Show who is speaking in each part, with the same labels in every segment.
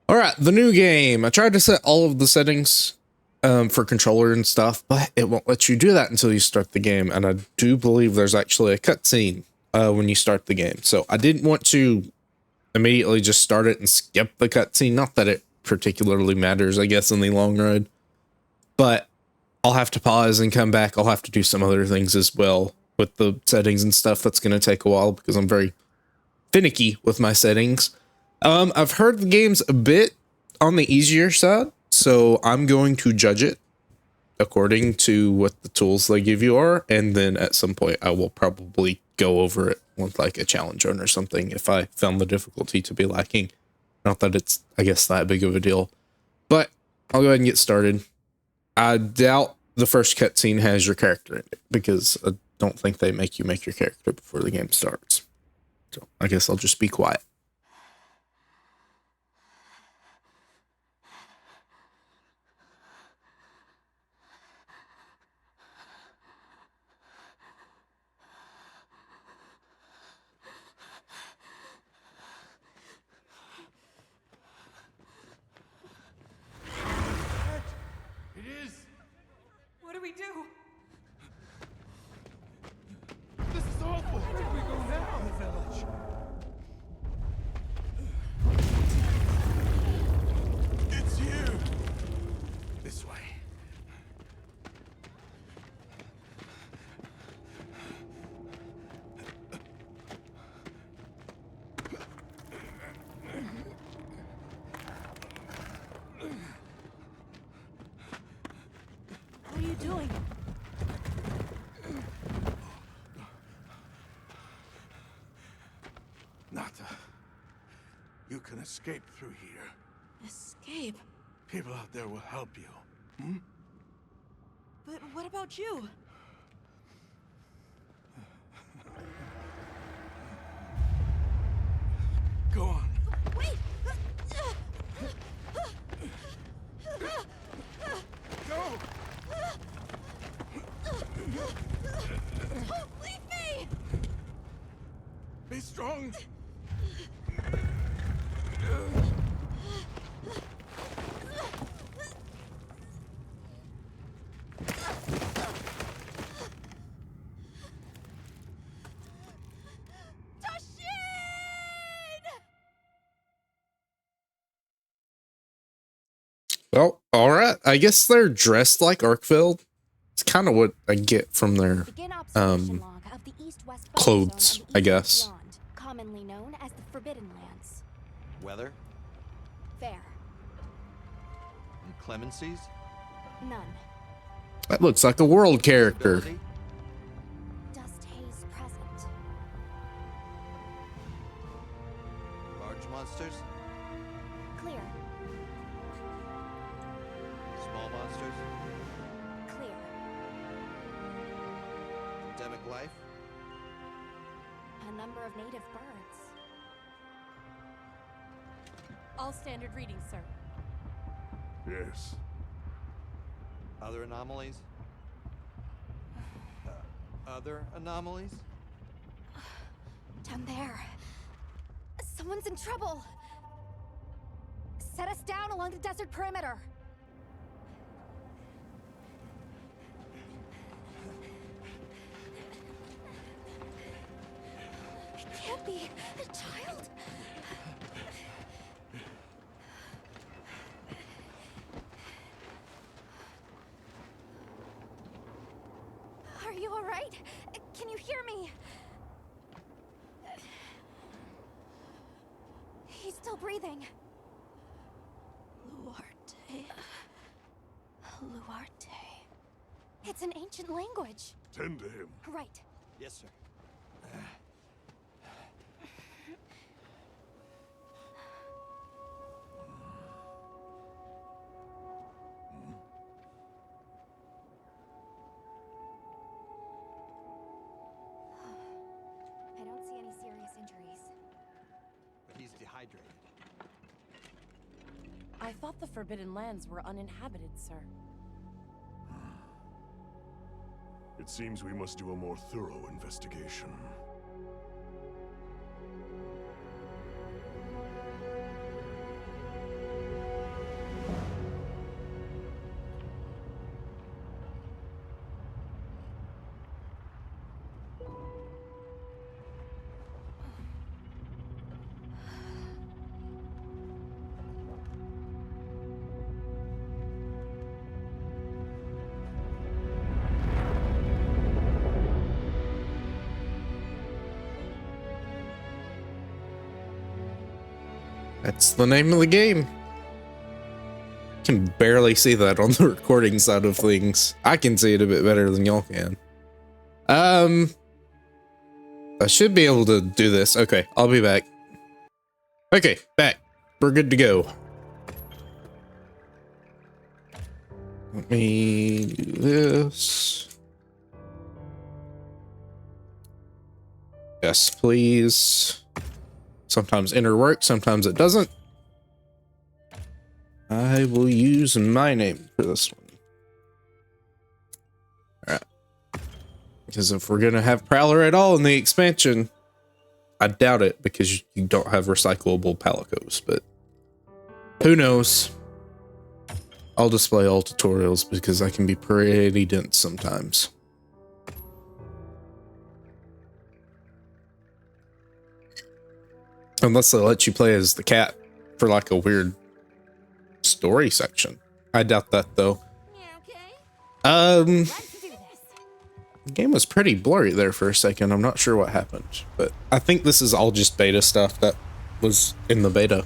Speaker 1: All right, the new game. I tried to set all of the settings for controller and stuff, but it won't let you do that until you start the game. And I do believe there's actually a cutscene when you start the game. So I didn't want to immediately just start it and skip the cutscene. Not that it particularly matters, I guess, in the long run. But I'll have to pause and come back. I'll have to do some other things as well with the settings and stuff. That's going to take a while because I'm very finicky with my settings. I've heard the game's a bit on the easier side, so I'm going to judge it according to what the tools they give you are, and then at some point I will probably go over it with like a challenge run or something if I found the difficulty to be lacking. Not that it's, I guess, that big of a deal, but I'll go ahead and get started. I doubt the first cutscene has your character in it because I don't think they make you make your character before the game starts. So I guess I'll just be quiet.
Speaker 2: What do we do?
Speaker 3: This is awful! Where do we go now? The village. It's you! This way.
Speaker 2: What are you doing?
Speaker 3: Nata, you can escape through here.
Speaker 2: Escape?
Speaker 3: People out there will help you. Hmm?
Speaker 2: But what about you?
Speaker 3: Go on.
Speaker 2: Wait!
Speaker 3: Go!
Speaker 2: Don't leave me!
Speaker 3: Be strong!
Speaker 1: Well, all right. I guess they're dressed like Arkveld. It's kind of what I get from their clothes, I guess.
Speaker 4: Commonly known as the Forbidden Lands.
Speaker 5: Weather?
Speaker 4: Fair.
Speaker 5: Inclemencies?
Speaker 4: None.
Speaker 1: That looks like a world character.
Speaker 5: Ability?
Speaker 4: Dust haze present.
Speaker 5: Large monsters?
Speaker 4: Clear.
Speaker 5: Small monsters?
Speaker 4: Clear.
Speaker 5: Endemic life?
Speaker 4: A number of native birds.
Speaker 2: All standard readings, sir.
Speaker 3: Yes.
Speaker 5: Other anomalies? Other anomalies?
Speaker 4: Down there. Someone's in trouble. Set us down along the desert perimeter. It can't be a child. Are you all right? Can you hear me? He's still breathing.
Speaker 2: Luarte.
Speaker 4: Luarte. It's an ancient language.
Speaker 3: Tend to him.
Speaker 4: Right.
Speaker 5: Yes, sir.
Speaker 4: I don't see any serious injuries.
Speaker 5: But he's dehydrated.
Speaker 2: I thought the Forbidden Lands were uninhabited, sir.
Speaker 3: It seems we must do a more thorough investigation.
Speaker 1: That's the name of the game. Can barely see that on the recording side of things. I can see it a bit better than y'all can. I should be able to do this. Okay, I'll be back. Okay, back. We're good to go. Let me do this. Yes, please. Sometimes enter works, sometimes it doesn't. I will use my name for this one. Alright. Because if we're gonna have Prowler at all in the expansion, I doubt it because you don't have recyclable palicos, but who knows? I'll display all tutorials because I can be pretty dense sometimes. Unless they let you play as the cat for like a weird story section. I doubt that though. The game was pretty blurry there for a second. I'm not sure what happened, but I think this is all just beta stuff that was in the beta.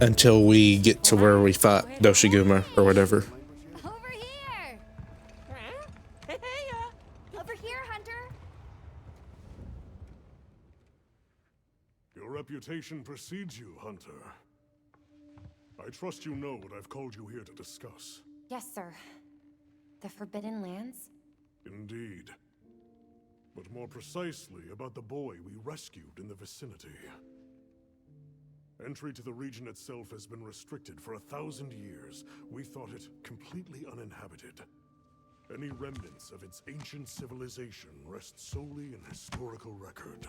Speaker 1: Until we get to where we fought Doshiguma or whatever.
Speaker 4: Over here! Over here, Hunter!
Speaker 3: Your reputation precedes you, Hunter. I trust you know what I've called you here to discuss.
Speaker 4: Yes, sir. The Forbidden Lands?
Speaker 3: Indeed. But more precisely about the boy we rescued in the vicinity. Entry to the region itself has been restricted for 1,000 years. We thought it completely uninhabited. Any remnants of its ancient civilization rest solely in historical record.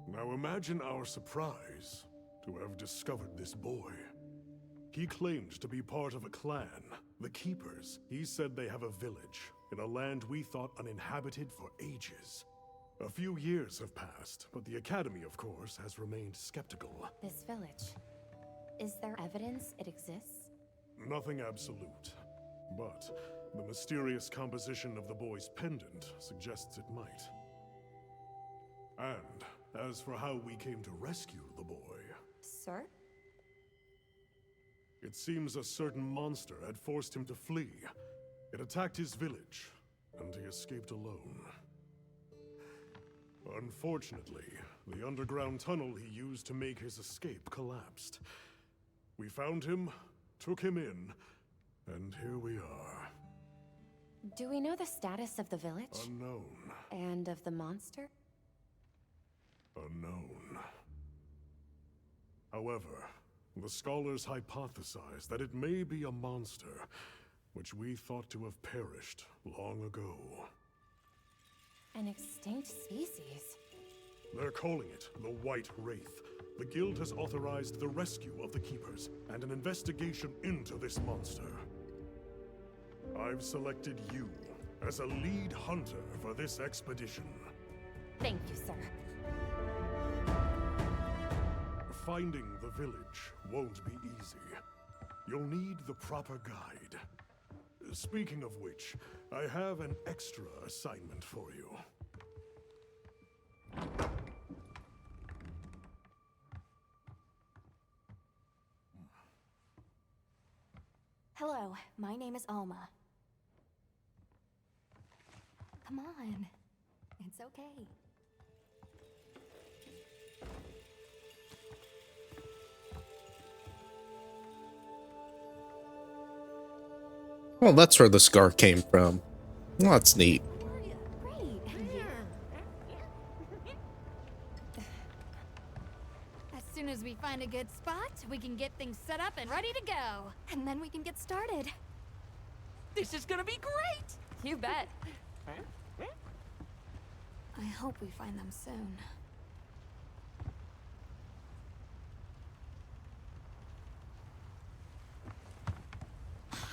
Speaker 3: Now imagine our surprise to have discovered this boy. He claimed to be part of a clan, the Keepers. He said they have a village in a land we thought uninhabited for ages. A few years have passed, but the Academy, of course, has remained skeptical.
Speaker 4: This village. Is there evidence it exists?
Speaker 3: Nothing absolute, but the mysterious composition of the boy's pendant suggests it might. And as for how we came to rescue the boy...
Speaker 4: Sir?
Speaker 3: It seems a certain monster had forced him to flee. It attacked his village, and he escaped alone. Unfortunately, the underground tunnel he used to make his escape collapsed. We found him, took him in, and here we are.
Speaker 4: Do we know the status of the village?
Speaker 3: Unknown.
Speaker 4: And of the monster?
Speaker 3: Unknown. However, the scholars hypothesize that it may be a monster, which we thought to have perished long ago.
Speaker 4: An extinct species?
Speaker 3: They're calling it the White Wraith. The Guild has authorized the rescue of the Keepers and an investigation into this monster. I've selected you as a lead hunter for this expedition.
Speaker 4: Thank you, sir.
Speaker 3: Finding the village won't be easy. You'll need the proper guide. Speaking of which, I have an extra assignment for you.
Speaker 4: Hello, my name is Alma. Come on. It's okay.
Speaker 1: Well, that's where the scar came from. Well, that's neat.
Speaker 4: Great.
Speaker 2: As soon as we find a good spot, we can get things set up and ready to go.
Speaker 4: And then we can get started.
Speaker 2: This is gonna be great! You bet.
Speaker 4: I hope we find them soon.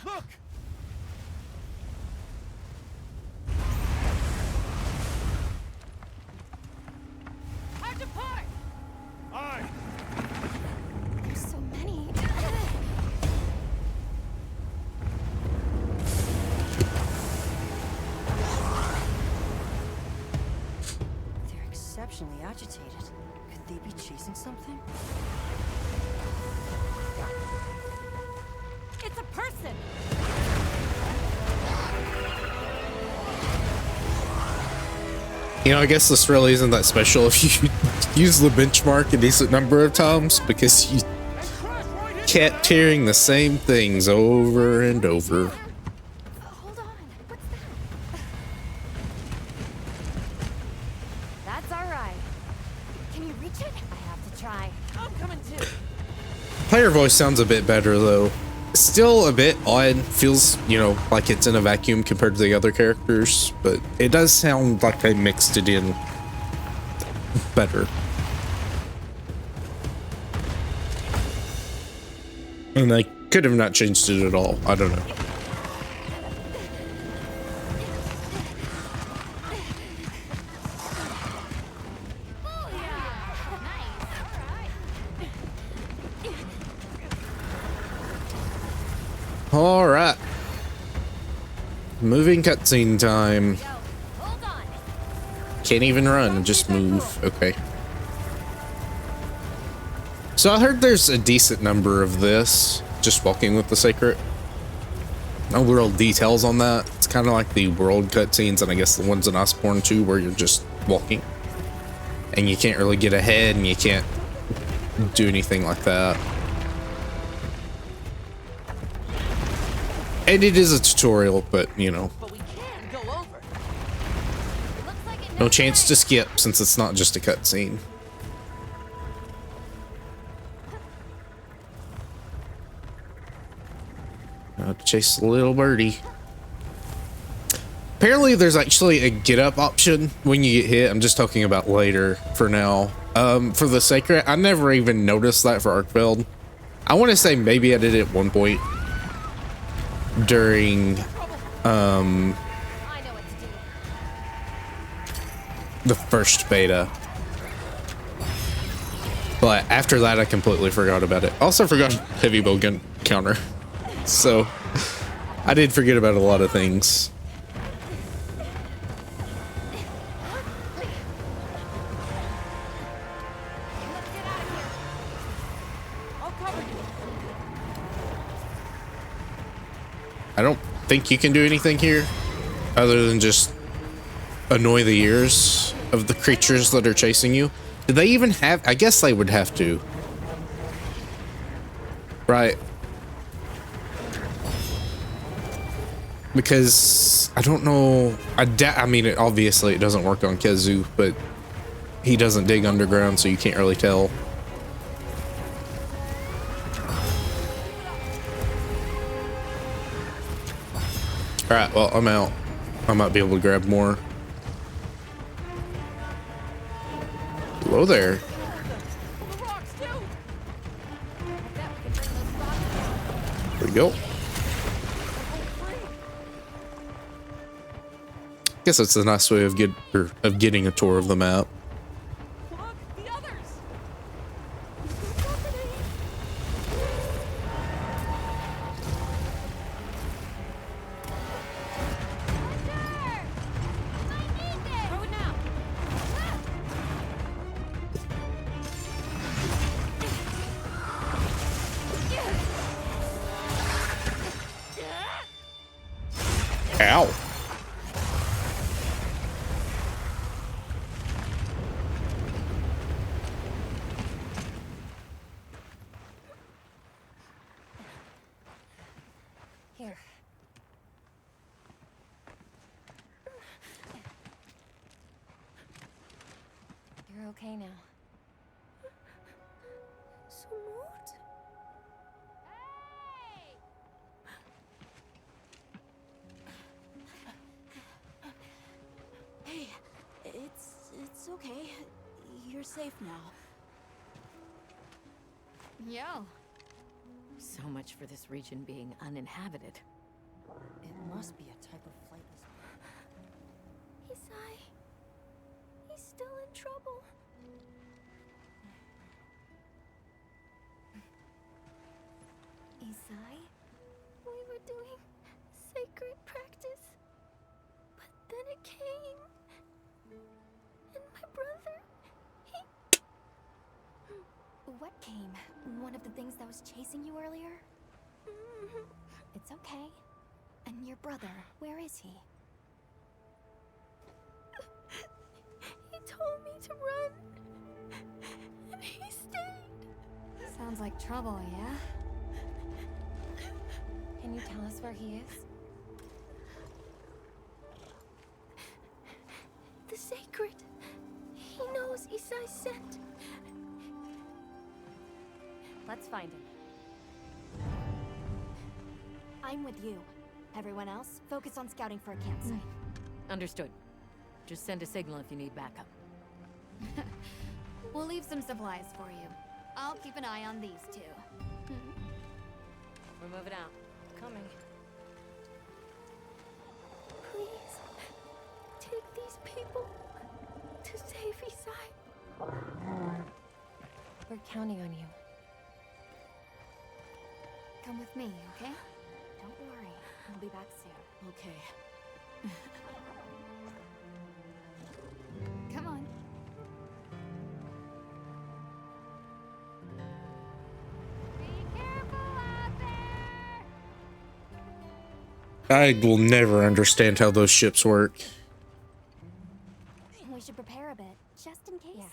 Speaker 5: Look!
Speaker 2: Hard to part!
Speaker 3: Aye!
Speaker 4: There's so many.
Speaker 6: exceptionally agitated. Could they be chasing something?
Speaker 2: It's a person!
Speaker 1: You know, I guess this really isn't that special if you use the benchmark a decent number of times, because you kept hearing the same things over and over.
Speaker 4: Hold on. What's that?
Speaker 2: That's alright. Can you reach it? I have to try.
Speaker 6: I'm coming too.
Speaker 1: Player voice sounds a bit better though. Still a bit odd, feels, you know, like it's in a vacuum compared to the other characters, but it does sound like they mixed it in better. And they could have not changed it at all. I don't know. All right. Moving cutscene time.
Speaker 2: Hold on.
Speaker 1: Can't even run, just move. Okay. So I heard there's a decent number of this, just walking with the Sacred. No real details on that. It's kind of like the world cutscenes and I guess the ones in Iceborne 2 where you're just walking. And you can't really get ahead and you can't do anything like that. And it is a tutorial, but you know,
Speaker 6: But we can go over.
Speaker 2: Looks like it
Speaker 1: no
Speaker 2: knows
Speaker 1: chance
Speaker 2: the
Speaker 1: to
Speaker 2: way.
Speaker 1: skip since it's not just a cutscene. Chase the little birdie. Apparently there's actually a get up option when you get hit. I'm just talking about later for now. For the Sacred, I never even noticed that for Arkfeld. I want to say maybe I did it at one point during
Speaker 2: I know what to do.
Speaker 1: the first beta. But after that, I completely forgot about it. Also forgot heavy bow gun counter. So I did forget about a lot of things.
Speaker 6: I'll cover you.
Speaker 1: I don't think you can do anything here other than just annoy the ears of the creatures that are chasing you. Do they even have? I guess they would have to. Right. Because I don't know. I mean, obviously it doesn't work on Kezu, but he doesn't dig underground, so you can't really tell. Alright, well, I'm out. I might be able to grab more. Hello there.
Speaker 6: The rocks too.
Speaker 2: Bet we can bring those rocks.
Speaker 1: There we go. Guess that's a nice way of getting a tour of the map.
Speaker 6: Look, the others.
Speaker 2: Throw it now.
Speaker 1: Ow.
Speaker 4: Here. You're okay now. Smooth.
Speaker 6: Hey, it's okay. You're safe now.
Speaker 2: Yo.
Speaker 7: So much for this region being uninhabited.
Speaker 6: It must be a type of flightless.
Speaker 4: Isai. He's still in trouble. Isai? We were doing sacred practice. But then it came. And my brother. Game. One of the things that was chasing you earlier? It's okay. And your brother, where is he?
Speaker 8: He told me to run. And he stayed.
Speaker 4: Sounds like trouble, yeah? Can you tell us where he is?
Speaker 8: The sacred. He knows Isai sent.
Speaker 4: Let's find him. I'm with you. Everyone else, focus on scouting for a campsite.
Speaker 7: Understood. Just send a signal if you need backup.
Speaker 2: We'll leave some supplies for you. I'll keep an eye on these two.
Speaker 7: We're moving out.
Speaker 6: Coming.
Speaker 8: Please. Take these people to save Isai.
Speaker 4: We're counting on you.
Speaker 2: Come with me, okay?
Speaker 4: Don't worry. We'll be back soon.
Speaker 6: Okay.
Speaker 2: Come on. Be careful out there!
Speaker 1: I will never understand how those ships work.
Speaker 4: We should prepare a bit, just in case.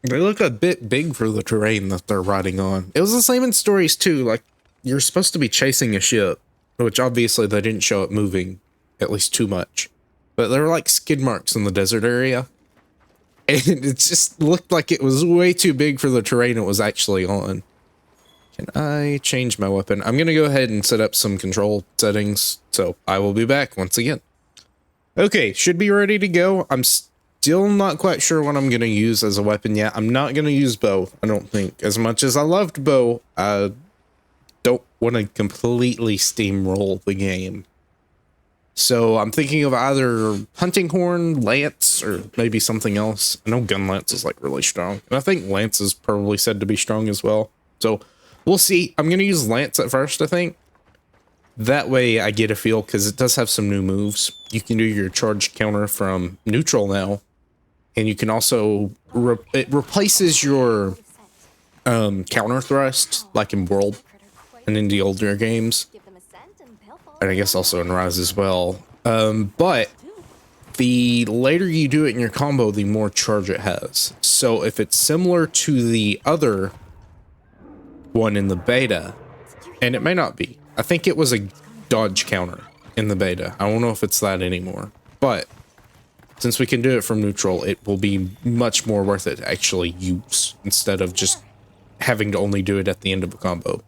Speaker 1: They look a bit big for the terrain that they're riding on. It was the same in stories too. Like, you're supposed to be chasing a ship, which obviously they didn't show it moving, at least too much. But there were like skid marks in the desert area. And it just looked like it was way too big for the terrain it was actually on. Can I change my weapon? I'm going to go ahead and set up some control settings. So I will be back once again. Okay, should be ready to go. I'm still not quite sure what I'm going to use as a weapon yet. I'm not going to use bow, I don't think. As much as I loved bow, I don't want to completely steamroll the game. So I'm thinking of either hunting horn, lance, or maybe something else. I know gun lance is like really strong. And I think lance is probably said to be strong as well. So we'll see. I'm going to use lance at first, I think. That way I get a feel, because it does have some new moves. You can do your charge counter from neutral now. And you can also, it replaces your counter thrust, like in World and in the older games.
Speaker 4: Give them a scent and they'll follow.
Speaker 1: And I guess also in Rise as well. But the later you do it in your combo, the more charge it has. So if it's similar to the other one in the beta, and it may not be. I think it was a dodge counter in the beta. I don't know if it's that anymore. But since we can do it from neutral, it will be much more worth it to actually use instead of just having to only do it at the end of a combo.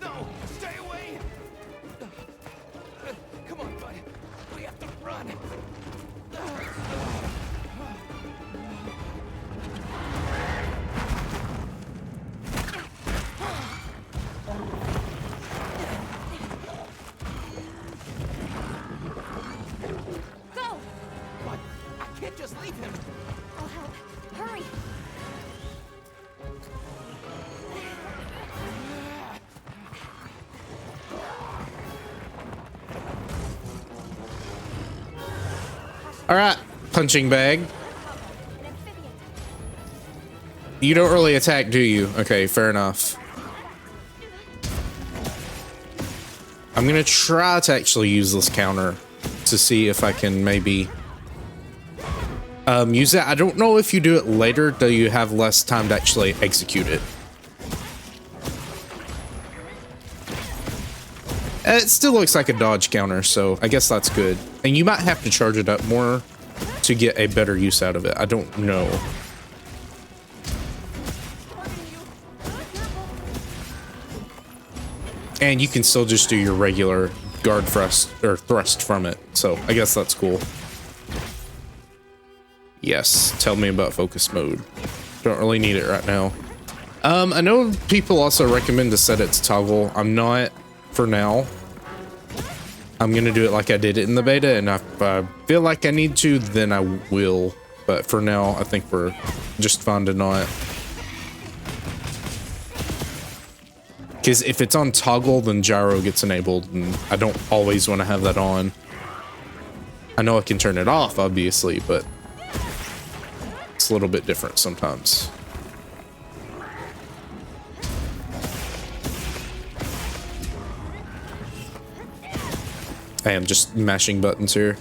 Speaker 5: No! Stay away! Come on, bud. We have to run.
Speaker 4: Go!
Speaker 5: But I can't just leave him.
Speaker 4: I'll help. Hurry!
Speaker 1: All right, punching bag.
Speaker 4: An amphibian.
Speaker 1: You don't really attack, do you? Okay, fair enough. I'm gonna try to actually use this counter to see if I can maybe use it. I don't know if you do it later, do you have less time to actually execute it? It still looks like a dodge counter, so I guess that's good. And you might have to charge it up more to get a better use out of it. I don't know. And you can still just do your regular guard thrust or thrust from it. So I guess that's cool. Yes, tell me about focus mode. Don't really need it right now. I know people also recommend to set it to toggle. I'm not for now. I'm gonna do it like I did it in the beta, and if I feel like I need to, then I will. But for now, I think we're just fine to not. Because if it's on toggle, then gyro gets enabled, and I don't always want to have that on. I know I can turn it off, obviously, but it's a little bit different sometimes. I am just mashing buttons here.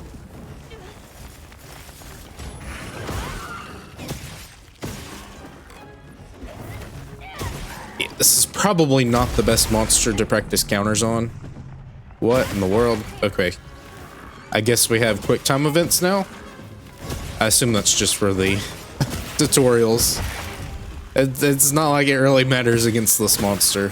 Speaker 1: Yeah, this is probably not the best monster to practice counters on. What in the world? Okay. I guess we have quick time events now. I assume that's just for the tutorials. It's not like it really matters against this monster.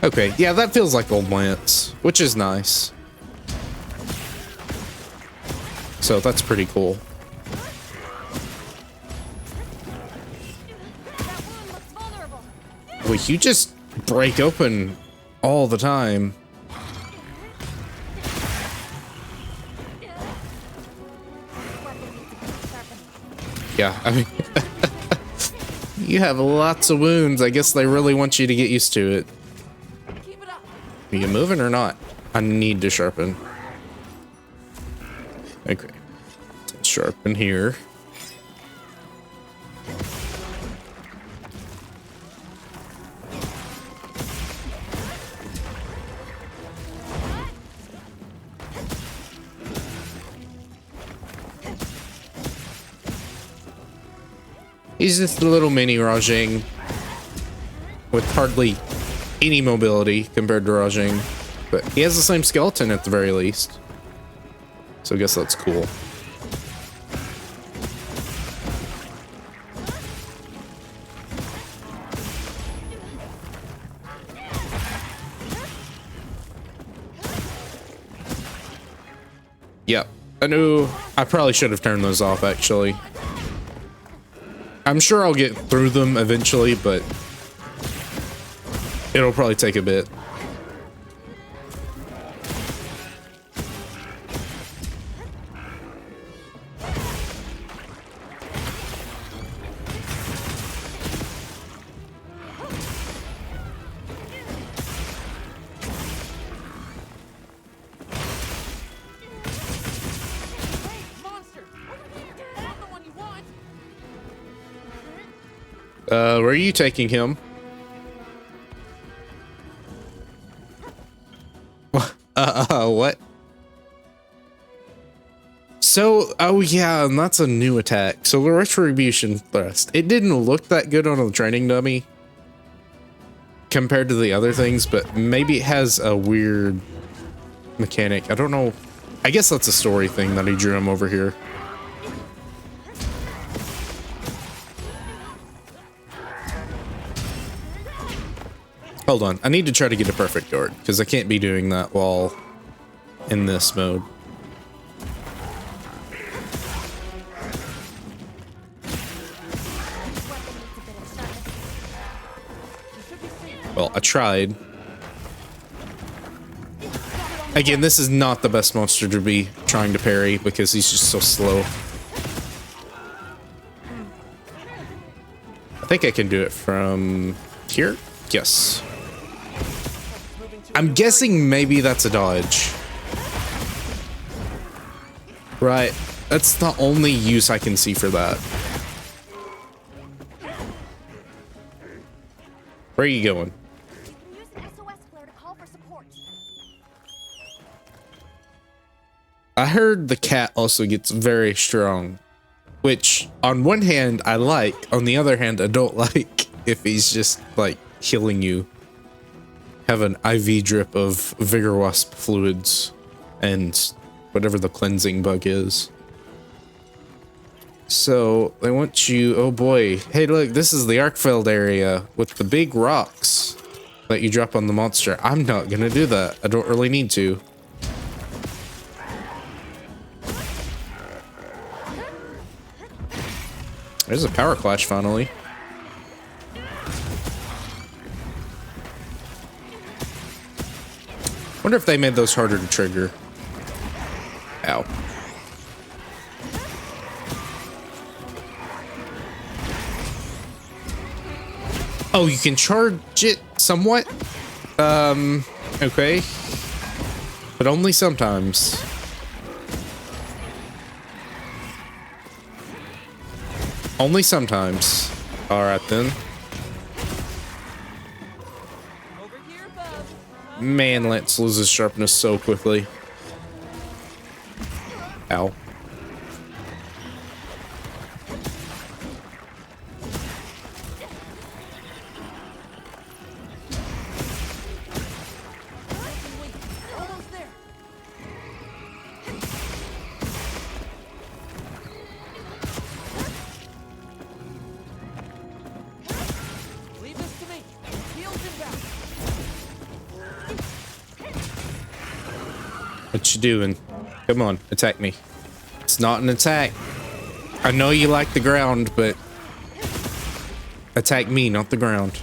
Speaker 1: Okay, yeah, that feels like old Lance, which is nice. So that's pretty cool. Well, you just break open all the time. Yeah, I mean, you have lots of wounds. I guess they really want you to get used to it. Are you moving or not? I need to sharpen. Okay. Let's sharpen here. He's just a little mini Rajang with hardly any mobility compared to Rajang, but he has the same skeleton at the very least. So I guess that's cool. Yep, I knew I probably should have turned those off actually. I'm sure I'll get through them eventually, but it'll probably take a bit. Where are you taking him? What? So, oh yeah, and that's a new attack. So the Retribution Thrust. It didn't look that good on a training dummy compared to the other things, but maybe it has a weird mechanic. I don't know. I guess that's a story thing that he drew him over here. Hold on, I need to try to get a perfect guard, because I can't be doing that while in this mode. Well, I tried. Again, this is not the best monster to be trying to parry, because he's just so slow. I think I can do it from here? Yes. I'm guessing maybe that's a dodge. Right. That's the only use I can see for that. Where are you going?
Speaker 4: Use an SOS flare to call for support.
Speaker 1: I heard the cat also gets very strong, which on one hand I like, on the other hand I don't like if he's just like healing you. Have an IV drip of Vigor Wasp fluids and whatever the cleansing bug is. So they want you, oh boy. Hey, look, this is the Arkfeld area with the big rocks that you drop on the monster. I'm not gonna do that. I don't really need to. There's a power clash finally. Wonder if they made those harder to trigger. Ow. Oh, you can charge it somewhat? Okay. But only sometimes. Only sometimes. Alright then.
Speaker 6: Over here, bub.
Speaker 1: Man, Lance loses sharpness so quickly. Ow.
Speaker 6: Almost there. Leave this to me. Heels inbound.
Speaker 1: What you doing? Come on, attack me. It's not an attack. I know you like the ground, but attack me, not the ground.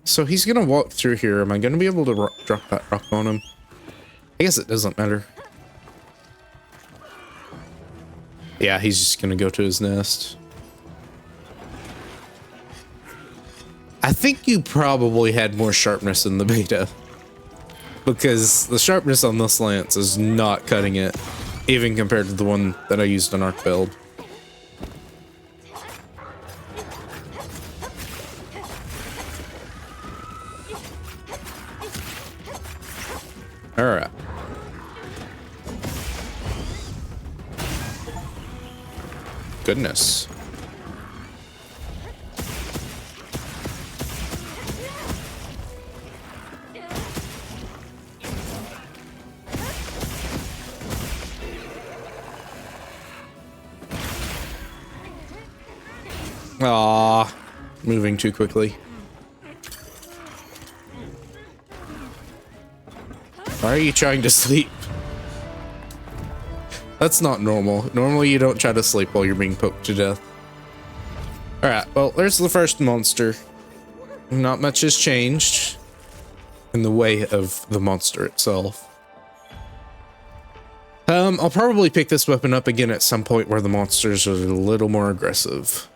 Speaker 1: So he's gonna walk through here. Am I gonna be able to drop that rock on him? I guess it doesn't matter. Yeah, he's just gonna go to his nest. I think you probably had more sharpness in the beta, because the sharpness on this lance is not cutting it, even compared to the one that I used on Arkfeld. Alright. Goodness. Ah, moving too quickly. Why are you trying to sleep? That's not normal. Normally you don't try to sleep while you're being poked to death. Alright, well, there's the first monster. Not much has changed in the way of the monster itself. I'll probably pick this weapon up again at some point where the monsters are a little more aggressive.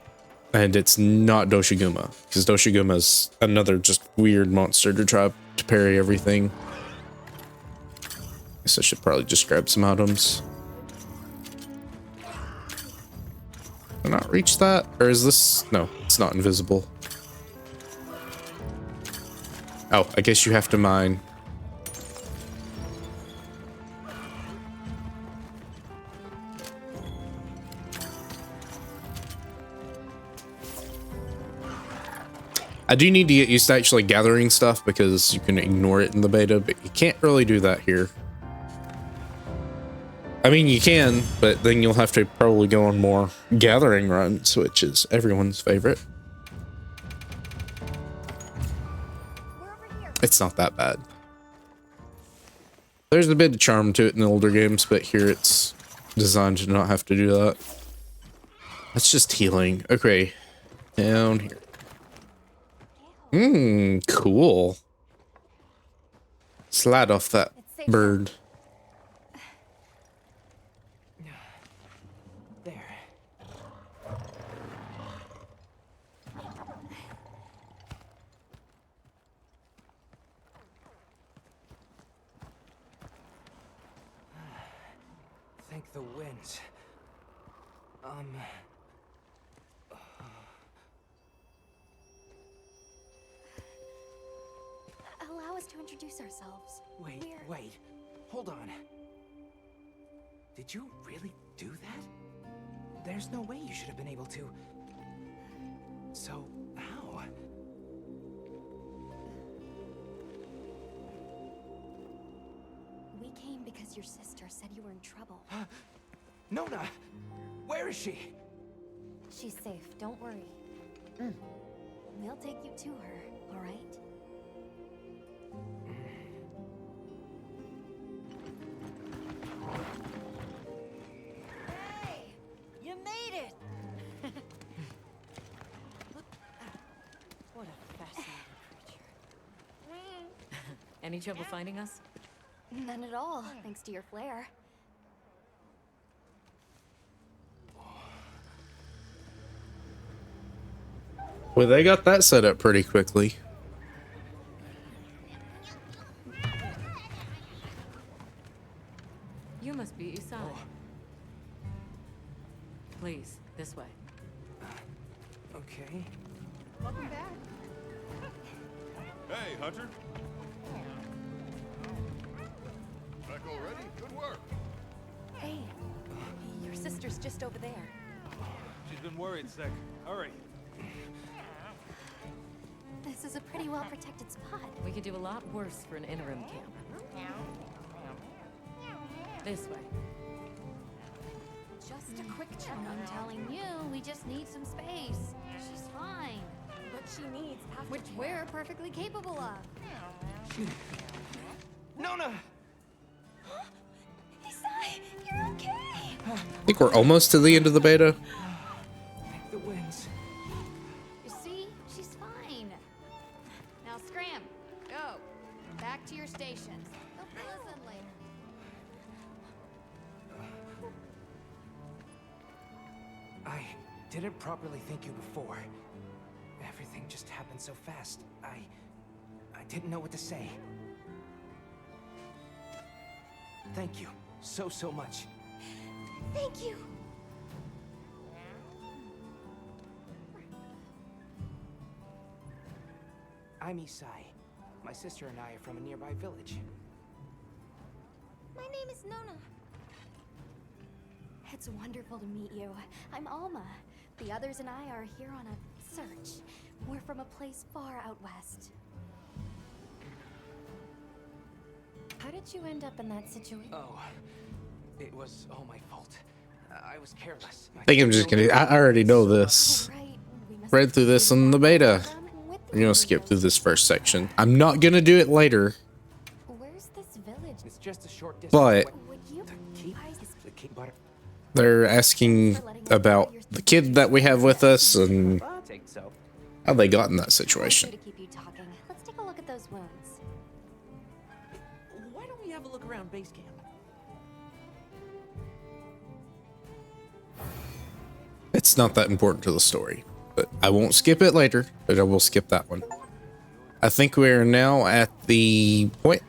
Speaker 1: And it's not Doshiguma, because Doshiguma is another just weird monster to try to parry everything. Guess I should probably just grab some items. Can I not reach that? Or is this... No, it's not invisible. Oh, I guess you have to mine. I do need to get used to actually gathering stuff because you can ignore it in the beta, but you can't really do that here. I mean, you can, but then you'll have to probably go on more gathering runs, which is everyone's favorite. It's not that bad. There's a bit of charm to it in the older games, but here it's designed to not have to do that. That's just healing. Okay, down here. Cool. Slide off that bird.
Speaker 6: There. Thank the winds.
Speaker 4: Allow us to introduce ourselves.
Speaker 5: Wait,
Speaker 4: We're-
Speaker 5: wait. Hold on. Did you really do that? There's no way you should have been able to. So, how?
Speaker 4: We came because your sister said you were in trouble.
Speaker 5: Nona! Where is she?
Speaker 4: She's safe, don't worry. We'll take you to her, all right?
Speaker 6: Hey! You made it! Look. What a fascinating creature.
Speaker 7: Any trouble finding us?
Speaker 4: None at all, thanks to your flair.
Speaker 1: Well, they got that set up pretty quickly.
Speaker 7: You must be Isai. Please, this way.
Speaker 5: Okay.
Speaker 3: Hey, Hunter. Back already? Good work.
Speaker 4: Hey, your sister's just over there.
Speaker 9: She's been worried, Sec. Hurry.
Speaker 4: This is a pretty well-protected spot.
Speaker 7: We could do a lot worse for an interim camp. This way.
Speaker 2: Just a quick check. I'm telling you, we just need some space. She's fine.
Speaker 4: But she needs
Speaker 2: Which we're perfectly capable of.
Speaker 5: Nona!
Speaker 4: Isai, you're okay!
Speaker 1: I think we're almost to the end of the beta.
Speaker 5: The winds.
Speaker 2: You see? She's fine. Now scram. Go. Back to your stations. They'll fill us in later.
Speaker 5: I didn't properly thank you before. Everything just happened so fast. I didn't know what to say. Thank you so much.
Speaker 4: Thank you!
Speaker 5: I'm Isai. My sister and I are from a nearby village.
Speaker 4: My name is Nona. It's wonderful to meet you. I'm Alma. The others and I are here on a search. We're from a place far out west. How did you end up in that situation?
Speaker 5: Oh, it was all my fault. I was careless.
Speaker 1: I think I'm just gonna. I already know this. Read through this in the beta. I'm gonna skip through this first section. I'm not gonna do it later,
Speaker 4: Where's this village?
Speaker 5: It's just a short distance
Speaker 1: but
Speaker 5: away.
Speaker 4: Would you
Speaker 5: The keep butter.
Speaker 1: they're asking about the kid that we have with us and
Speaker 5: I think so.
Speaker 1: how they got in that
Speaker 4: Sorry
Speaker 1: situation.
Speaker 4: to keep you talking. Let's take a look at those wounds.
Speaker 6: Why don't we have a look around base camp?
Speaker 1: It's not that important to the story, but I won't skip it later, but I will skip that one. I think we are now at the point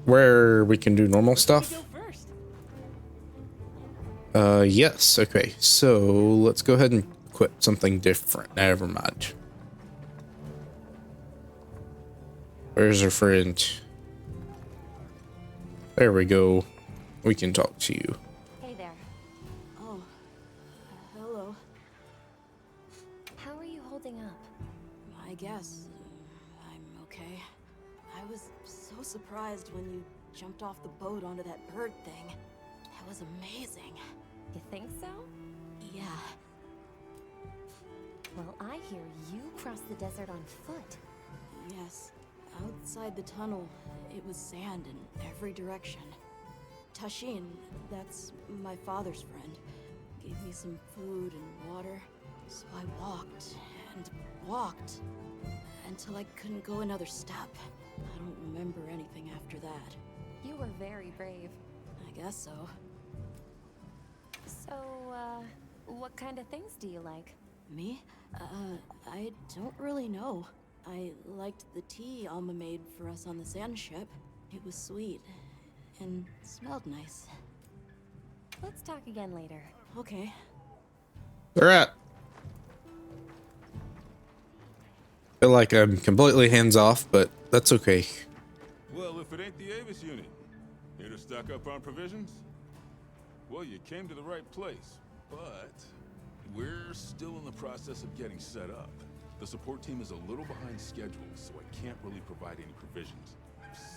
Speaker 1: where we can do normal stuff.
Speaker 6: Go first.
Speaker 1: Yes, okay, so let's go ahead and equip something different. Never mind. Where's our friend? There we go. We can talk to you.
Speaker 4: Hey there.
Speaker 8: Oh, hello.
Speaker 4: How are you holding up?
Speaker 8: I guess I'm okay. I was so surprised when you jumped off the boat onto that bird thing. That was amazing.
Speaker 4: You think so?
Speaker 8: Yeah.
Speaker 4: Well, I hear you crossed the desert on foot.
Speaker 8: Yes. Outside the tunnel, it was sand in every direction. Tashin, that's my father's friend, gave me some food and water. So I walked and walked until I couldn't go another step. I don't remember anything after that.
Speaker 4: You were very brave.
Speaker 8: I guess so.
Speaker 4: So, what kind of things do you like?
Speaker 8: Me? I don't really know. I liked the tea Alma made for us on the sand ship. It was sweet and smelled nice.
Speaker 4: Let's talk again later.
Speaker 8: Okay.
Speaker 1: They're at. Feel like I'm completely hands off, but that's okay.
Speaker 10: Well, if it ain't the Avis unit, here to stock up on provisions? Well, you came to the right place, but we're still in the process of getting set up. The support team is a little behind schedule, so I can't really provide any provisions.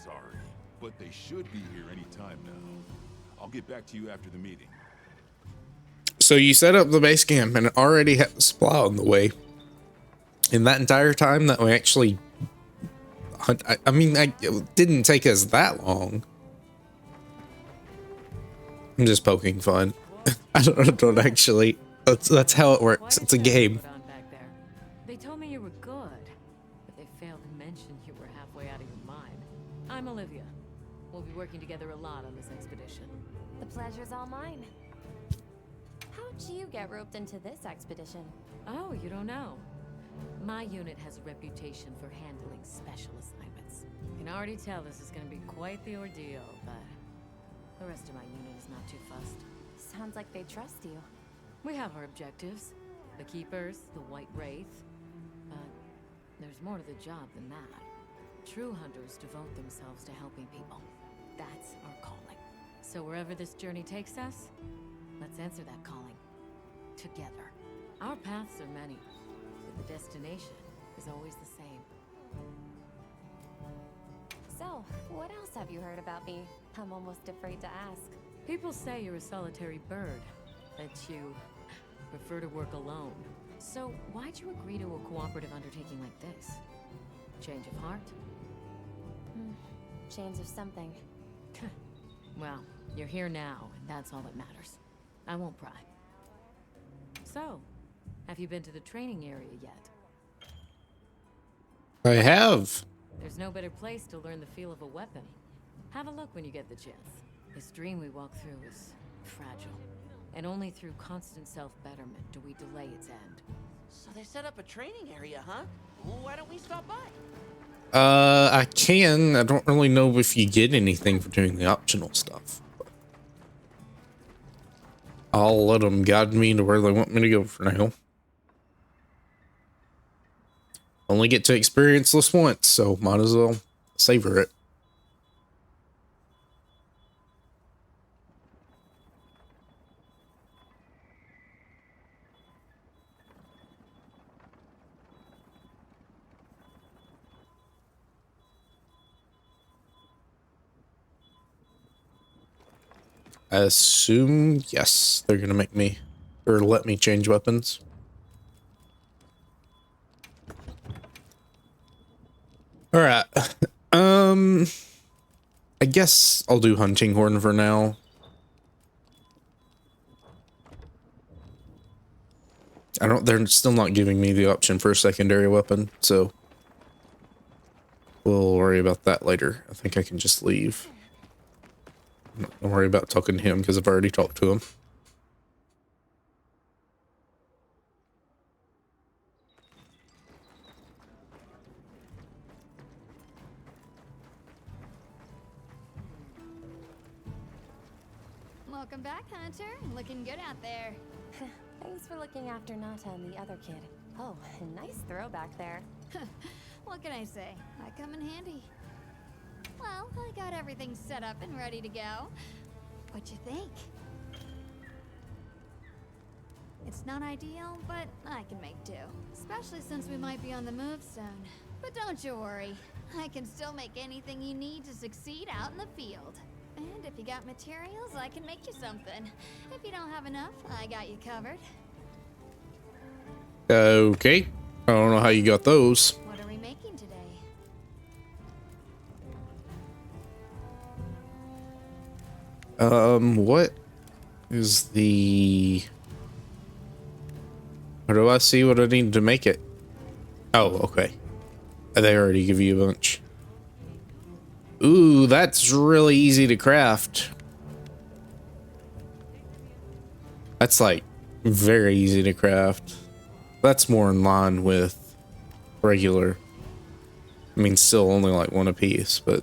Speaker 10: Sorry, but they should be here any time now. I'll get back to you after the meeting.
Speaker 1: So you set up the base camp and it already had supply on the way. In that entire time that we actually, I mean, it didn't take us that long. I'm just poking fun. I don't actually. That's how it works. It's a game.
Speaker 7: They told me you were good, but they failed to mention you were halfway out of your mind. I'm Olivia. We'll be working together a lot on this expedition.
Speaker 4: The pleasure's all mine. How'd you get roped into this expedition?
Speaker 7: Oh, you don't know? My unit has a reputation for handling special assignments. I can already tell this is going to be quite the ordeal, but the rest of my unit is not too fussed.
Speaker 4: Sounds like they trust you.
Speaker 7: We have our objectives. The Keepers, the White Wraith. But there's more to the job than that. True hunters devote themselves to helping people. That's our calling. So wherever this journey takes us, let's answer that calling. Together. Our paths are many, but the destination is always the same.
Speaker 4: So, what else have you heard about me? I'm almost afraid to ask.
Speaker 7: People say you're a solitary bird, that you prefer to work alone. So why'd you agree to a cooperative undertaking like this? Change of heart?
Speaker 4: Change of something.
Speaker 7: Well, you're here now, and that's all that matters. I won't pry. So, have you been to the training area yet?
Speaker 1: I have.
Speaker 7: There's no better place to learn the feel of a weapon. Have a look when you get the chance. This dream we walk through is fragile. And only through constant self-betterment do we delay its end.
Speaker 6: So they set up a training area, huh? Why don't we stop by?
Speaker 1: I can. I don't really know if you get anything for doing the optional stuff. I'll let them guide me to where they want me to go for now. Only get to experience this once, so might as well savor it. I assume, yes, they're gonna make me, or let me change weapons. All right, I guess I'll do hunting horn for now. They're still not giving me the option for a secondary weapon, so we'll worry about that later. I think I can just leave. Don't worry about talking to him because I've already talked to him.
Speaker 2: Welcome back, Hunter. Looking good out there.
Speaker 4: Thanks for looking after Nata and the other kid. Oh, nice throwback there.
Speaker 2: What can I say? I come in handy. Well, I got everything set up and ready to go. What you think? It's not ideal, but I can make do. Especially since we might be on the move soon. But don't you worry. I can still make anything you need to succeed out in the field. And if you got materials, I can make you something. If you don't have enough, I got you covered.
Speaker 1: Okay. I don't know how you got those.
Speaker 2: What are we making today?
Speaker 1: What is the... How do I see what I need to make it? Oh, okay. They already give you a bunch. Ooh, that's really easy to craft. That's like very easy to craft. That's more in line with regular. I mean, still only like one apiece, but...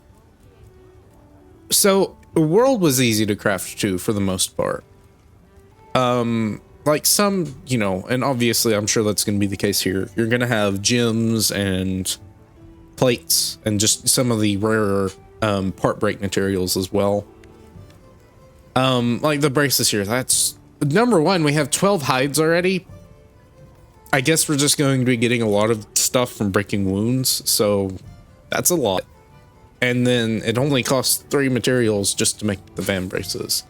Speaker 1: So, the world was easy to craft too, for the most part. Like some, you know, and obviously I'm sure that's going to be the case here. You're going to have gems and plates and just some of the rarer part break materials as well. Like the braces here, that's number one. We have 12 hides already. I guess we're just going to be getting a lot of stuff from breaking wounds, so that's a lot. And then it only costs 3 materials just to make the van braces.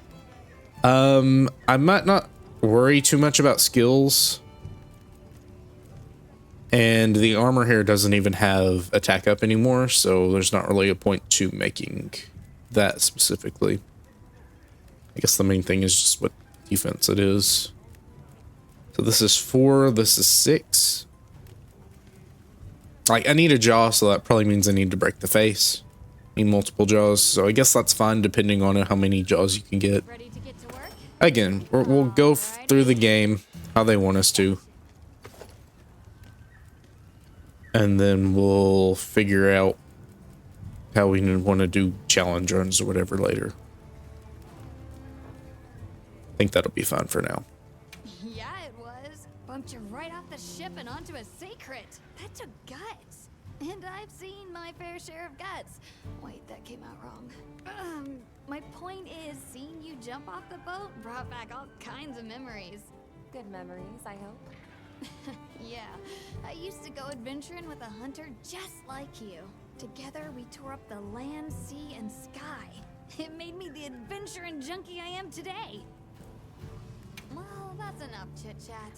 Speaker 1: I might not worry too much about skills. And the armor here doesn't even have attack up anymore, so there's not really a point to making that specifically. I guess the main thing is just what defense it is. So this is 4, this is 6. Like, I need a jaw, so that probably means I need to break the face. Need multiple jaws, so I guess that's fine depending on how many jaws you can get.
Speaker 2: Ready to get to work?
Speaker 1: Again, we'll go through the game how they want us to. And then we'll figure out how we want to do challenge runs or whatever later. I think that'll be fine for now.
Speaker 2: Yeah, it was. Bumped you right off the ship and onto a secret. That took guts. And I've seen my fair share of guts. Wait, that came out wrong. My point is, seeing you jump off the boat brought back all kinds of memories.
Speaker 4: Good memories, I hope.
Speaker 2: Yeah, I used to go adventuring with a hunter just like you. Together, we tore up the land, sea, and sky. It made me the adventuring junkie I am today. Well, that's enough chit-chat.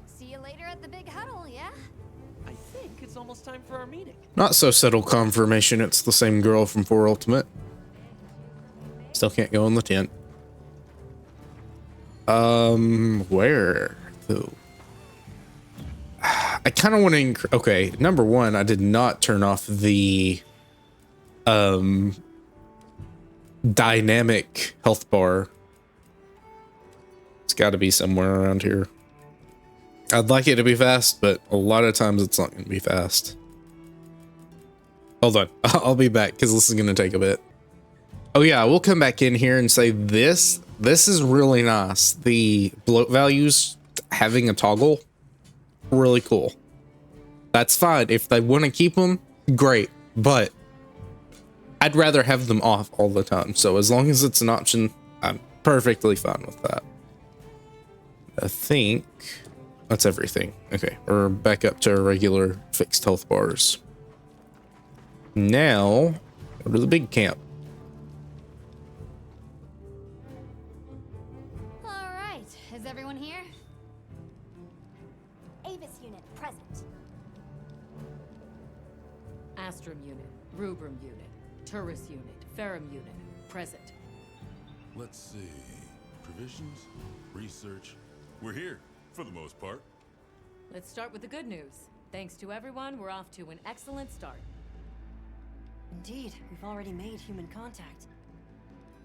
Speaker 2: See you later at the big huddle, yeah?
Speaker 6: I think it's almost time for our meeting.
Speaker 1: Not so subtle confirmation it's the same girl from 4 Ultimate. Still can't go in the tent. Where though? I kind of want to okay, number one, I did not turn off the dynamic health bar. It's got to be somewhere around here. I'd like it to be fast, but a lot of times it's not going to be fast. Hold on. I'll be back because this is going to take a bit. Oh yeah, we'll come back in here and say this is really nice. The bloat values having a toggle, really cool. That's fine. If they want to keep them, great. But I'd rather have them off all the time. So as long as it's an option, I'm perfectly fine with that. I think that's everything. Okay, we're back up to our regular fixed health bars. Now, go to the big camp.
Speaker 2: All right, is everyone here?
Speaker 4: Avis unit, present.
Speaker 7: Astrum unit, Rubrum unit, Turris unit, Ferrum unit, present.
Speaker 10: Let's see. Provisions, research. We're here, for the most part.
Speaker 7: Let's start with the good news. Thanks to everyone, we're off to an excellent start.
Speaker 8: Indeed, we've already made human contact.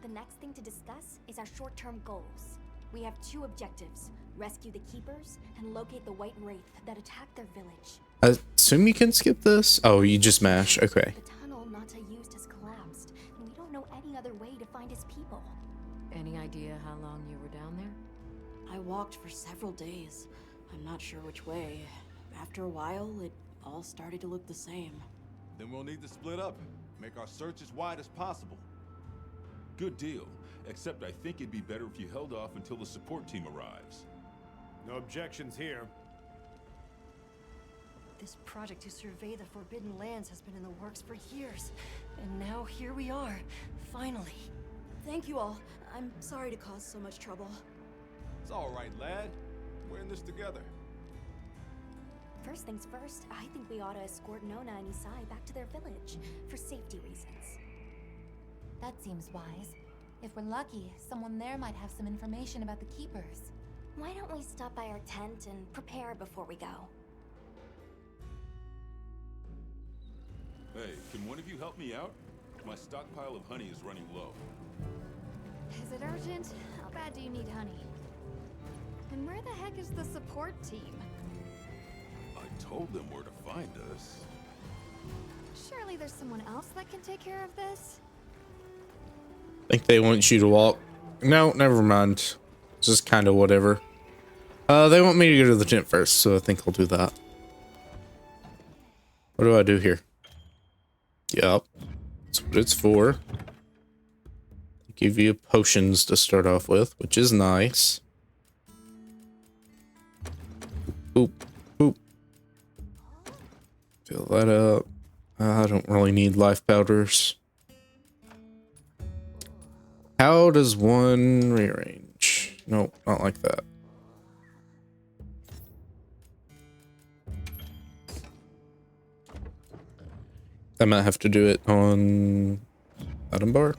Speaker 4: The next thing to discuss is our short-term goals. We have 2 objectives: rescue the Keepers and locate the White Wraith that attacked their village.
Speaker 1: I assume you can skip this? Oh, you just mash. Okay.
Speaker 4: The tunnel Nata used has collapsed, and we don't know any other way to find his people.
Speaker 7: Any idea how long you were down there?
Speaker 8: I walked for several days. I'm not sure which way. After a while, it all started to look the same.
Speaker 11: Then we'll need to split up. Make our search as wide as possible.
Speaker 10: Good deal. Except I think it'd be better if you held off until the support team arrives.
Speaker 9: No objections here.
Speaker 8: This project to survey the Forbidden Lands has been in the works for years. And now here we are, finally. Thank you all. I'm sorry to cause so much trouble.
Speaker 11: It's all right, lad. We're in this together.
Speaker 4: First things first, I think we ought to escort Nona and Isai back to their village, for safety reasons.
Speaker 12: That seems wise. If we're lucky, someone there might have some information about the Keepers.
Speaker 4: Why don't we stop by our tent and prepare before we go?
Speaker 10: Hey, can one of you help me out? My stockpile of honey is running low.
Speaker 2: Is it urgent? How bad do you need honey? And where the heck is the support team?
Speaker 10: I told them where to find us.
Speaker 2: Surely there's someone else that can take care of this?
Speaker 1: I think they want you to walk. No, never mind. It's just kind of whatever. They want me to go to the tent first, so I think I'll do that. What do I do here? Yup. That's what it's for. They give you potions to start off with, which is nice. Boop, boop. Fill that up. I don't really need life powders. How does one rearrange? Nope, not like that. I might have to do it on item bar.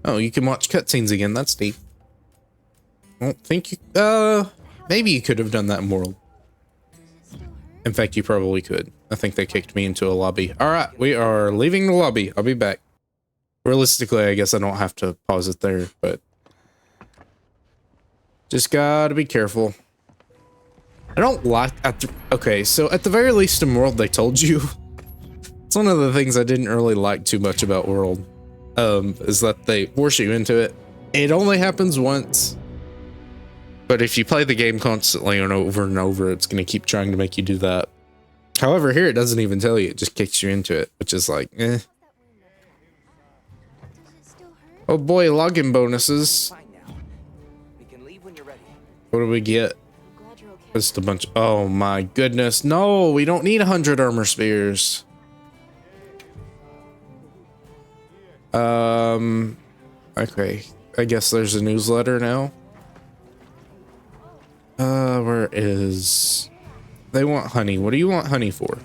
Speaker 1: Oh, you can watch cutscenes again. That's neat. I don't think you... maybe you could have done that in World. In fact, you probably could. I think they kicked me into a lobby. Alright, we are leaving the lobby. I'll be back. Realistically, I guess I don't have to pause it there, but... just gotta be careful. I don't like... okay, so at the very least in World, they told you. It's one of the things I didn't really like too much about World. Is that they force you into it. It only happens once. But if you play the game constantly and over, it's going to keep trying to make you do that. However, here it doesn't even tell you. It just kicks you into it, which is like, eh. Oh boy, login bonuses. What do we get? Just a bunch. Oh my goodness. No, we don't need 100 armor spears. Okay. I guess there's a newsletter now. Where is... they want honey. What do you want honey for?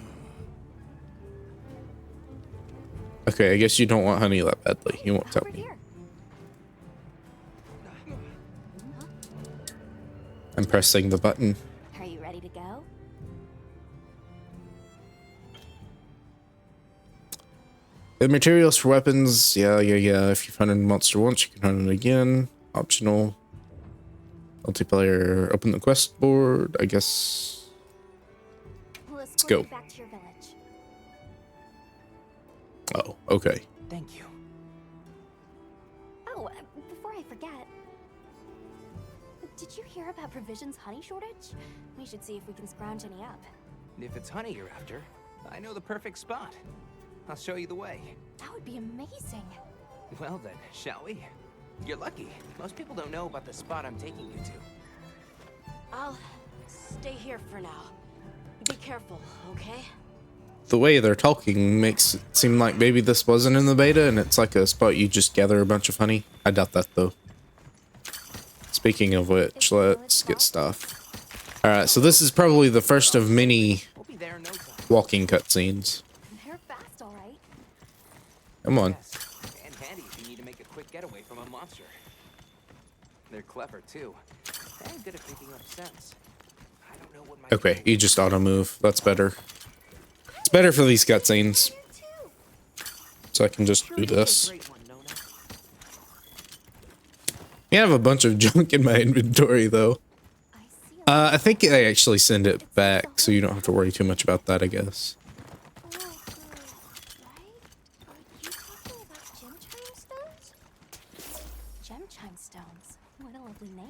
Speaker 1: Okay, I guess you don't want honey that badly. You won't tell me. I'm pressing the button.
Speaker 4: Are you ready to go?
Speaker 1: The materials for weapons. Yeah. If you've hunted a monster once, you can hunt it again. Optional. Multiplayer. Open the quest board, I guess. Let's go.
Speaker 4: Back to your village.
Speaker 1: Oh, okay.
Speaker 5: Thank you.
Speaker 4: Oh, before I forget, did you hear about Provision's honey shortage? We should see if we can scrounge any up.
Speaker 5: If it's honey you're after, I know the perfect spot. I'll show you the way.
Speaker 4: That would be amazing.
Speaker 5: Well then, shall we? You're lucky. Most people don't know about the spot I'm taking you to.
Speaker 8: I'll stay here for now. Be careful, okay?
Speaker 1: The way they're talking makes it seem like maybe this wasn't in the beta and it's like a spot you just gather a bunch of honey. I doubt that though. Speaking of which, let's get stuff. Alright, so this is probably the first of many walking cutscenes.
Speaker 4: They're fast, all right.
Speaker 1: Come on.
Speaker 5: And handy if you need to make a quick getaway from a monster. They're clever too, and good at picking up scents. I don't know what my
Speaker 1: Okay, you just auto move. That's better. It's better for these cutscenes. So I can just do this. I have a bunch of junk in my inventory though. I think they actually send it back, so you don't have to worry too much about that, I guess.
Speaker 4: Gem chime stones. What a lovely name.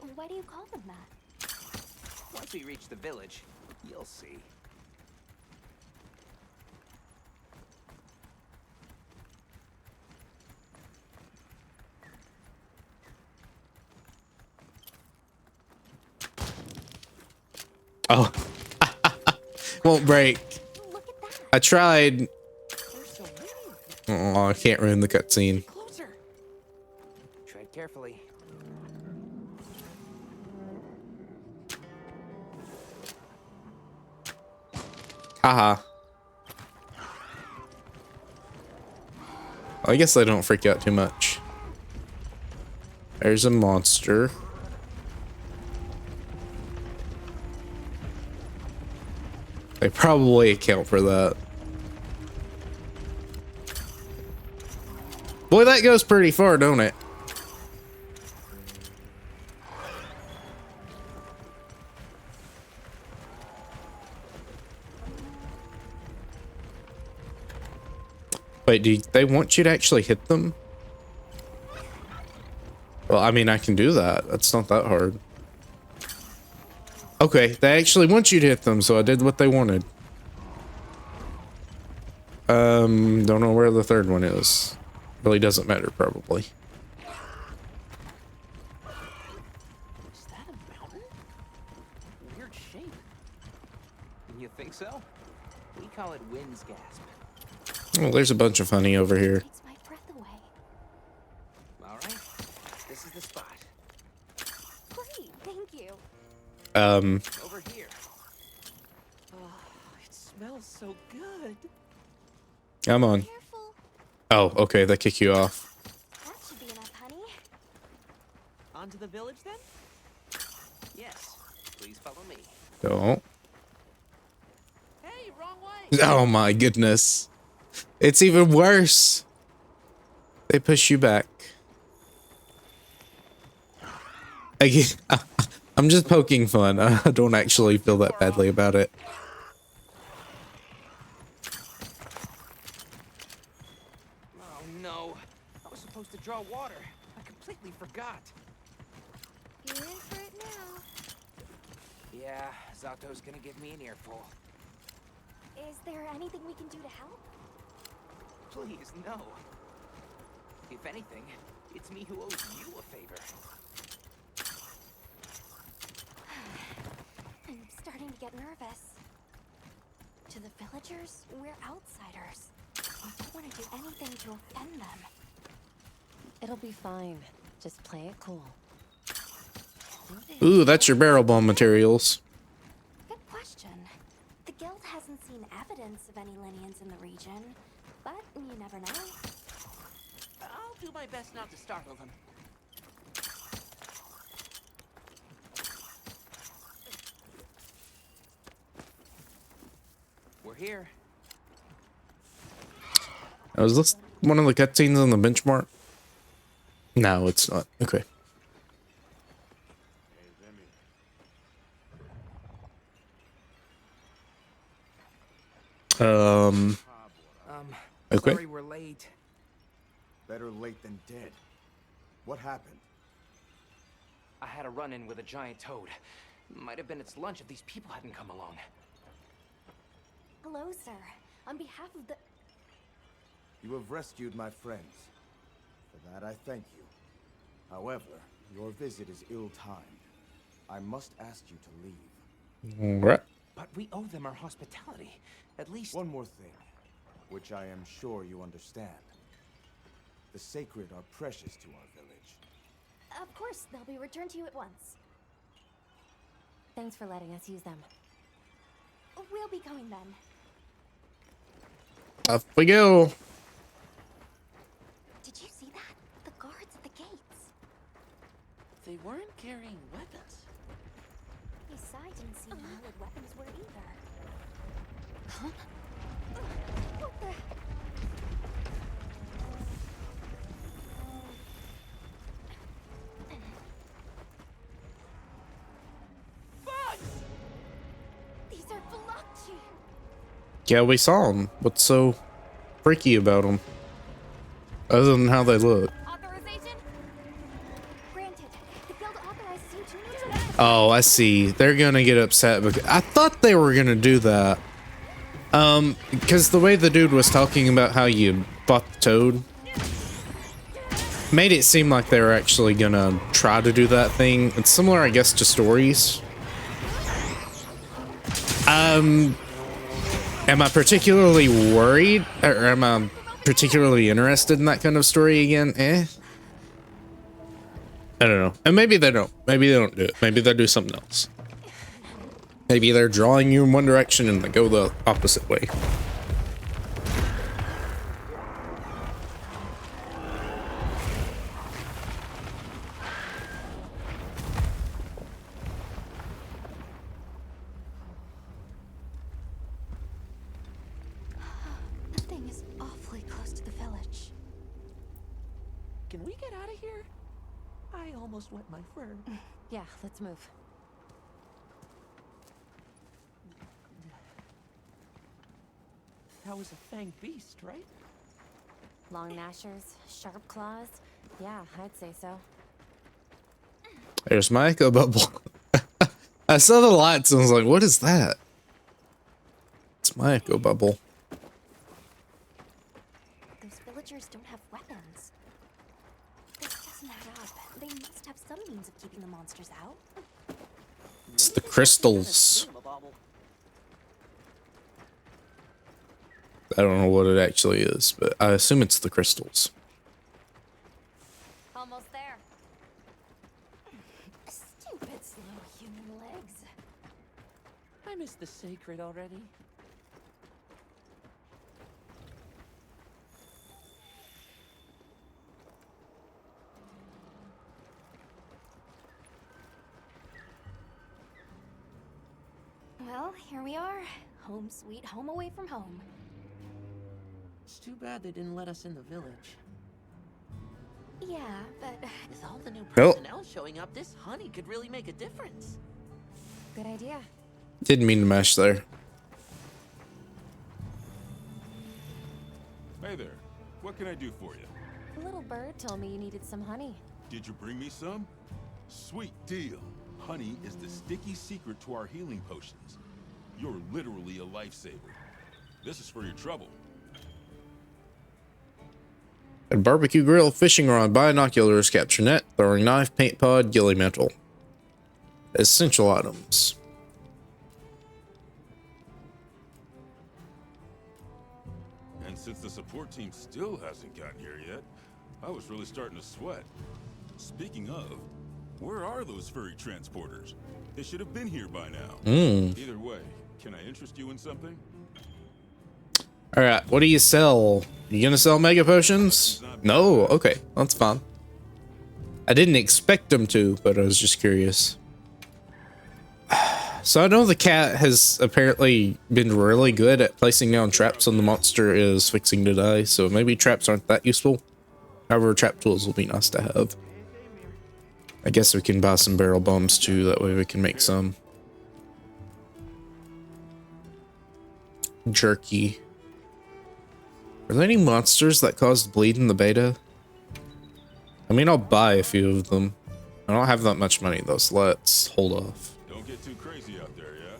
Speaker 4: And why do you call them that?
Speaker 5: Once we reach the village, you'll see.
Speaker 1: Oh. Won't break. I tried. Oh, I can't ruin the cutscene.
Speaker 5: Closer. Tread carefully.
Speaker 1: Haha. I guess I don't freak out too much. There's a monster. They probably account for that. Boy, that goes pretty far, don't it? Wait, do they want you to actually hit them? Well, I mean, I can do that. That's not that hard. Okay, they actually want you to hit them, so I did what they wanted. Don't know where the third one is. Really doesn't matter, probably.
Speaker 6: Is that a mountain? Weird shape. You think so? We call it wind's gasp.
Speaker 1: Oh, there's a bunch of honey over here.
Speaker 4: Takes my breath away.
Speaker 6: All right, this is the spot.
Speaker 4: Great, thank you.
Speaker 6: Over here. Oh, it smells so good.
Speaker 1: Come on.
Speaker 4: Careful.
Speaker 1: Oh, okay, that kick you off.
Speaker 4: That should be enough, honey.
Speaker 6: On to the village then? Yes. Please follow me.
Speaker 1: Don't.
Speaker 6: Hey, wrong way.
Speaker 1: Oh my goodness. It's even worse. They push you back. Again, I'm just poking fun. I don't actually feel that badly about it.
Speaker 6: Oh no. I was supposed to draw water. I completely forgot.
Speaker 4: You're in for it now.
Speaker 6: Yeah, Zato's gonna give me an earful.
Speaker 4: Is there anything we can do to help?
Speaker 6: Please, no. If anything, it's me who owes you a favor.
Speaker 4: I'm starting to get nervous. To the villagers, we're outsiders. I don't want to do anything to offend them.
Speaker 12: It'll be fine. Just play it cool.
Speaker 1: Ooh, that's your barrel bomb materials.
Speaker 4: Good question. The guild hasn't seen evidence of any Linians in the region, but you never know.
Speaker 6: I'll do my best not to startle them. We're here.
Speaker 1: Now, is this one of the cutscenes on the benchmark? No, it's not. Okay. Okay.
Speaker 5: Sorry we're late.
Speaker 11: Better late than dead. What happened?
Speaker 6: I had a run-in with a giant toad. Might have been its lunch if these people hadn't come along.
Speaker 4: Hello, sir. On behalf of the...
Speaker 11: You have rescued my friends. For that I thank you. However, your visit is ill-timed. I must ask you to leave.
Speaker 1: Alright.
Speaker 6: But we owe them our hospitality. At least...
Speaker 11: One more thing, which I am sure you understand. The sacred are precious to our village.
Speaker 4: Of course, they'll be returned to you at once.
Speaker 12: Thanks for letting us use them.
Speaker 4: We'll be going then.
Speaker 1: Off we go.
Speaker 4: Did you see that? The guards at the gates.
Speaker 6: They weren't carrying weapons.
Speaker 4: Besides, didn't see what weapons were either.
Speaker 12: Huh?
Speaker 4: What the? These are Blacky.
Speaker 1: Yeah, we saw them. What's so freaky about them? Other than how they look.
Speaker 4: Authorization? Granted. The guild authorizes you to neutralize.
Speaker 1: Oh, I see. They're gonna get upset because I thought they were gonna do that. Because the way the dude was talking about how you bought the toad made it seem like they were actually gonna try to do that thing. It's similar, I guess, to stories. Am I particularly worried, or am I particularly interested in that kind of story again? I don't know. And maybe they don't. Maybe they don't do it. Maybe they do something else. Maybe they're drawing you in one direction and they go the opposite way.
Speaker 4: That thing is awfully close to the village.
Speaker 6: Can we get out of here? I almost wet my fur.
Speaker 12: Yeah, let's move.
Speaker 6: That was a fanged beast, right?
Speaker 12: Long gnashers, sharp claws. Yeah, I'd say so.
Speaker 1: There's my echo bubble. I saw the lights and I was like, what is that? It's my echo bubble.
Speaker 4: keepers don't have weapons. This doesn't add up. They must have some means of keeping the monsters out.
Speaker 1: It's the crystals. I don't know what it actually is, but I assume it's the crystals.
Speaker 4: Almost there. Stupid slow human legs.
Speaker 6: I miss the sacred already.
Speaker 4: Well, here we are. Home sweet home away from home.
Speaker 6: It's too bad they didn't let us in the village.
Speaker 4: Yeah, but
Speaker 6: With all the new
Speaker 1: Oh.
Speaker 6: personnel showing up, this honey could really make a difference.
Speaker 12: Good idea.
Speaker 1: Didn't mean to mash there.
Speaker 10: Hey there. What can I do for you?
Speaker 12: The little bird told me you needed some honey.
Speaker 10: Did you bring me some? Sweet deal. Honey is the sticky secret to our healing potions. You're literally a lifesaver. This is for your trouble.
Speaker 1: A barbecue grill, fishing rod, binoculars, capture net, throwing knife, paint pod, ghillie mantle. Essential items.
Speaker 10: And since the support team still hasn't gotten here yet, I was really starting to sweat. Speaking of, where are those furry transporters? They should have been here by now. Either way, can I interest you in something?
Speaker 1: All right, what do you sell? You gonna sell mega potions? No, okay, that's fine. I didn't expect them to, but I was just curious. So I know the cat has apparently been really good at placing down traps when the monster is fixing to die, so maybe traps aren't that useful. However, trap tools will be nice to have. I guess we can buy some barrel bombs too, that way we can make some. Jerky. Are there any monsters that caused bleed in the beta? I mean, I'll buy a few of them. I don't have that much money though, so let's hold off.
Speaker 10: Don't get too crazy out there, yeah?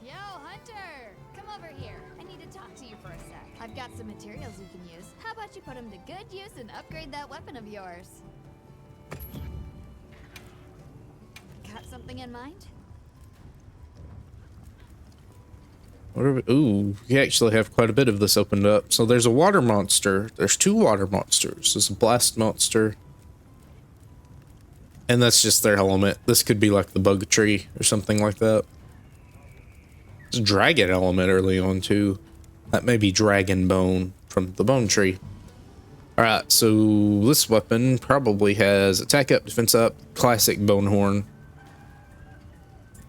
Speaker 2: Yo, Hunter! Come over here. I need to talk to you for a sec. I've got some materials you can use. How about you put them to good use and upgrade that weapon of yours? Got something in mind?
Speaker 1: What are we, ooh, we actually have quite a bit of this opened up. So there's a water monster. There's two water monsters. There's a blast monster. And that's just their element. This could be like the bug tree or something like that. There's a dragon element early on too. That may be dragon bone from the bone tree. Alright, so this weapon probably has attack up, defense up, classic bone horn.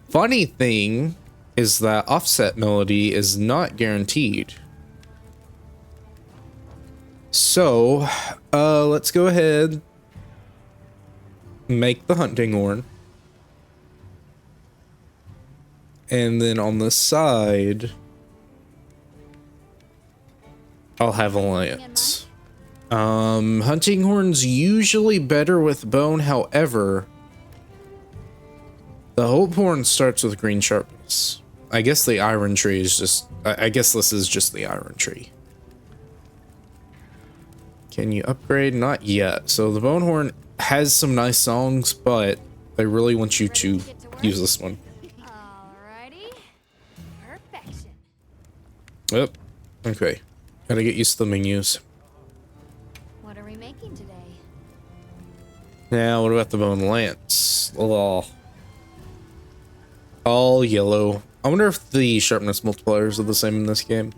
Speaker 1: Funny thing is that offset melody is not guaranteed. So, let's go ahead, make the hunting horn, and then on the side, I'll have a lance. Hunting horn's usually better with bone, however, the hope horn starts with green sharpness. I guess the iron tree is just, I guess this is just the iron tree. Can you upgrade? Not yet. So the bone horn has some nice songs, but I really want you to use this one.
Speaker 2: Alrighty. Perfection.
Speaker 1: Yep. Okay. Gotta get used to the menus.
Speaker 2: What are we making today?
Speaker 1: Now, what about the bone lance? Oh. All yellow. I wonder if the sharpness multipliers are the same in this game.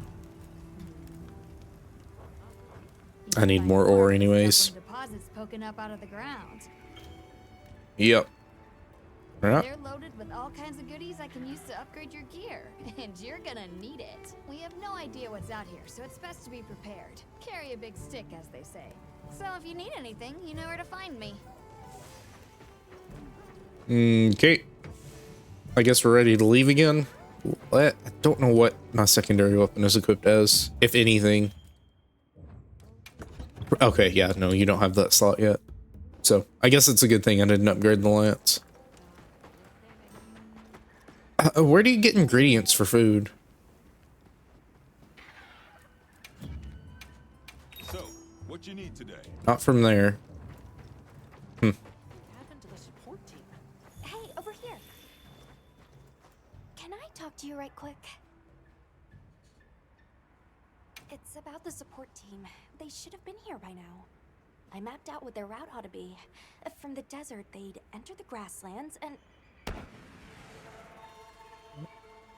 Speaker 1: I need more ore anyways.
Speaker 2: Deposits poking up out of the ground.
Speaker 1: Yep. Alright.
Speaker 2: They're loaded with all kinds of goodies I can use to upgrade your gear, and you're gonna need it. We have no idea what's out here, so it's best to be prepared. Carry a big stick, as they say. So if you need anything, you know where to find me.
Speaker 1: Okay. I guess we're ready to leave again. I don't know what my secondary weapon is equipped as, if anything. Okay, yeah, no, you don't have that slot yet. So, I guess it's a good thing I didn't upgrade the lance. Where do you get ingredients for food?
Speaker 10: So, What you need today?
Speaker 1: Not from there.
Speaker 4: What happened to the support team? Hey, over here. Can I talk to you right quick? It's about the support team. They should have been here by now. I mapped out what their route ought to be. From the desert, they'd enter the grasslands and...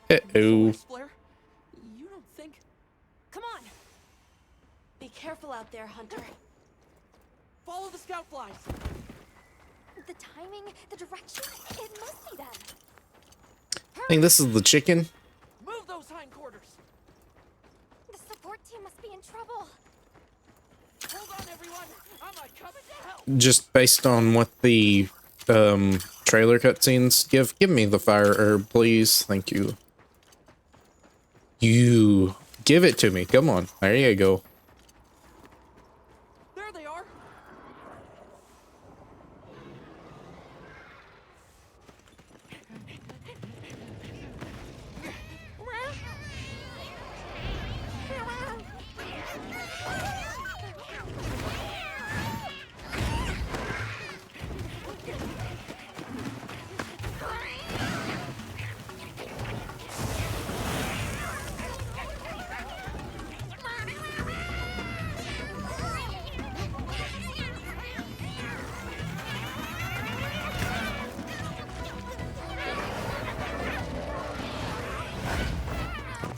Speaker 1: Uh-oh.
Speaker 4: Flare? You don't think... Come on!
Speaker 8: Be careful out there, Hunter.
Speaker 4: Follow the scout flies! The timing, the direction, it must be them.
Speaker 1: I think this is the chicken.
Speaker 4: Move those hindquarters! The support team must be in trouble. Hold on, everyone! I'm coming to help!
Speaker 1: Just based on what the trailer cutscenes give me the fire herb, please. Thank you. You give it to me. Come on. There you go.
Speaker 4: There they are!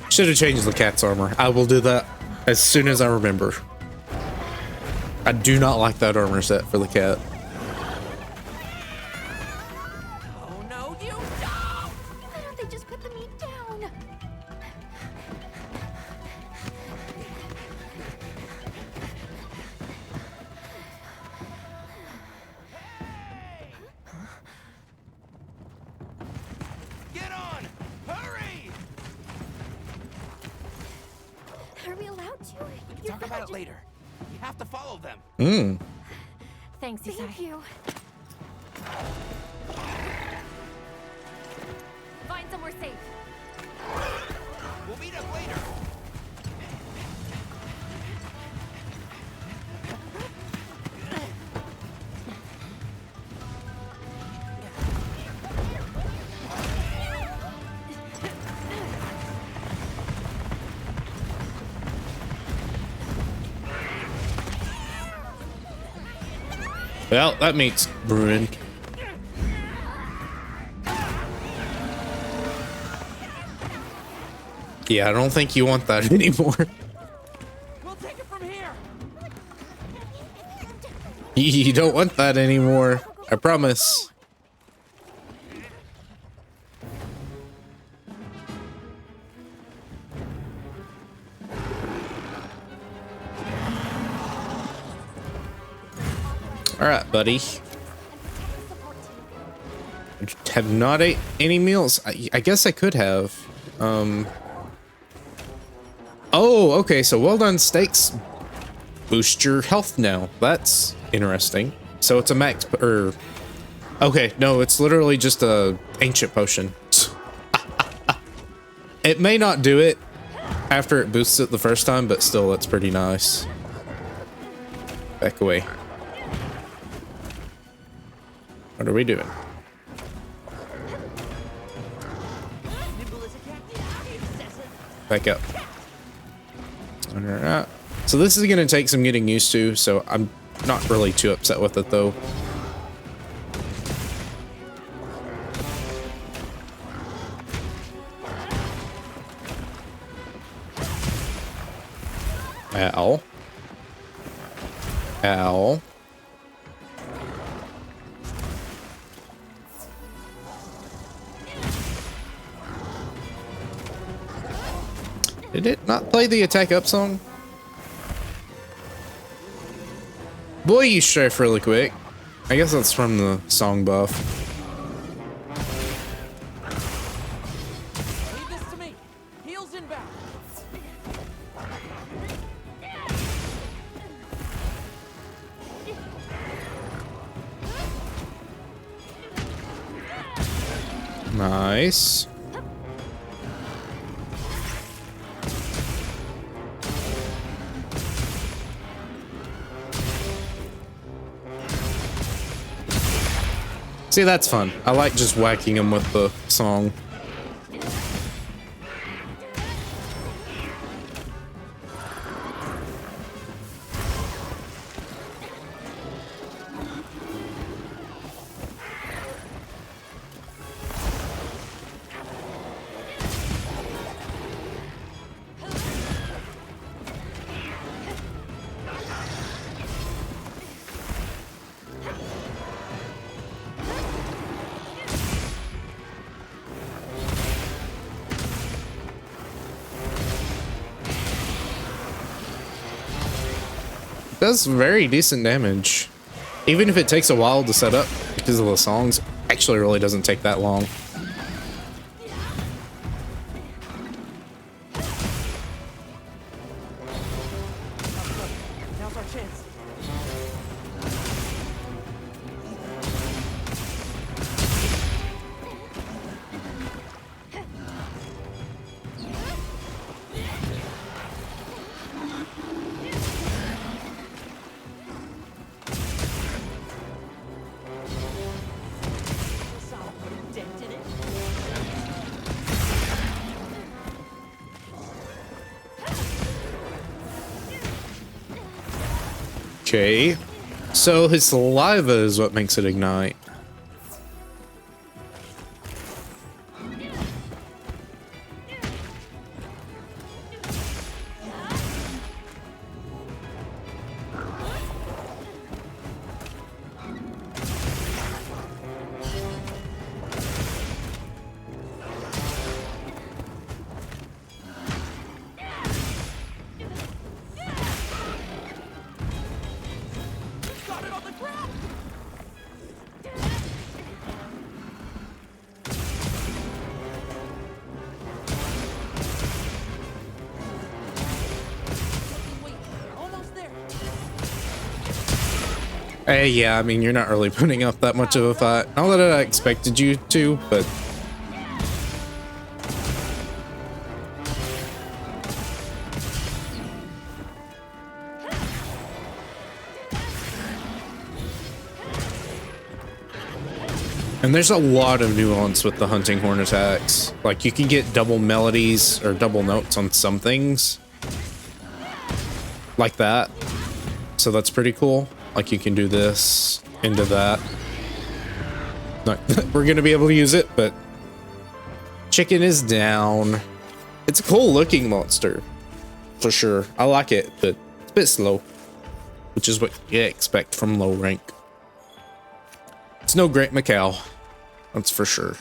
Speaker 1: Should have changed the cat's armor. I will do that as soon as I remember. I do not like that armor set for the cat.
Speaker 4: Oh no, you stop! Why don't they just put the meat down?
Speaker 6: Get on! Hurry!
Speaker 4: Are we allowed to?
Speaker 6: We can talk about it later. You have to follow them.
Speaker 4: Thanks, Thank you. Find somewhere safe.
Speaker 6: We'll meet up later.
Speaker 1: Well, that meat's ruined. Yeah, I don't think you want that anymore.
Speaker 4: We'll take it from here.
Speaker 1: You don't want that anymore. I promise. All right, buddy. I have not ate any meals. I guess I could have. Oh, okay. So well done steaks boost your health now. That's interesting. So it's a max or okay, no, it's literally just a ancient potion. It may not do it after it boosts it the first time, but still that's pretty nice. Back away. What are we doing? Back up. Alright. So this is going to take some getting used to, so I'm not really too upset with it though. Ow. Ow. Did it not play the attack up song? Boy, you strafe really quick. I guess that's from the song buff.
Speaker 4: Leave this to me. Heels inbound.
Speaker 1: Nice. See, that's fun. I like just whacking him with the song. Does very decent damage. Even if it takes a while to set up because of the songs, actually really doesn't take that long.
Speaker 5: Now's our chance.
Speaker 1: Okay. So his saliva is what makes it ignite. Hey, yeah, I mean, you're not really putting up that much of a fight. Not that I expected you to, but... And there's a lot of nuance with the hunting horn attacks. Like, you can get double melodies or double notes on some things. Like that. So that's pretty cool. Like, you can do this into that. Not, we're gonna be able to use it, but chicken is down. It's a cool looking monster, for sure. I like it, but it's a bit slow, which is what you expect from low rank. It's no Great Macau, that's for sure.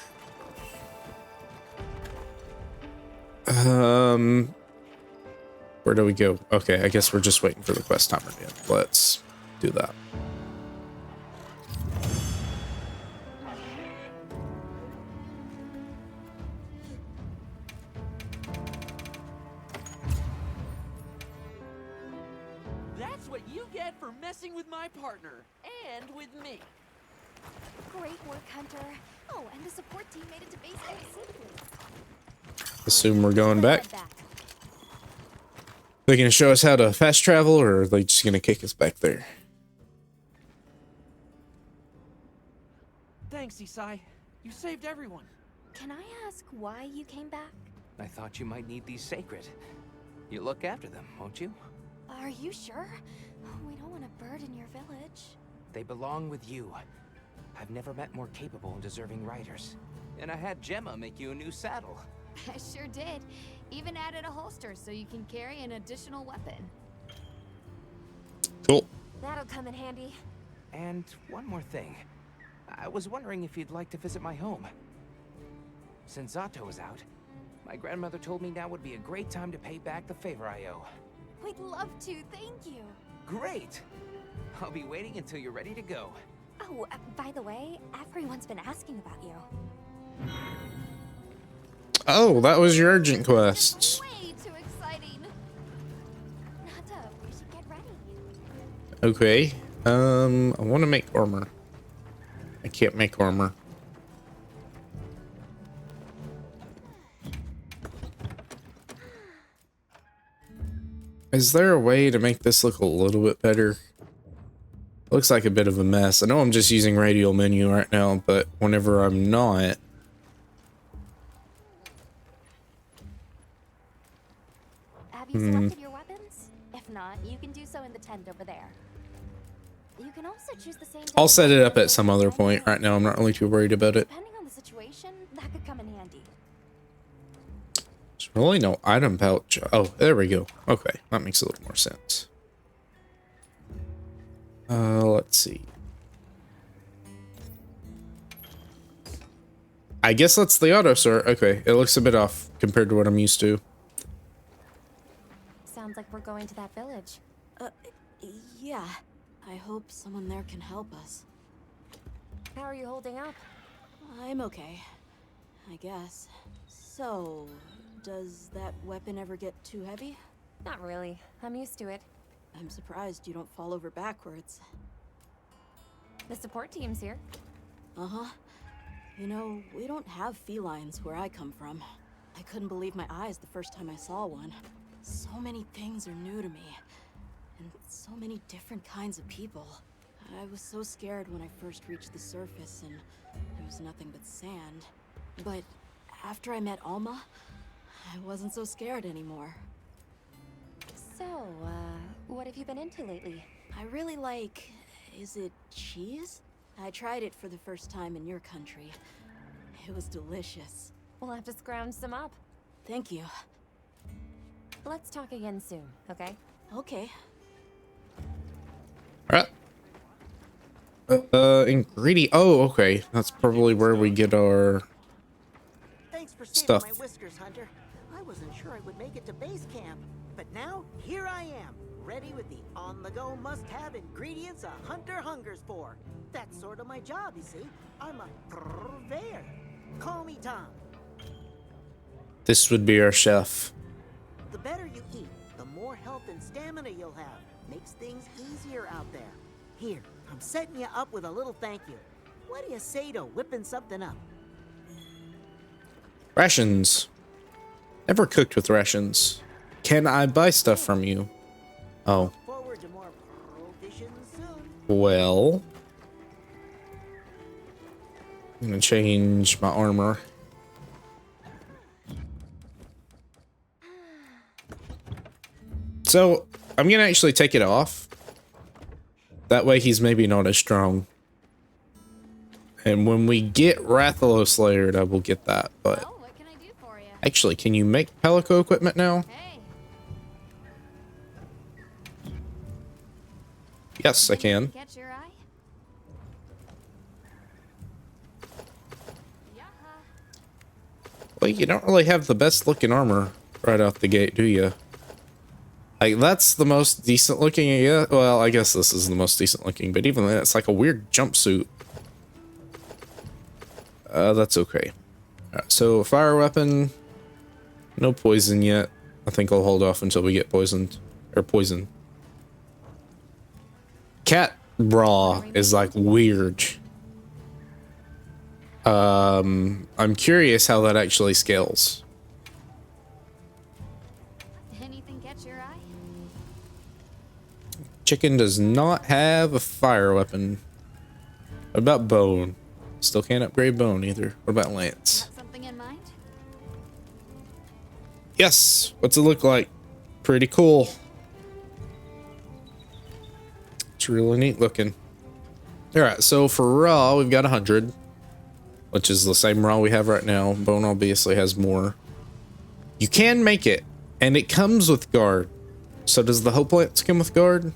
Speaker 1: Where do we go? Okay, I guess we're just waiting for the quest timer to end. Let's do that.
Speaker 13: That's what you get for messing with my partner and with me.
Speaker 4: Great work, Hunter. Oh, and the support team made it to base camp safely.
Speaker 1: Assume we're going back. They're gonna show us how to fast travel, or are they just gonna kick us back there?
Speaker 13: Thanks, Isai. You saved everyone.
Speaker 4: Can I ask why you came back?
Speaker 6: I thought you might need these sacred. You look after them, won't you?
Speaker 4: Are you sure? We don't want to burden your village.
Speaker 6: They belong with you. I've never met more capable and deserving riders. And I had Gemma make you a new saddle.
Speaker 2: I sure did. Even added a holster so you can carry an additional weapon.
Speaker 1: Cool.
Speaker 4: That'll come in handy.
Speaker 6: And one more thing. I was wondering if you'd like to visit my home. Since Zato is out, my grandmother told me now would be a great time to pay back the favor I owe.
Speaker 4: We'd love to, thank you.
Speaker 6: Great! I'll be waiting until you're ready to go.
Speaker 4: Oh, by the way, everyone's been asking about you.
Speaker 1: Oh, that was your urgent quest.
Speaker 2: Way too exciting.
Speaker 4: Nata, we should get ready.
Speaker 1: Okay. I want to make armor. I can't make armor. Is there a way to make this look a little bit better? Looks like a bit of a mess. I know I'm just using radial menu right now, but whenever I'm not...
Speaker 4: Have you selected your weapons? If not, you can do so in the tent over there. You can also choose the same.
Speaker 1: I'll set it up at some other point. Right now, I'm not really too worried about it.
Speaker 4: Depending on the situation, that could come in handy.
Speaker 1: There's really no item pouch. Oh, there we go. Okay, that makes a little more sense. Let's see. I guess that's the auto sort. Okay, it looks a bit off compared to what I'm used to.
Speaker 4: Sounds like we're going to that village.
Speaker 8: Yeah. I hope someone there can help us.
Speaker 4: How are you holding up?
Speaker 8: I'm okay, I guess. So, does that weapon ever get too heavy?
Speaker 4: Not really. I'm used to it.
Speaker 8: I'm surprised you don't fall over backwards.
Speaker 4: The support team's here.
Speaker 8: Uh-huh. You know, we don't have felines where I come from. I couldn't believe my eyes the first time I saw one. So many things are new to me. And so many different kinds of people. I was so scared when I first reached the surface and there was nothing but sand. But after I met Alma, I wasn't so scared anymore.
Speaker 4: So, what have you been into lately?
Speaker 8: I really like... is it cheese? I tried it for the first time in your country. It was delicious.
Speaker 4: We'll have to scrounge some up.
Speaker 8: Thank you.
Speaker 4: Let's talk again soon, okay?
Speaker 8: Okay.
Speaker 1: Alright. Ingredient. Oh, okay. That's probably where we get our
Speaker 14: Thanks for saving
Speaker 1: stuff.
Speaker 14: my whiskers, Hunter. I wasn't sure I would make it to base camp, but now here I am, ready with the on-the-go must-have ingredients a hunter hungers for. That's sort of my job, you see. I'm a purveyor. Call me Tom.
Speaker 1: This would be our chef.
Speaker 14: The better you eat, the more health and stamina you'll have. Makes things easier out there. Here, I'm setting you up with a little thank you. What do you say to whipping something up?
Speaker 1: Rations. Never cooked with rations. Can I buy stuff from you? Oh.
Speaker 14: Forward to more provisions soon.
Speaker 1: Well. I'm gonna change my armor. So, I'm gonna actually take it off. That way he's maybe not as strong. And when we get Rathalos layered, I will get that, but...
Speaker 2: Well, what can I do for you?
Speaker 1: Actually, can you make Pelico equipment now?
Speaker 2: Hey.
Speaker 1: Yes, I can.
Speaker 2: Catch your eye?
Speaker 1: Well, you don't really have the best looking armor right out the gate, do you? Like, that's the most decent looking, yeah. Well, I guess this is the most decent looking, but even then, it's like a weird jumpsuit. That's okay. Alright, so, fire weapon. No poison yet. I think I'll hold off until we get poisoned. Or poison. Cat bra is like weird. I'm curious how that actually scales.
Speaker 2: Anything catch your eye?
Speaker 1: Chicken does not have a fire weapon. What about bone? Still can't upgrade bone either. What about lance?
Speaker 2: Got something in mind?
Speaker 1: Yes. What's it look like? Pretty cool. It's really neat looking. All right. So for raw, we've got 100, which is the same raw we have right now. Bone obviously has more. You can make it, and it comes with guard. So does the hope lance come with guard?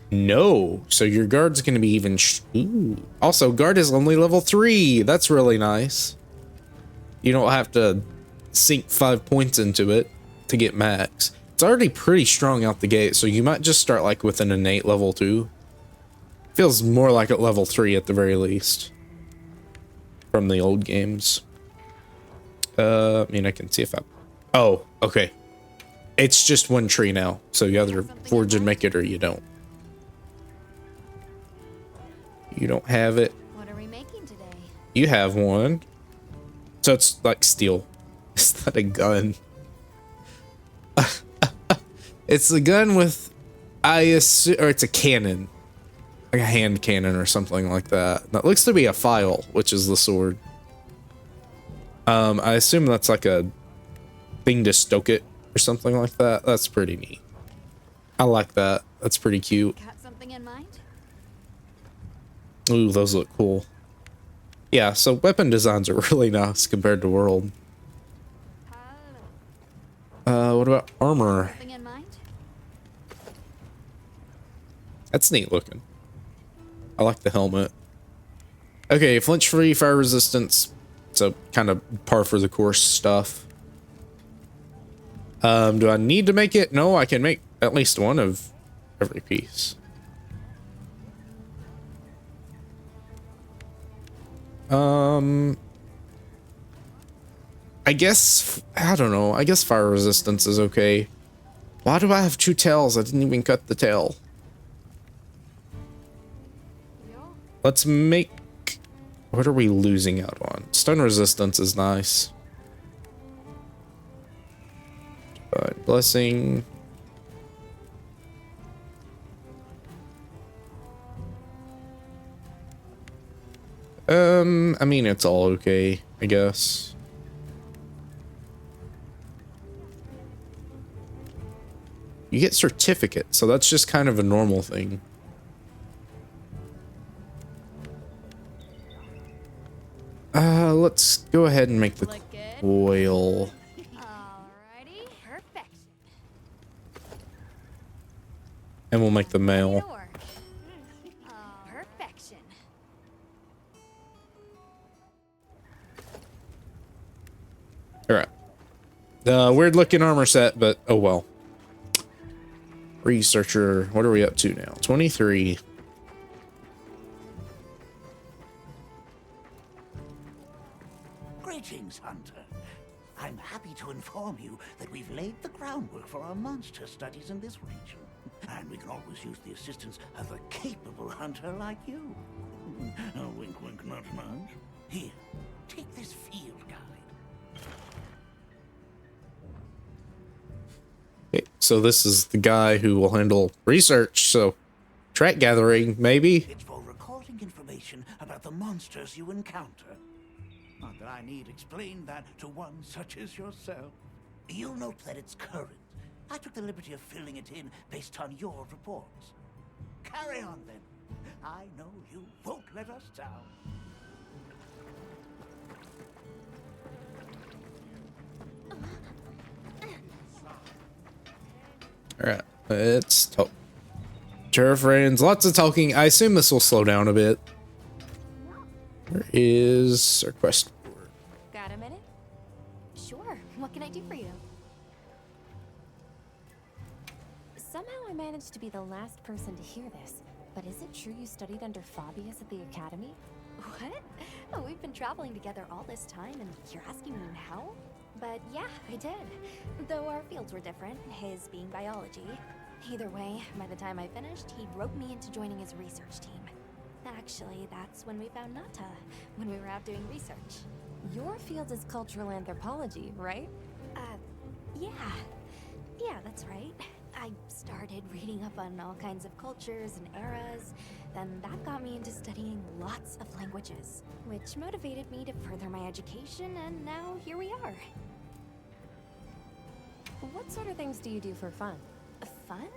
Speaker 1: No, so your guard's gonna be even. Ooh. Also, guard is only level 3. That's really nice. You don't have to sink 5 points into it to get max. It's already pretty strong out the gate, so you might just start like with an innate level 2. Feels more like at level 3 at the very least from the old games. I mean, I can see if I. Oh, okay. It's just one tree now, so you either forge and make it or you don't. You don't have it.
Speaker 2: What are we making today?
Speaker 1: You have one. So it's like steel. Is that a gun? It's a gun with... I assume, or it's a cannon, like a hand cannon or something like that. That looks to be a file, which is the sword. I assume that's like a thing to stoke it or something like that. That's pretty neat. I like that. That's pretty cute.
Speaker 2: Got something in mind?
Speaker 1: Ooh, those look cool. Yeah, so weapon designs are really nice compared to World. What about armor?
Speaker 2: Something in mind?
Speaker 1: That's neat looking. I like the helmet. Okay, flinch free, fire resistance. So kind of par for the course stuff. Do I need to make it? No, I can make at least one of every piece. I guess, I don't know. I guess fire resistance is okay. Why do I have two tails? I didn't even cut the tail. Let's make... What are we losing out on? Stun resistance is nice. Divine blessing. I mean, it's all okay, I guess. You get certificate, so that's just kind of a normal thing. Let's go ahead and make the coil.
Speaker 2: Alrighty, perfection.
Speaker 1: And we'll make the mail.
Speaker 2: Perfection.
Speaker 1: Alright. Weird looking armor set, but oh well. Researcher, what are we up to now? 23.
Speaker 15: Greetings, Hunter. I'm happy to inform you that we've laid the groundwork for our monster studies in this region. And we can always use the assistance of a capable hunter like you. Wink, wink, nudge, nudge. Here, take this field guide.
Speaker 1: Okay, so this is the guy who will handle research, so track gathering, maybe?
Speaker 15: It's for recording information about the monsters you encounter. Not that I need explain that to one such as yourself. You'll note that it's current. I took the liberty of filling it in based on your reports. Carry on, then. I know you won't let us down.
Speaker 1: Alright, let's talk. Turf friends, lots of talking. I assume this will slow down a bit. Where is our quest board?
Speaker 4: Got a minute? Sure. What can I do for you? Somehow I managed to be the last person to hear this. But is it true you studied under Fabius at the academy? What? Oh, we've been traveling together all this time, and you're asking me how? But yeah, I did. Though our fields were different, his being biology. Either way, by the time I finished, he'd rope me into joining his research team. Actually, that's when we found Nata, when we were out doing research.
Speaker 16: Your field is cultural anthropology, right?
Speaker 4: Yeah. Yeah, that's right. I started reading up on all kinds of cultures and eras. Then that got me into studying lots of languages, which motivated me to further my education, and now here we are.
Speaker 16: What sort of things do you do for fun?
Speaker 4: Fun?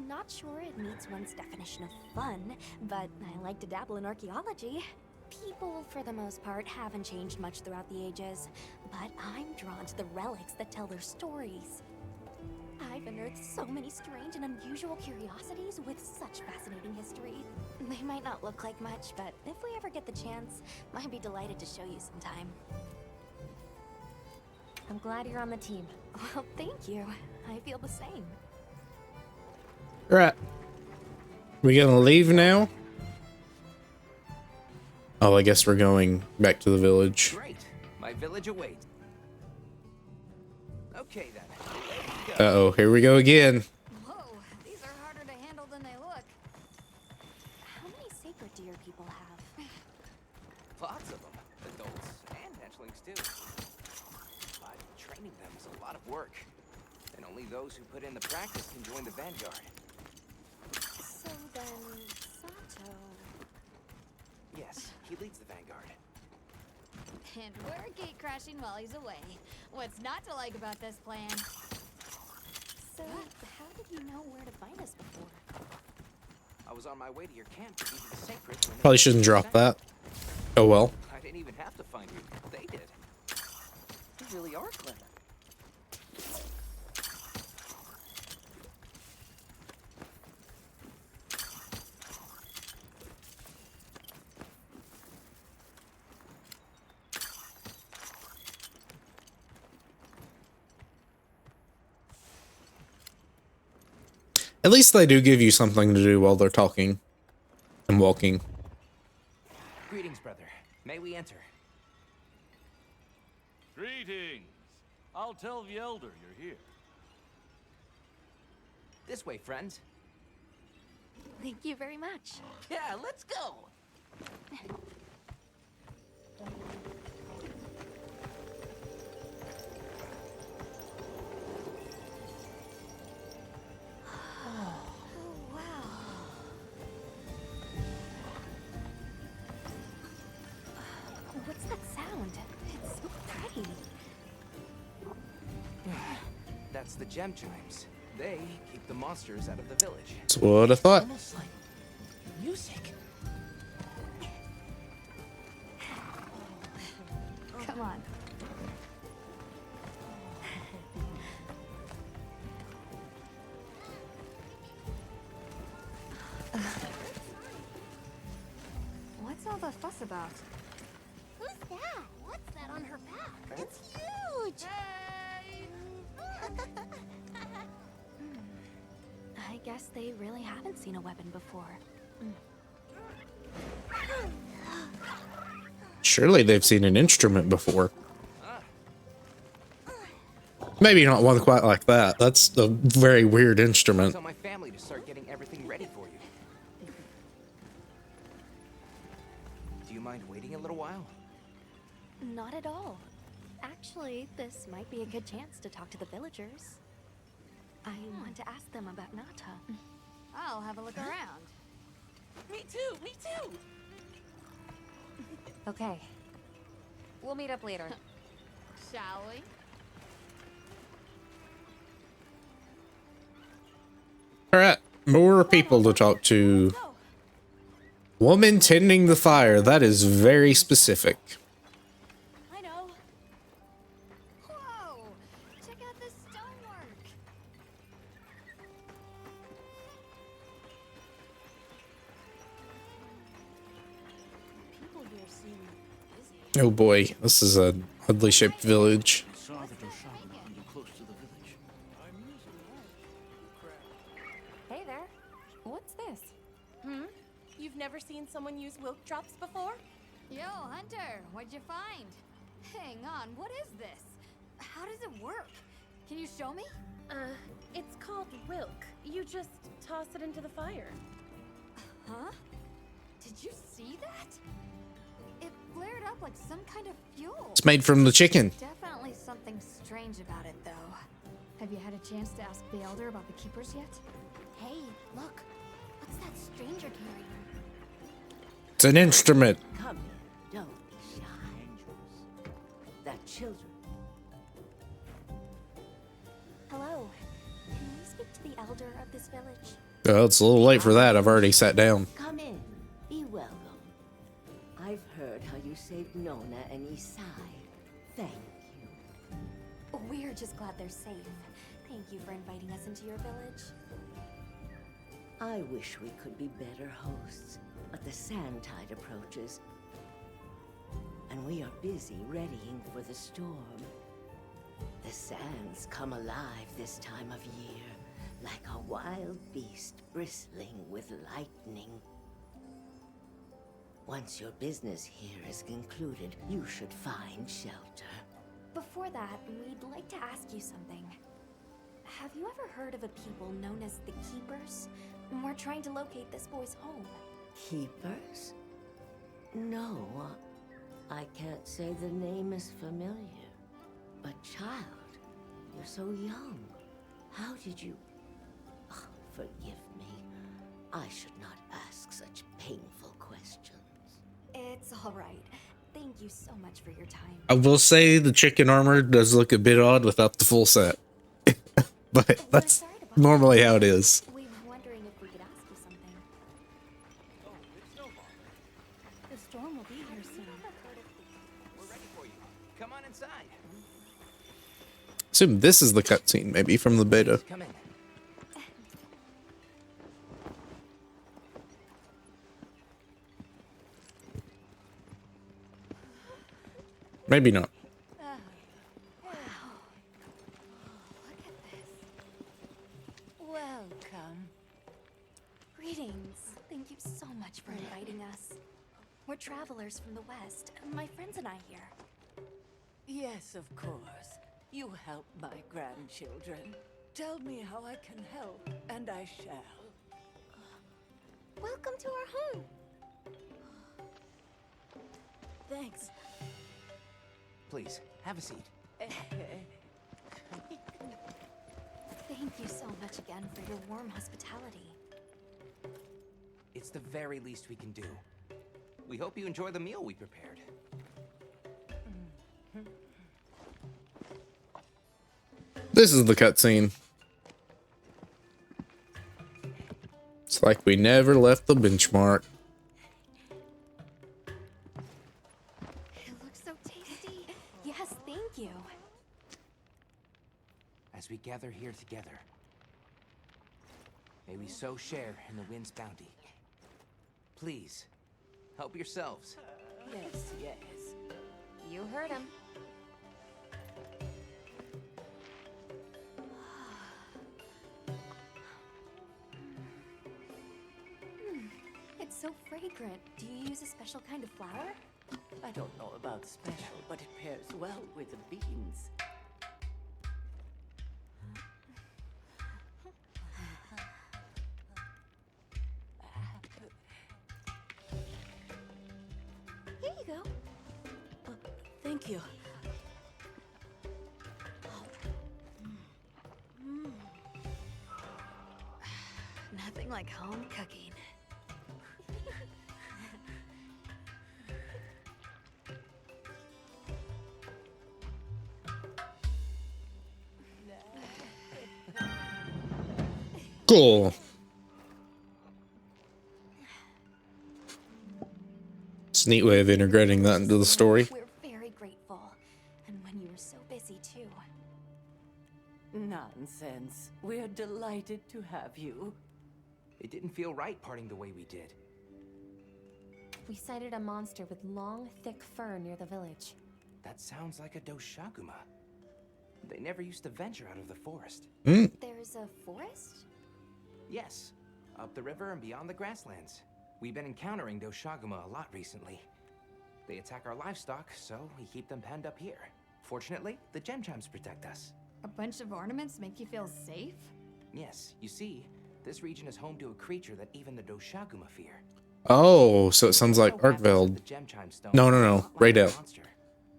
Speaker 4: Not sure it meets one's definition of fun, but I like to dabble in archaeology. People, for the most part, haven't changed much throughout the ages, but I'm drawn to the relics that tell their stories. I've unearthed so many strange and unusual curiosities with such fascinating history. They might not look like much, but if we ever get the chance, I'd be delighted to show you sometime.
Speaker 16: I'm glad you're on the team.
Speaker 4: Well, thank you. I feel the same.
Speaker 1: Right. We gonna leave now? Oh, I guess we're going back to the village.
Speaker 6: Great. My village awaits. Okay then.
Speaker 1: Uh-oh, here we go again.
Speaker 2: Whoa, these are harder to handle than they look.
Speaker 4: How many sacred deer people have?
Speaker 6: Lots of them. Adults and hatchlings too. But training them is a lot of work. And only those who put in the practice can join the vanguard.
Speaker 2: And we're gate crashing while he's away. What's not to like about this plan?
Speaker 4: So, how did you know where to find us before?
Speaker 6: I was on my way to your camp to give you the secret. when they
Speaker 1: Probably shouldn't drop that. Oh well.
Speaker 6: I didn't even have to find you. They did. You really are clever.
Speaker 1: At least they do give you something to do while they're talking and walking.
Speaker 6: Greetings, brother. May we enter?
Speaker 9: Greetings. I'll tell the elder you're here.
Speaker 6: This way, friends.
Speaker 4: Thank you very much.
Speaker 13: Yeah, let's go.
Speaker 4: What's that sound? It's so pretty.
Speaker 6: That's the gem chimes. They keep the monsters out of the village.
Speaker 1: That's what I thought.
Speaker 13: Almost like music.
Speaker 2: Come on. What's all the fuss about?
Speaker 12: Who's that? What's that on her back? It's huge!
Speaker 4: I guess they really haven't seen a weapon before.
Speaker 1: Surely they've seen an instrument before. Maybe not one quite like that. That's a very weird instrument.
Speaker 6: Tell my family to start getting everything ready for you. Do you mind waiting a little while?
Speaker 4: Not at all. Actually, this might be a good chance to talk to the villagers. I want to ask them about Nata.
Speaker 2: I'll have a look around.
Speaker 13: Me too, me too.
Speaker 16: Okay. We'll meet up later.
Speaker 2: Shall we?
Speaker 1: Alright, more people to talk to. Woman tending the fire. That is very specific.
Speaker 2: I know. Whoa! Check out this stonework.
Speaker 8: People here seem busy.
Speaker 1: Oh boy, this is a oddly shaped village.
Speaker 15: Saw that Oshama hunted close to the village.
Speaker 16: Hey there. What's this?
Speaker 17: You've never seen someone use wilk drops before?
Speaker 2: Yo, Hunter, what'd you find? Hang on, what is this? How does it work? Can you show me?
Speaker 17: It's called wilk. You just toss it into the fire.
Speaker 2: Huh? Did you see that? It flared up like some kind of fuel.
Speaker 1: It's made from the chicken.
Speaker 2: Definitely something strange about it, though. Have you had a chance to ask the Elder about the keepers yet?
Speaker 12: Hey, look. What's that stranger carrying?
Speaker 1: It's an instrument.
Speaker 18: Come here, don't be shy. They're children.
Speaker 4: Hello. Can we speak to the elder of this village?
Speaker 1: Oh, it's a little late for that. I've already sat down.
Speaker 18: Come in. Be welcome. I've heard how you saved Nona and Isai. Thank you.
Speaker 4: We're just glad they're safe. Thank you for inviting us into your village.
Speaker 18: I wish we could be better hosts, but the sand tide approaches, and we are busy readying for the storm. The sands come alive this time of year, like a wild beast bristling with lightning. Once your business here is concluded, you should find shelter.
Speaker 4: Before that, we'd like to ask you something. Have you ever heard of a people known as the Keepers? We're trying to locate this boy's home.
Speaker 18: Keepers? No, I can't say the name is familiar. But child, you're so young. How did you... Oh, forgive me. I should not ask such painful questions.
Speaker 4: It's all right. Thank you so much for your time.
Speaker 1: I will say the chicken armor does look a bit odd without the full set. But that's normally how it is.
Speaker 4: We were wondering if we could ask you something.
Speaker 8: The storm will be here soon.
Speaker 6: We're ready for you. Come on inside.
Speaker 1: Assume this is the cutscene, maybe, from the beta.
Speaker 6: Come in.
Speaker 1: Maybe not.
Speaker 4: Welcome. Greetings. Thank you so much for inviting us. We're travelers from the West. My friends and I here.
Speaker 19: Yes, of course. You help my grandchildren. Tell me how I can help, and I shall.
Speaker 4: Welcome to our home.
Speaker 8: Thanks.
Speaker 6: Please, have a seat.
Speaker 4: Thank you so much again for your warm hospitality.
Speaker 6: It's the very least we can do. We hope you enjoy the meal we prepared.
Speaker 1: This is the cutscene. It's like we never left the benchmark.
Speaker 4: It looks so tasty. Yes, thank you.
Speaker 6: As we gather here together, may we so share in the wind's bounty. Please, help yourselves.
Speaker 19: Yes, yes.
Speaker 4: You heard him. It's so fragrant. Do you use a special kind of flour?
Speaker 19: I don't know about special, but it pairs well with the beans.
Speaker 4: Here you go.
Speaker 8: Thank you.
Speaker 2: Nothing like home cooking.
Speaker 1: Cool. It's a neat way of integrating that into the story.
Speaker 4: We're very grateful. And when you were so busy, too.
Speaker 19: Nonsense. We're delighted to have you.
Speaker 6: It didn't feel right parting the way we did.
Speaker 4: We sighted a monster with long, thick fur near the village.
Speaker 6: That sounds like a Doshaguma. They never used to venture out of the forest.
Speaker 4: There's a forest?
Speaker 6: Yes, up the river and beyond the grasslands. We've been encountering Doshaguma a lot recently. They attack our livestock, so we keep them penned up here. Fortunately, the gem chimes protect us.
Speaker 2: A bunch of ornaments make you feel safe?
Speaker 6: Yes, you see, this region is home to a creature that even the Doshaguma fear.
Speaker 1: Oh, so it sounds like Arkveld. No. Raydale.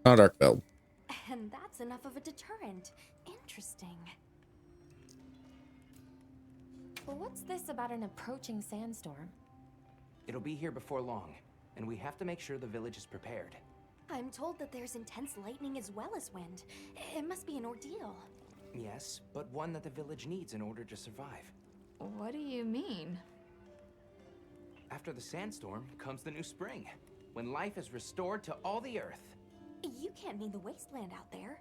Speaker 1: Not Arkveld.
Speaker 4: And that's enough of a deterrent. Interesting. Well, what's this about an approaching sandstorm?
Speaker 6: It'll be here before long, and we have to make sure the village is prepared.
Speaker 4: I'm told that there's intense lightning as well as wind. It must be an ordeal.
Speaker 6: Yes, but one that the village needs in order to survive.
Speaker 2: What do you mean?
Speaker 6: After the sandstorm comes the new spring, when life is restored to all the earth.
Speaker 4: You can't mean the wasteland out there.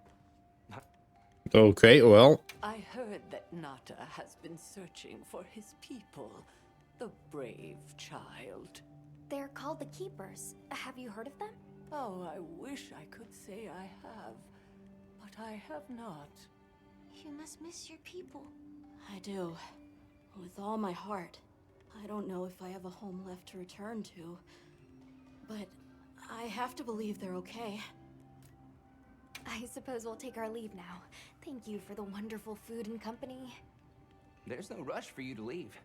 Speaker 1: Okay, well.
Speaker 19: I heard that Nata has been searching for his people. The brave child.
Speaker 4: They're called the Keepers. Have you heard of them?
Speaker 19: Oh, I wish I could say I have, but I have not.
Speaker 8: You must miss your people. I do. With all my heart. I don't know if I have a home left to return to. But I have to believe they're okay.
Speaker 4: I suppose we'll take our leave now. Thank you for the wonderful food and company.
Speaker 6: There's no rush for you to leave.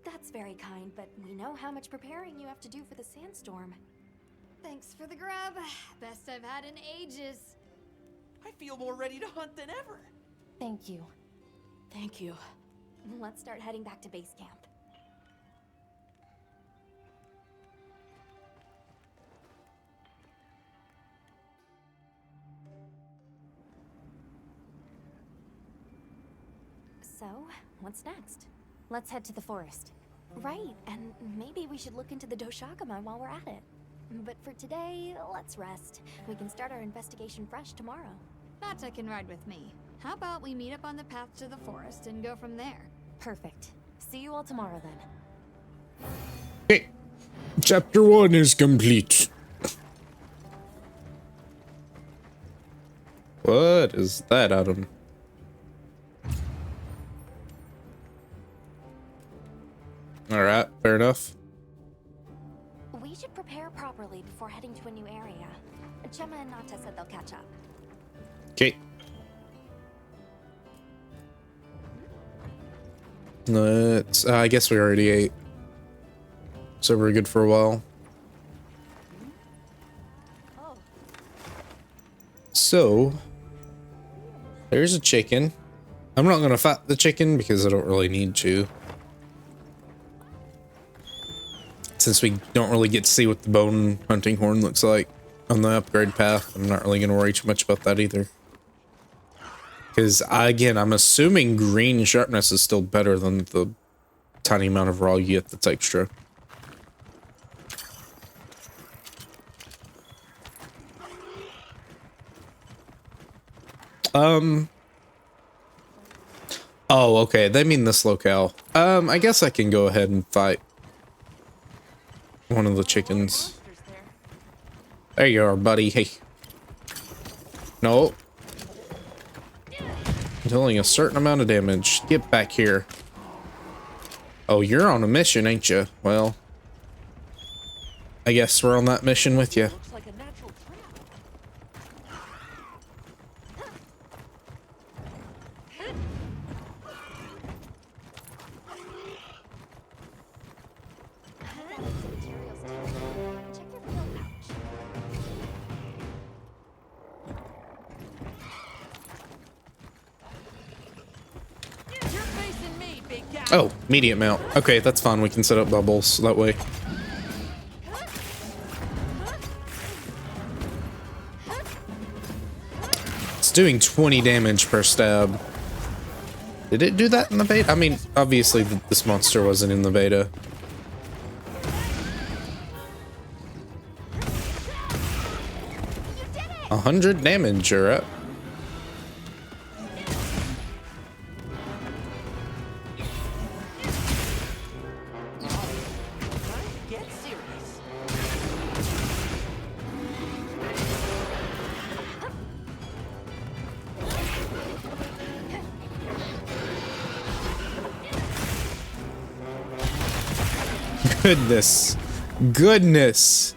Speaker 4: That's very kind, but we know how much preparing you have to do for the sandstorm.
Speaker 2: Thanks for the grub. Best I've had in ages.
Speaker 13: I feel more ready to hunt than ever.
Speaker 4: Thank you.
Speaker 8: Thank you.
Speaker 4: Let's start heading back to base camp. So, what's next? Let's head to the forest. Right, and maybe we should look into the Doshagama while we're at it. But for today, let's rest. We can start our investigation fresh tomorrow.
Speaker 2: Nata can ride with me. How about we meet up on the path to the forest and go from there?
Speaker 4: Perfect. See you all tomorrow then.
Speaker 1: Okay. Chapter 1 is complete. What is that, Adam? Alright, fair enough.
Speaker 4: We should prepare properly before heading to a new area. Chema and Nata said they'll catch up.
Speaker 1: Okay. Let's. I guess we already ate. So we're good for a while. So. There's a chicken. I'm not going to fight the chicken because I don't really need to. Since we don't really get to see what the bone hunting horn looks like on the upgrade path, I'm not really going to worry too much about that either. Because, again, I'm assuming green sharpness is still better than the tiny amount of raw you get that's extra. Oh, okay. They mean this locale. I guess I can go ahead and fight one of the chickens. There you are, buddy. Hey. No. Dealing a certain amount of damage. Get back here. Oh, you're on a mission, ain't you? Well, I guess we're on that mission with you. Oh, immediate mount. Okay, that's fine. We can set up bubbles that way. It's doing 20 damage per stab. Did it do that in the beta? I mean, obviously this monster wasn't in the beta. You 100 damage, you're up. Goodness. Goodness.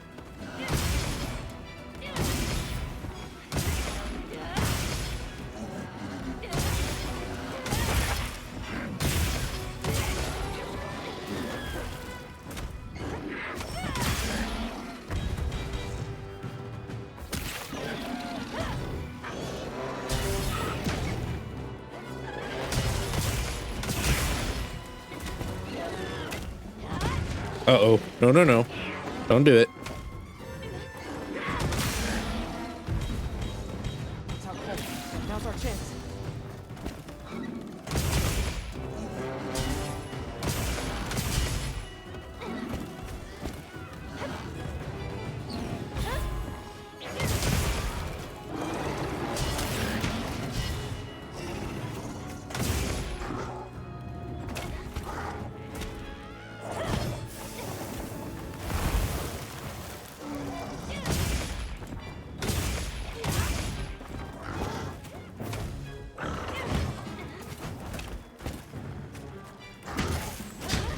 Speaker 1: Uh-oh. No, no, no. Don't do it.
Speaker 13: Now's our chance.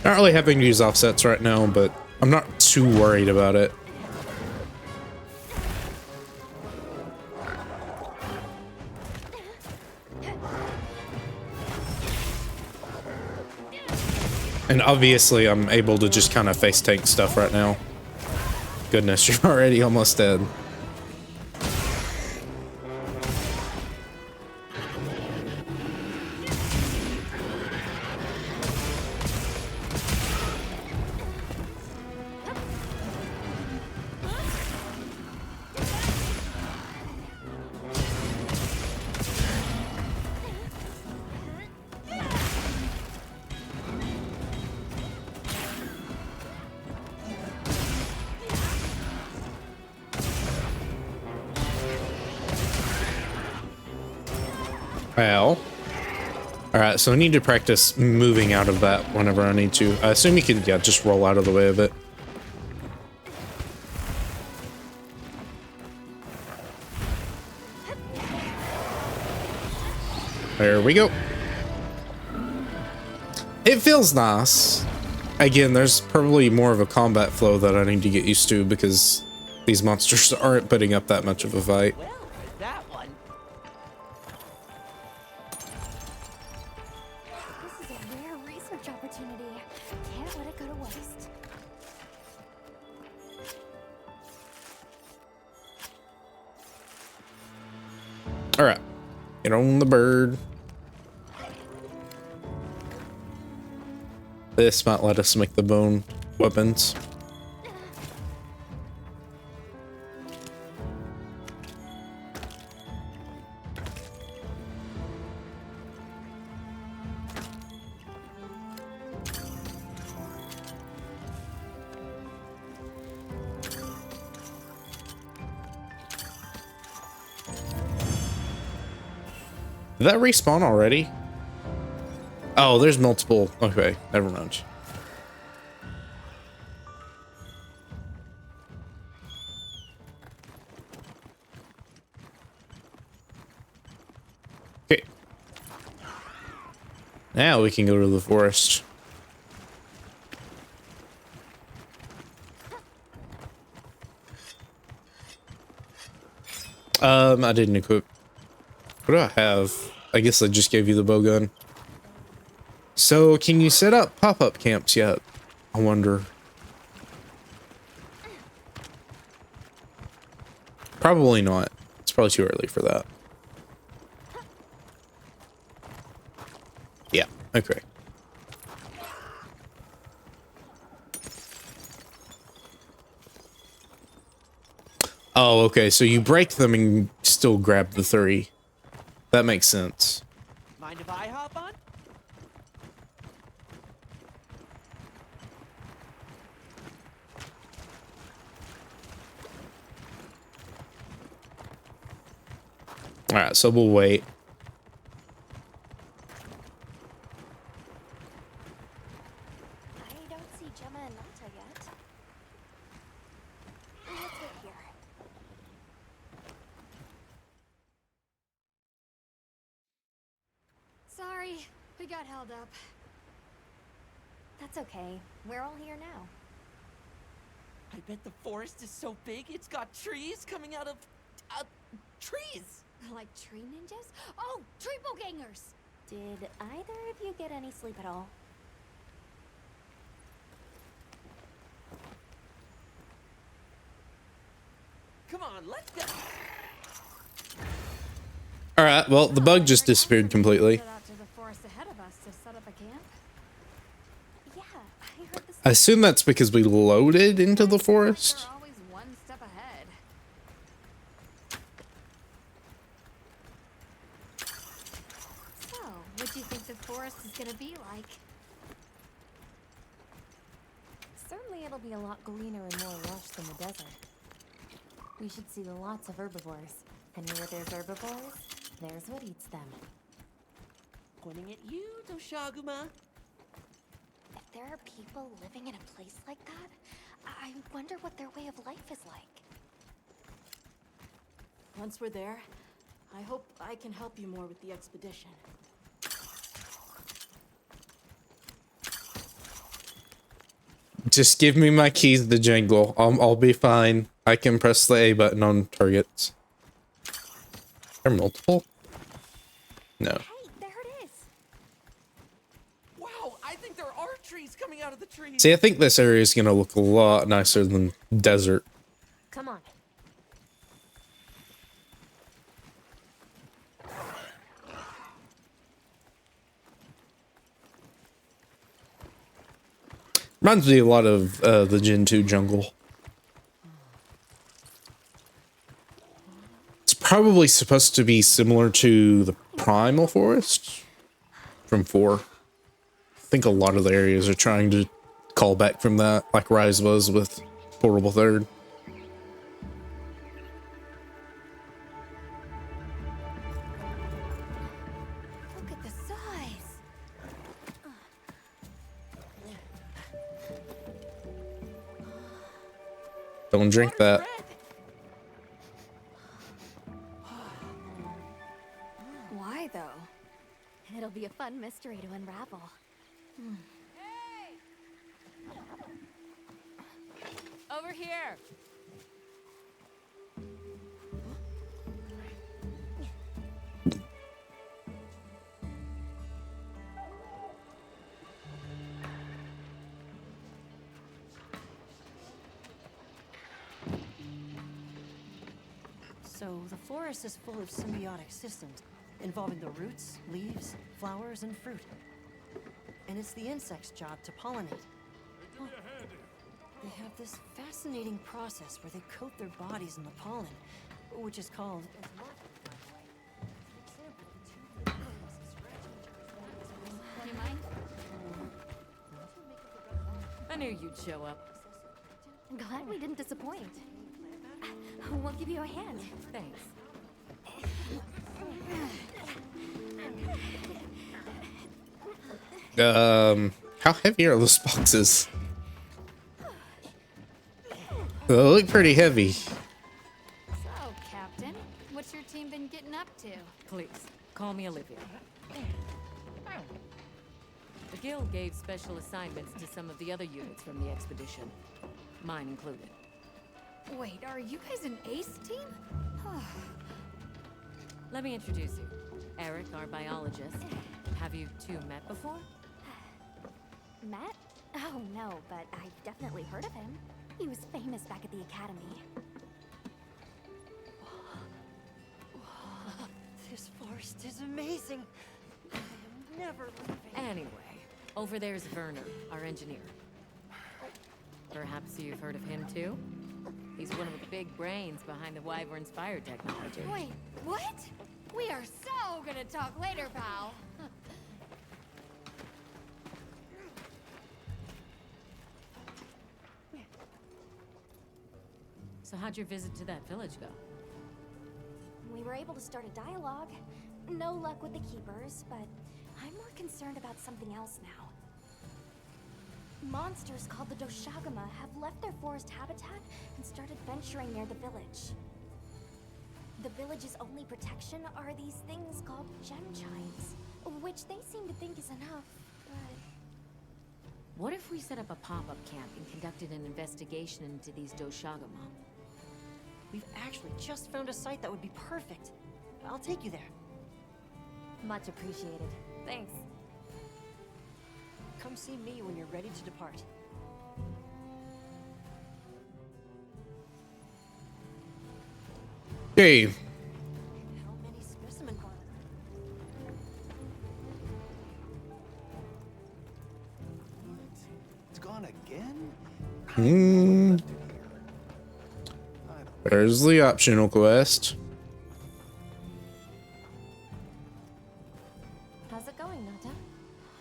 Speaker 1: Not really having to use offsets right now, but I'm not too worried about it. And obviously I'm able to just kind of face tank stuff right now. Goodness, you're already almost dead. Well. Alright, so I need to practice moving out of that whenever I need to. I assume you can, yeah, just roll out of the way of it. There we go. It feels nice. Again, there's probably more of a combat flow that I need to get used to because these monsters aren't putting up that much of a fight.
Speaker 13: Well, for that one.
Speaker 4: This is a rare research opportunity. Can't let it go to waste.
Speaker 1: Alright. Get on the bird. This might let us make the bone weapons. Did that respawn already? Oh, there's multiple. Okay, never mind. Okay. Now we can go to the forest. I didn't equip. What do I have? I guess I just gave you the bowgun. So, can you set up pop-up camps yet? I wonder. Probably not. It's probably too early for that. Yeah, okay. Oh, okay, so you break them and still grab the 3. That makes sense.
Speaker 13: Mind if I hop on?
Speaker 1: Alright, so we'll wait.
Speaker 4: I don't see Gemma and Nata yet. Let's wait here.
Speaker 2: Sorry, we got held up.
Speaker 4: That's okay. We're all here now.
Speaker 13: I bet the forest is so big it's got trees coming out of trees.
Speaker 2: Like tree ninjas? Oh, triple gangers!
Speaker 4: Did either of you get any sleep at all?
Speaker 13: Come on, let's go.
Speaker 1: Alright, well, the bug just disappeared completely.
Speaker 2: Head out to the forest ahead of us to set up a camp.
Speaker 4: Yeah, I heard this.
Speaker 1: I assume that's because we loaded into the forest.
Speaker 2: They're always one step ahead. So, what do you think the forest is gonna be like?
Speaker 4: Certainly it'll be a lot greener and more lush than the desert. We should see lots of herbivores. And where there's herbivores, there's what eats them.
Speaker 13: Pointing at you, Doshaguma.
Speaker 4: If there are people living in a place like that, I wonder what their way of life is like.
Speaker 8: Once we're there, I hope I can help you more with the expedition.
Speaker 1: Just give me my keys to the jungle. I'll be fine. I can press the A button on targets. Are there multiple? No.
Speaker 4: Hey, there it is.
Speaker 13: Wow, I think there are trees coming out of the trees.
Speaker 1: See, I think this area is going to look a lot nicer than desert.
Speaker 4: Come on.
Speaker 1: Reminds me a lot of the Gen 2 jungle. It's probably supposed to be similar to the Primal Forest from 4. I think a lot of the areas are trying to call back from that, like Rise was with Portable Third. Don't drink that.
Speaker 4: Why, though? It'll be a fun mystery to unravel.
Speaker 7: Over here.
Speaker 20: So the forest is full of symbiotic systems, involving the roots, leaves, flowers, and fruit. And it's the insect's job to pollinate. They have this fascinating process where they coat their bodies in the pollen, which is called...
Speaker 4: You mind?
Speaker 7: I knew you'd show up.
Speaker 4: Glad we didn't disappoint. We'll give you a hand.
Speaker 7: Thanks.
Speaker 1: How heavy are those boxes? They look pretty heavy.
Speaker 2: So, Captain, what's your team been getting up to?
Speaker 7: Please, call me Olivia. The Guild gave special assignments to some of the other units from the expedition, mine included.
Speaker 2: Wait, are you guys an ace team?
Speaker 7: Let me introduce you. Eric, our biologist. Have you two met before?
Speaker 4: Matt? Oh, no, but I've definitely heard of him. He was famous back at the academy.
Speaker 20: This forest is amazing. I am never leaving.
Speaker 7: Anyway, over there's Werner, our engineer. Perhaps you've heard of him too? He's one of the big brains behind the Wyvern's fire technology.
Speaker 2: Wait, what? We are so gonna talk later, pal.
Speaker 7: So how'd your visit to that village go?
Speaker 4: We were able to start a dialogue. No luck with the Keepers, but I'm more concerned about something else now. Monsters called the Doshagama have left their forest habitat and started venturing near the village. The village's only protection are these things called gem chimes, which they seem to think is enough, but...
Speaker 7: What if we set up a pop-up camp and conducted an investigation into these Doshagama?
Speaker 20: We've actually just found a site that would be perfect. I'll take you there.
Speaker 4: Much appreciated. Thanks.
Speaker 20: Come see me when you're ready to depart.
Speaker 1: Hey.
Speaker 20: How many specimen parts?
Speaker 15: It's gone again?
Speaker 1: There's the optional quest.
Speaker 4: How's it going, Nata?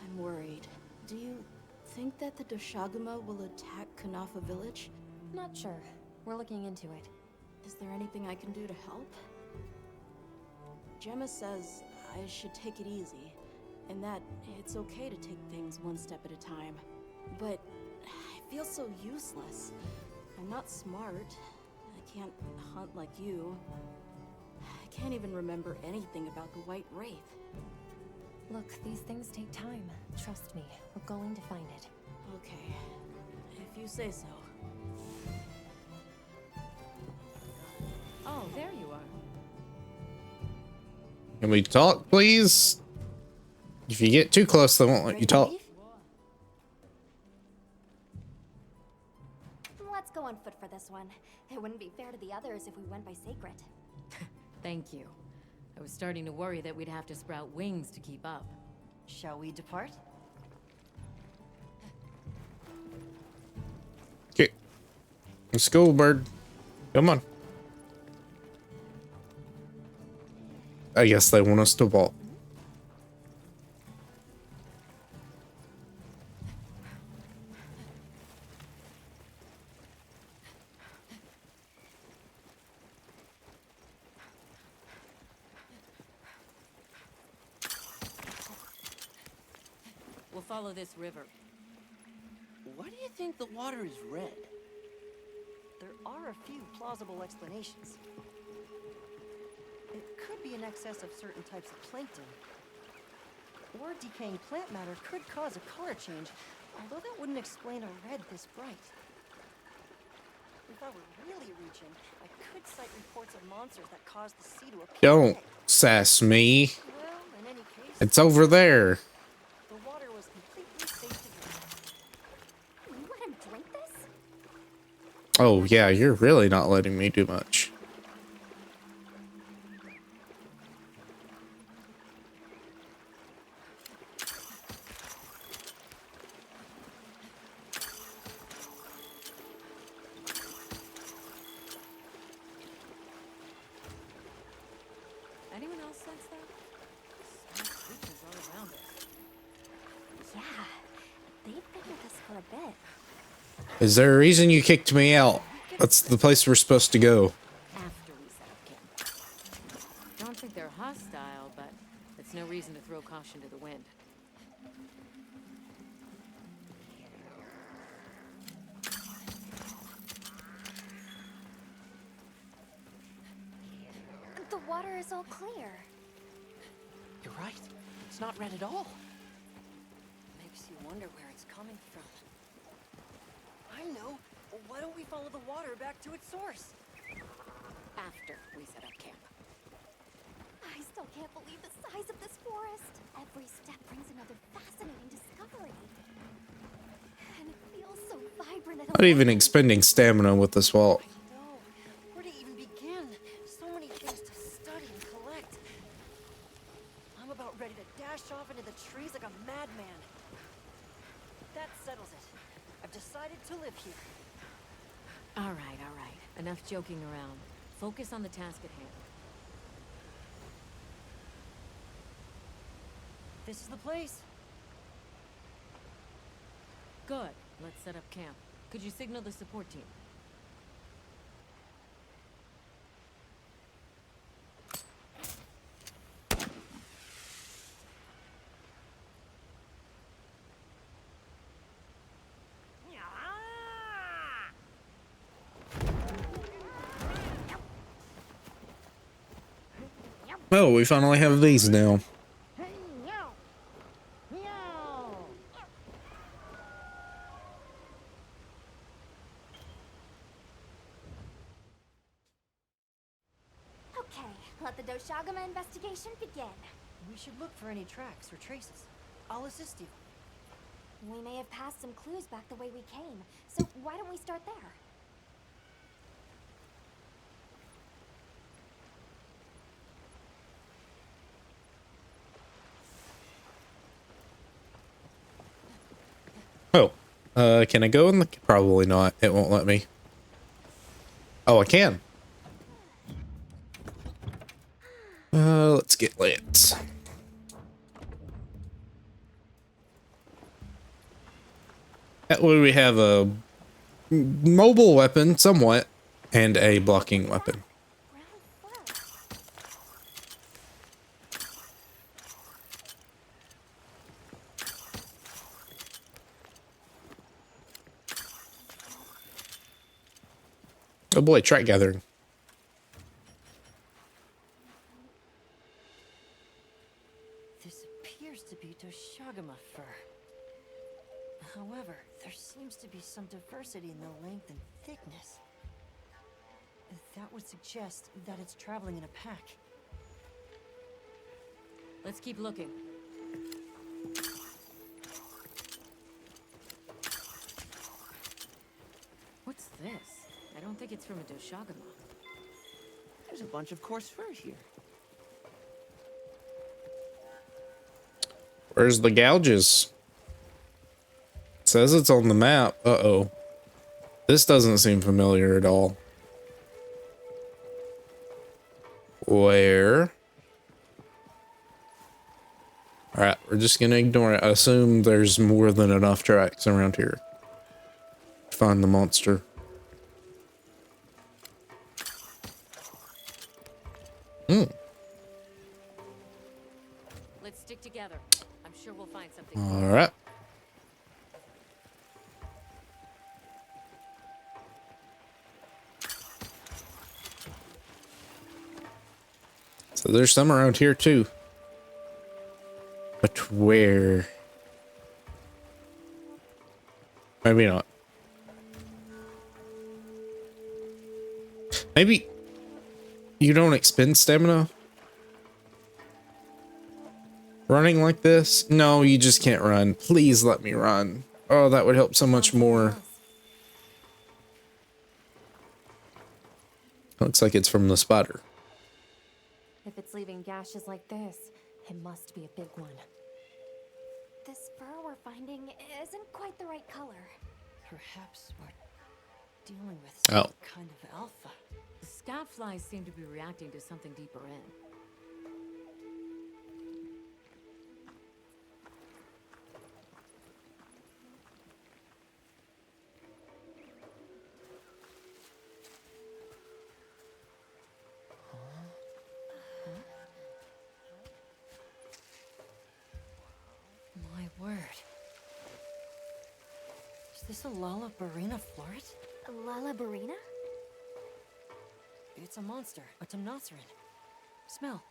Speaker 8: I'm worried. Do you think that the Doshagama will attack Kanafa village?
Speaker 4: Not sure. We're looking into it.
Speaker 8: Is there anything I can do to help? Gemma says I should take it easy, and that it's okay to take things one step at a time. But I feel so useless. I'm not smart. I can't hunt like you. I can't even remember anything about the White Wraith.
Speaker 4: Look, these things take time. Trust me, we're going to find it.
Speaker 8: Okay, if you say so.
Speaker 7: Oh, there you are.
Speaker 1: Can we talk, please? If you get too close, they won't let you talk.
Speaker 4: Let's go on foot for this one. It wouldn't be fair to the others if we went by sacred.
Speaker 7: Thank you. I was starting to worry that we'd have to sprout wings to keep up.
Speaker 20: Shall we depart?
Speaker 1: Okay. Let's go, bird. Come on. I guess they want us to walk.
Speaker 7: We'll follow this river.
Speaker 13: Why do you think the water is red?
Speaker 20: there are a few plausible explanations. It could be an excess of certain types of plankton. Or decaying plant matter could cause a color change, although that wouldn't explain a red this bright. If I were really reaching, I could cite reports of monsters that cause the sea to appear
Speaker 1: Don't
Speaker 20: red.
Speaker 1: sass me.
Speaker 20: Well, in any case,
Speaker 1: It's over there.
Speaker 20: the water was completely safe to drink.
Speaker 4: You let him drink this?
Speaker 1: Oh, yeah, you're really not letting me do much.
Speaker 7: Anyone else sense that? Small creatures all around us.
Speaker 4: Yeah, they've been with us for a bit.
Speaker 1: Is there a reason you kicked me out? That's the place we're supposed to go.
Speaker 7: After we set up camp. Don't think they're hostile, but it's no reason to throw caution to the wind.
Speaker 4: The water is all clear.
Speaker 13: You're right. It's not red at all.
Speaker 20: Makes you wonder where it's coming from. I know. Why don't we follow the water back to its source?
Speaker 7: After we set up camp.
Speaker 4: I still can't believe the size of this forest. Every step brings another fascinating discovery. And it feels so vibrant and
Speaker 1: Not even
Speaker 4: alive.
Speaker 1: expending stamina with this walk.
Speaker 20: No. Where to even begin? So many things to study and collect. I'm about ready to dash off into the trees like a madman. That settles it. I've decided to live here.
Speaker 7: All right, all right. Enough joking around. Focus on the task at hand.
Speaker 20: This is the place.
Speaker 7: Good. Let's set up camp. Could you signal the support team?
Speaker 1: Oh, we finally have these now.
Speaker 4: Okay, let the Doshagama investigation begin.
Speaker 20: We should look for any tracks or traces. I'll assist you.
Speaker 4: We may have passed some clues back the way we came, so why don't we start there?
Speaker 1: Oh, can I go in the... Probably not. It won't let me. Oh, I can. Let's get lit. That way we have a mobile weapon, somewhat, and a blocking weapon. Oh boy, track gathering.
Speaker 20: This appears to be Doshagama fur. However, there seems to be some diversity in the length and thickness. That would suggest that it's traveling in a pack.
Speaker 7: Let's keep looking. What's this? I don't think it's from a Doshagama.
Speaker 13: There's a bunch of coarse fur here.
Speaker 1: Where's the gouges? It says it's on the map. Uh-oh. This doesn't seem familiar at all. Where? Alright, we're just gonna ignore it. I assume there's more than enough tracks around here to find the monster.
Speaker 7: Let's stick together. I'm sure we'll find something.
Speaker 1: Alright. So there's some around here too. But where? Maybe not. Maybe you don't expend stamina running like this? No, you just can't run. Please let me run. Oh, that would help so much more. Looks like it's from the spider.
Speaker 4: If it's leaving gashes like this, it must be a big one.
Speaker 2: This fur we're finding isn't quite the right color.
Speaker 20: Perhaps we're dealing with
Speaker 1: Oh.
Speaker 20: some kind of alpha.
Speaker 7: The scav flies seem to be reacting to something deeper in.
Speaker 20: My word. Is this a Lalabarina floret?
Speaker 2: A Lalabarina?
Speaker 20: It's a monster, a Temnoceran. Smell.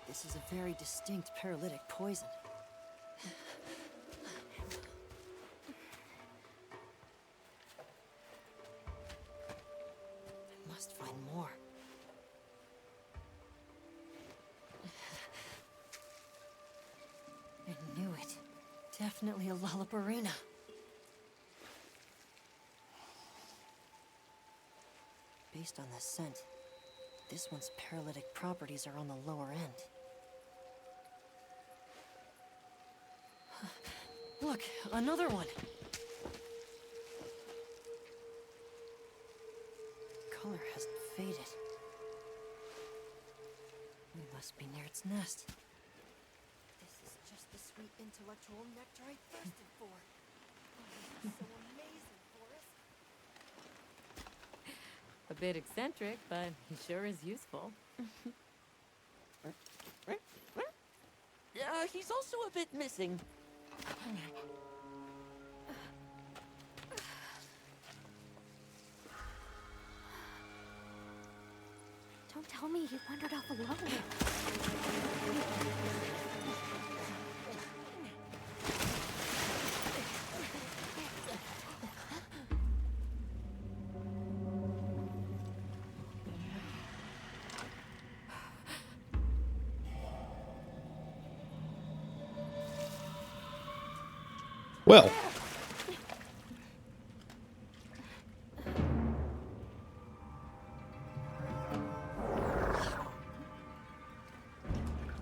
Speaker 20: This is a very distinct paralytic poison. I must find more. I knew it. Definitely a Lalabarina. Based on the scent, this one's paralytic properties are on the lower end. Look, another one! Color hasn't faded. We must be near its nest. This is just the sweet intellectual nectar I thirsted for. Oh, this is so amazing, Forrest.
Speaker 7: A bit eccentric, but he sure is useful.
Speaker 13: He's also a bit missing.
Speaker 2: Don't tell me he wandered off alone.
Speaker 1: Well.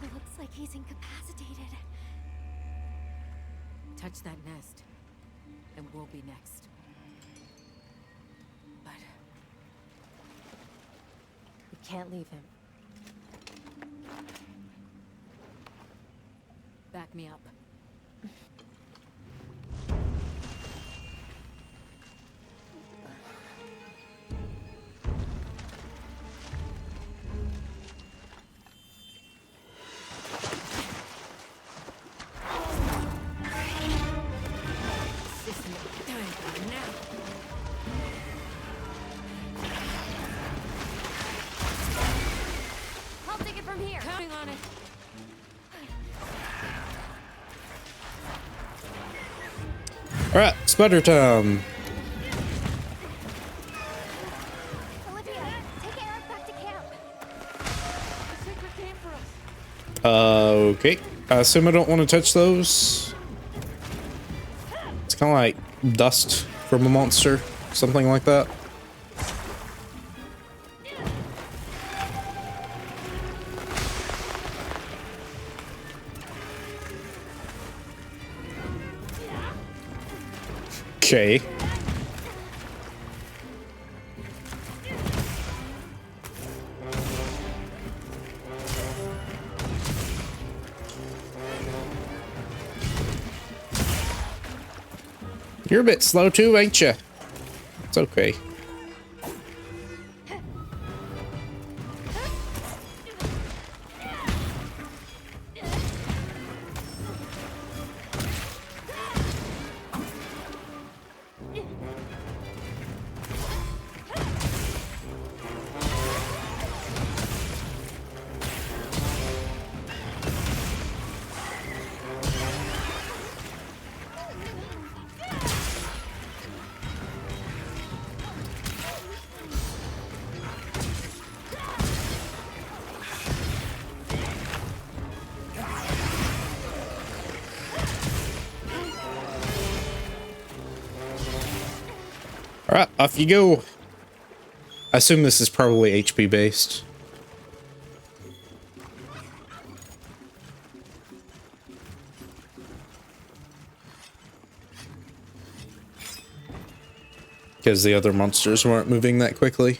Speaker 2: It looks like he's incapacitated.
Speaker 7: Touch that nest, and we'll be next. But
Speaker 4: We can't leave him.
Speaker 7: back me up.
Speaker 2: I'll take it from here.
Speaker 7: Counting on it.
Speaker 1: All right, spider time.
Speaker 2: Olivia, take Eric back to camp.
Speaker 13: The secret came for us.
Speaker 1: Okay. I assume I don't want to touch those. It's kind of like dust from a monster, something like that. Okay. You're a bit slow too, ain't you? It's okay. Alright, off you go. I assume this is probably HP based. Because the other monsters weren't moving that quickly.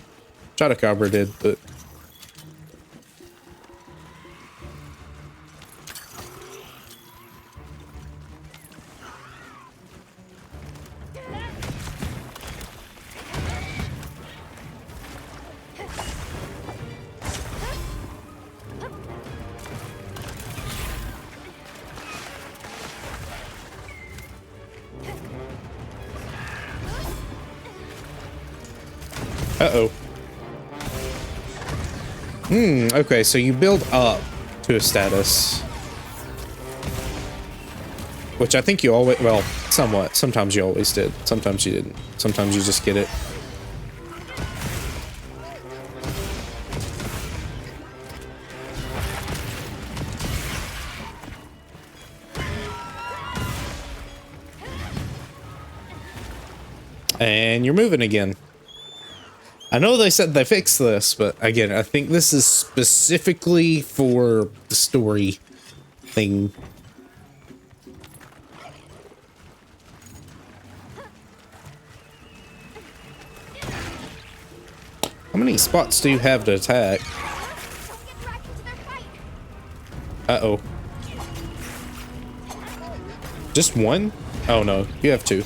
Speaker 1: Chotacabra did, but... Uh-oh. Okay, so you build up to a status. Which I think you always, well, somewhat. Sometimes you always did. Sometimes you didn't. Sometimes you just get it. And you're moving again. I know they said they fixed this, but again, I think this is specifically for the story thing. How many spots do you have to attack? Uh-oh. Just one? Oh no, you have two.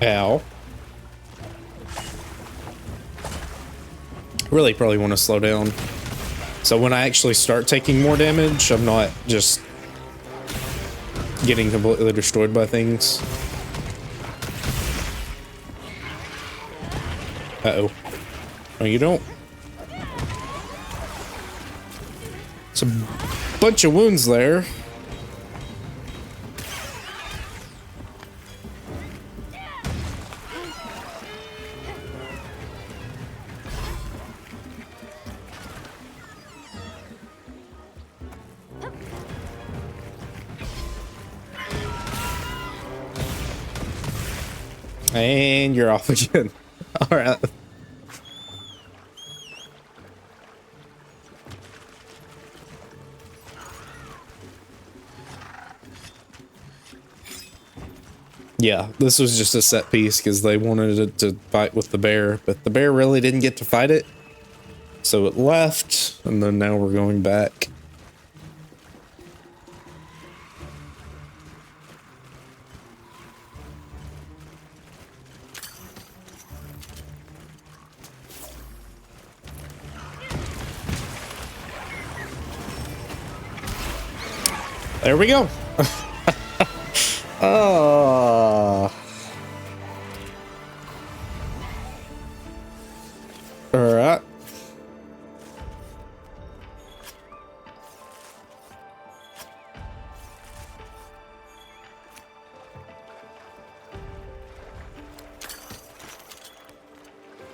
Speaker 1: Ow. Really probably want to slow down. So when I actually start taking more damage, I'm not just getting completely destroyed by things. Uh-oh. No, you don't. It's a bunch of wounds there. And you're off again. All right. Yeah, this was just a set piece because they wanted it to fight with the bear, but the bear really didn't get to fight it. So it left, and then now we're going back. There we go. Oh. All right.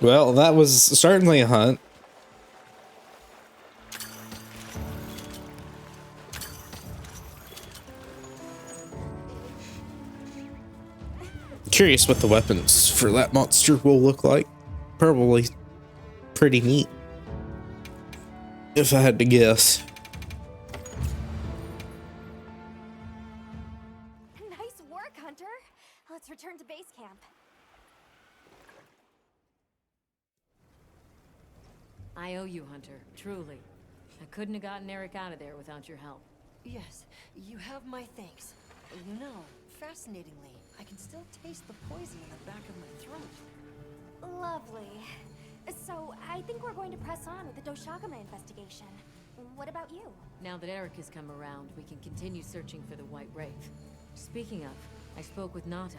Speaker 1: Well, that was certainly a hunt. Curious what the weapons for that monster will look like. Probably pretty neat, if I had to guess.
Speaker 4: Nice work, Hunter. Let's return to base camp.
Speaker 7: I owe you, Hunter. Truly. I couldn't have gotten Eric out of there without your help.
Speaker 20: Yes, you have my thanks. You know, fascinatingly, I can still taste the poison in the back of my throat.
Speaker 4: Lovely. So, I think we're going to press on with the Doshagama investigation. What about you?
Speaker 7: Now that Eric has come around, we can continue searching for the White Wraith. Speaking of, I spoke with Nata.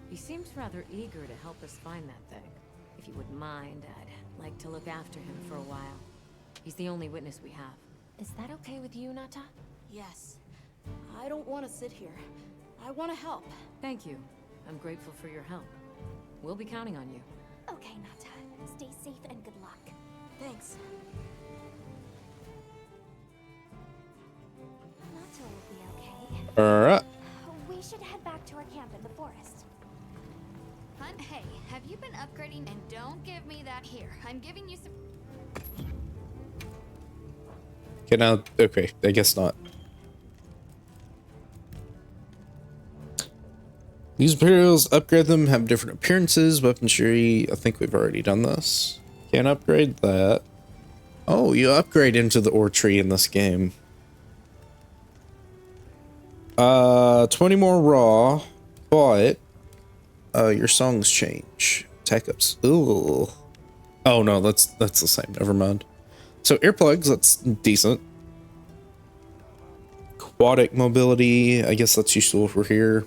Speaker 7: He seems rather eager to help us find that thing. If you wouldn't mind, I'd like to look after him for a while. He's the only witness we have.
Speaker 12: Is that okay with you, Nata?
Speaker 8: Yes. I don't want to sit here. I want to help.
Speaker 7: Thank you. I'm grateful for your help. We'll be counting on you.
Speaker 4: Okay, Nata. Stay safe and good luck.
Speaker 8: Thanks.
Speaker 4: Nata will be okay.
Speaker 1: Alright.
Speaker 4: We should head back to our camp in the forest.
Speaker 2: Hun, hey, have you been upgrading? And don't give me that here. I'm giving you some...
Speaker 1: Okay, now, okay, I guess not. These materials, upgrade them, have different appearances, weaponry. I think we've already done this. Can't upgrade that. Oh, you upgrade into the ore tree in this game. 20 more raw, but your songs change. Attack ups. Ooh. Oh no, that's the same. Never mind. So earplugs, that's decent. Aquatic mobility, I guess that's useful for here.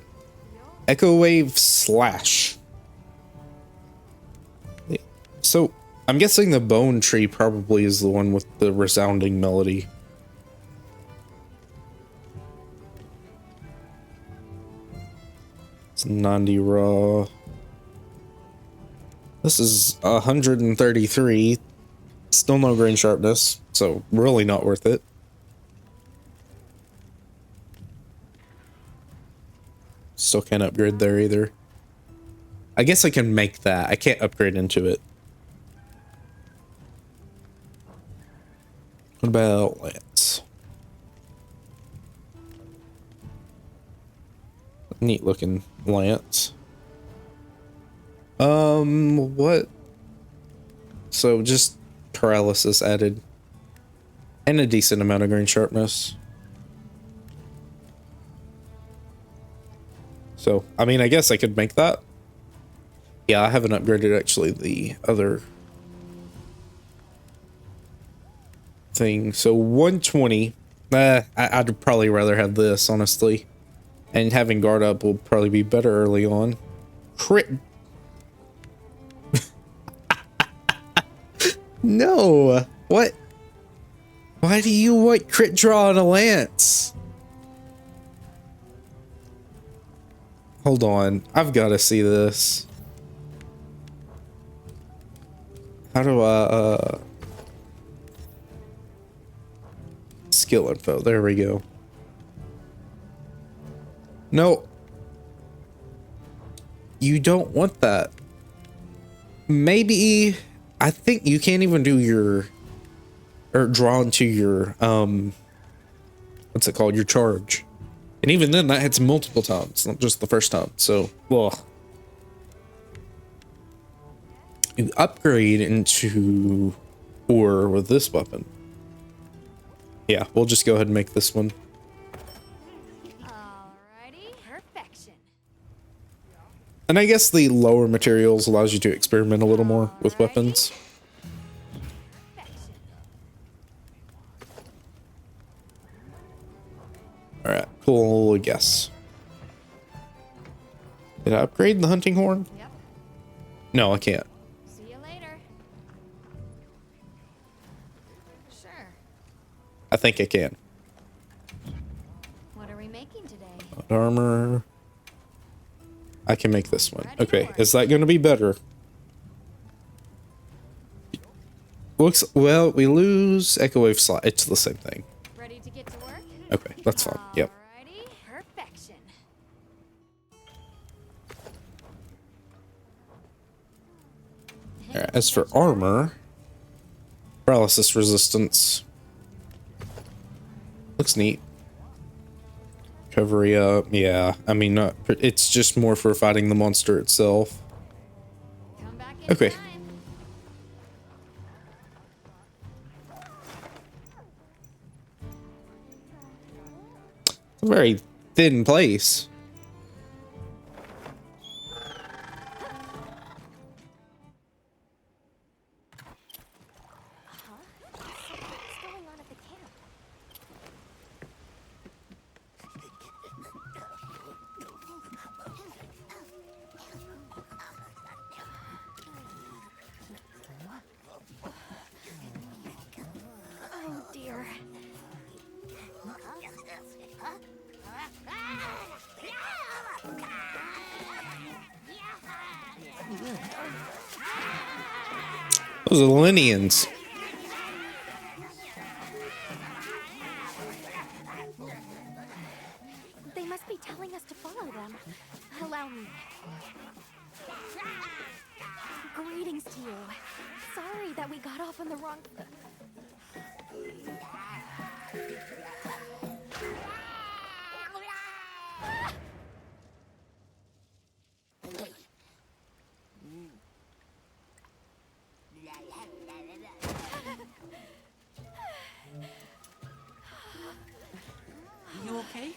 Speaker 1: Echo wave slash. So I'm guessing the bone tree probably is the one with the resounding melody. It's 90 raw. This is 133. Still no grain sharpness, so really not worth it. Still can't upgrade there either. I guess I can make that. I can't upgrade into it. What about lance? Neat looking lance. What? So just paralysis added. And a decent amount of grain sharpness. So, I mean, I guess I could make that. Yeah, I haven't upgraded actually the other thing. So 120. I'd probably rather have this, honestly. And having guard up will probably be better early on. Crit. No. What? Why do you want crit draw on a lance? Hold on. I've got to see this. How do I, skill info. There we go. No. You don't want that. Maybe... I think you can't even do your... Or draw into your, what's it called? Your charge. And even then, that hits multiple times, not just the first time. So, well... You upgrade into ore with this weapon. Yeah, we'll just go ahead and make this one.
Speaker 2: Alrighty, perfection.
Speaker 1: And I guess the lower materials allows you to experiment a little more with weapons. Alright, cool, I guess. Did I upgrade the hunting horn?
Speaker 2: Yep.
Speaker 1: No, I can't.
Speaker 2: See you later. Sure.
Speaker 1: I think I can.
Speaker 2: What are we making today?
Speaker 1: Armor. I can make this one. Okay, is that going to be better? Looks, well, we lose Echo Wave slot. It's the same thing.
Speaker 2: Ready to get to work?
Speaker 1: Okay, that's fine. Yep.
Speaker 2: Alrighty, perfection.
Speaker 1: Alright, as for armor, paralysis resistance. Looks neat. Recovery up. Yeah, I mean, not. It's just more for fighting the monster itself. Okay. It's a very thin place. Those are Lineans.
Speaker 4: They must be telling us to follow them. Allow me. Greetings to you. Sorry that we got off on the wrong...
Speaker 13: You okay?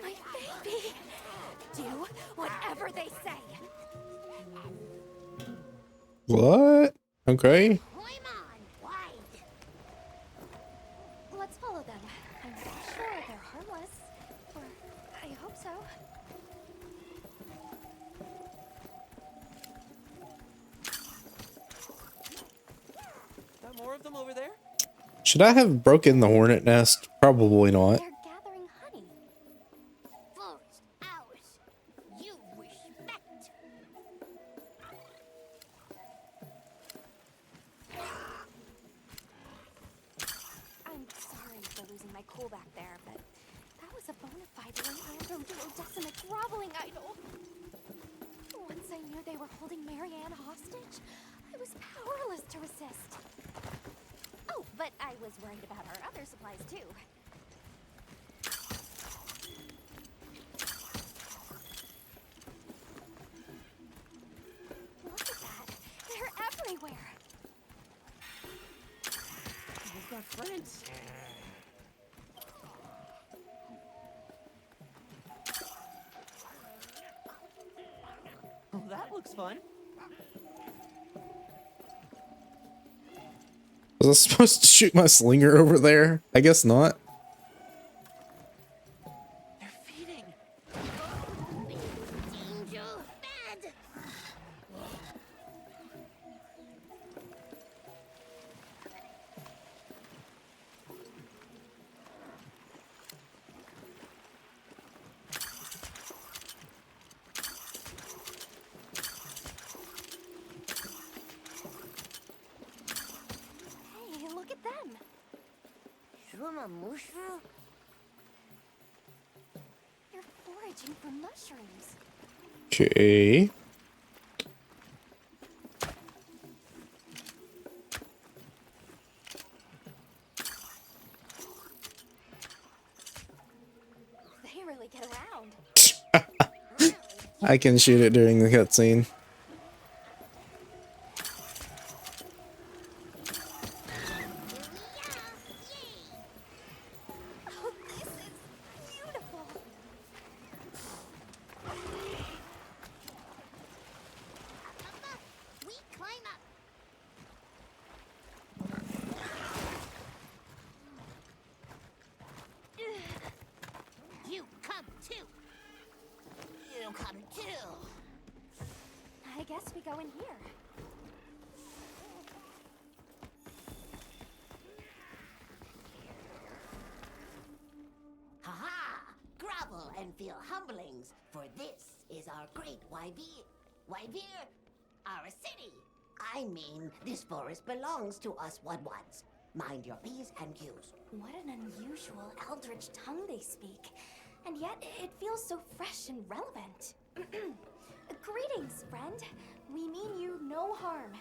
Speaker 4: My baby! Do whatever they say.
Speaker 1: What? Okay.
Speaker 4: Let's follow them. I'm sure they're harmless. Or I hope so.
Speaker 13: Got more of them over there?
Speaker 1: Should I have broken the hornet nest? Probably not.
Speaker 4: They're gathering honey.
Speaker 2: Forest, ours. You respect.
Speaker 4: I'm sorry for losing my cool back there, but that was a bona fide random duodecimate groveling idol. Once I knew they were holding Marianne hostage, I was powerless to resist. Oh, but I was worried about our other supplies too. Look at that. They're everywhere.
Speaker 13: We've got friends. Oh, that looks fun.
Speaker 1: Was I supposed to shoot my slinger over there? I guess not.
Speaker 13: They're feeding.
Speaker 2: Danger, bad.
Speaker 4: Hey, look at them. They're foraging for mushrooms.
Speaker 1: Okay.
Speaker 4: They really get around.
Speaker 1: I can shoot it during the cutscene.
Speaker 4: Oh, this is beautiful.
Speaker 2: We climb up. You come too. You come too.
Speaker 4: I guess we go in here.
Speaker 18: Ha-ha! Grovel and feel humblings, for this is our great Wyvir. Wyvir, our city. I mean, this forest belongs to us Wudwuds. Mind your P's and Q's.
Speaker 4: What an unusual eldritch tongue they speak. And yet, it feels so fresh and relevant. Greetings, friend. We mean you no harm.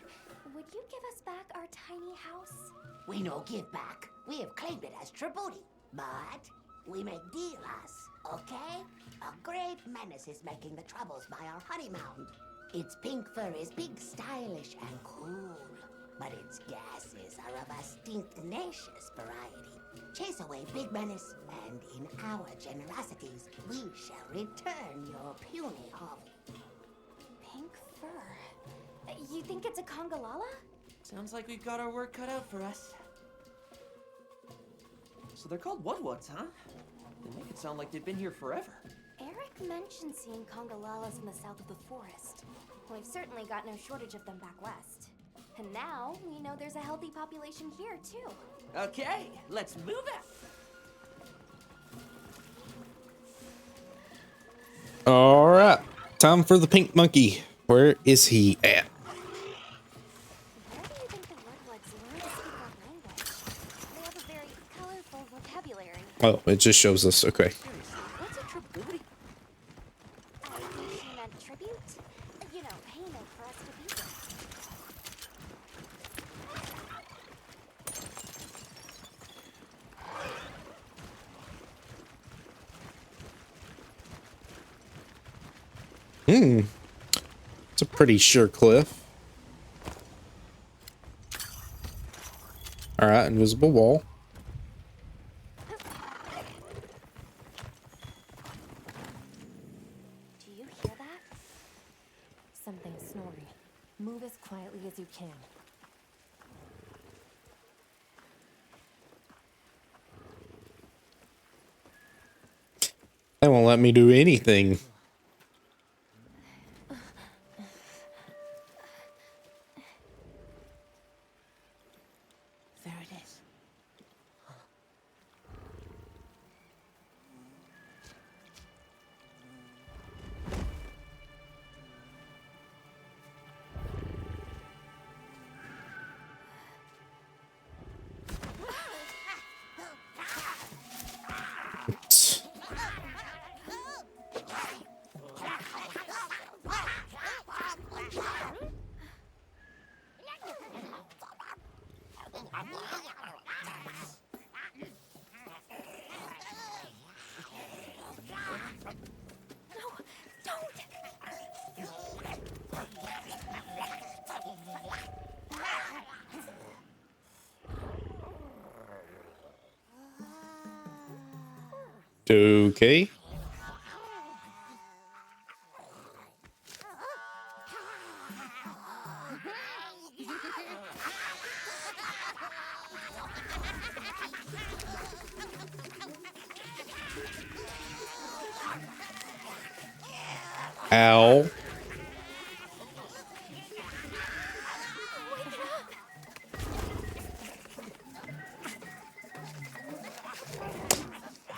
Speaker 4: Would you give us back our tiny house?
Speaker 18: We no give back. We have claimed it as tribute. But we make deals, okay? A great menace is making the troubles by our honey mound. Its pink fur is big, stylish, and cool. But its gases are of a stinknacious variety. Chase away big menace, and in our generosities, we shall return your puny hovel.
Speaker 4: Pink fur. You think it's a Congalala?
Speaker 13: Sounds like we've got our work cut out for us. So they're called Wudwuds, huh? They make it sound like they've been here forever.
Speaker 4: Eric mentioned seeing Congalalas in the south of the forest. We've certainly got no shortage of them back west. And now we know there's a healthy population here, too.
Speaker 13: Okay, let's move it.
Speaker 1: All right. Time for the pink monkey. Where is he at? Oh, it just shows us. Okay.
Speaker 4: What's a tribute? I think she meant tribute. You know, payment for us to be there.
Speaker 1: It's a pretty sure cliff. All right, invisible wall.
Speaker 4: Do you hear that? Something snoring. Move as quietly as you can.
Speaker 1: They won't let me do anything.
Speaker 20: There it is.
Speaker 1: Okay. Ow.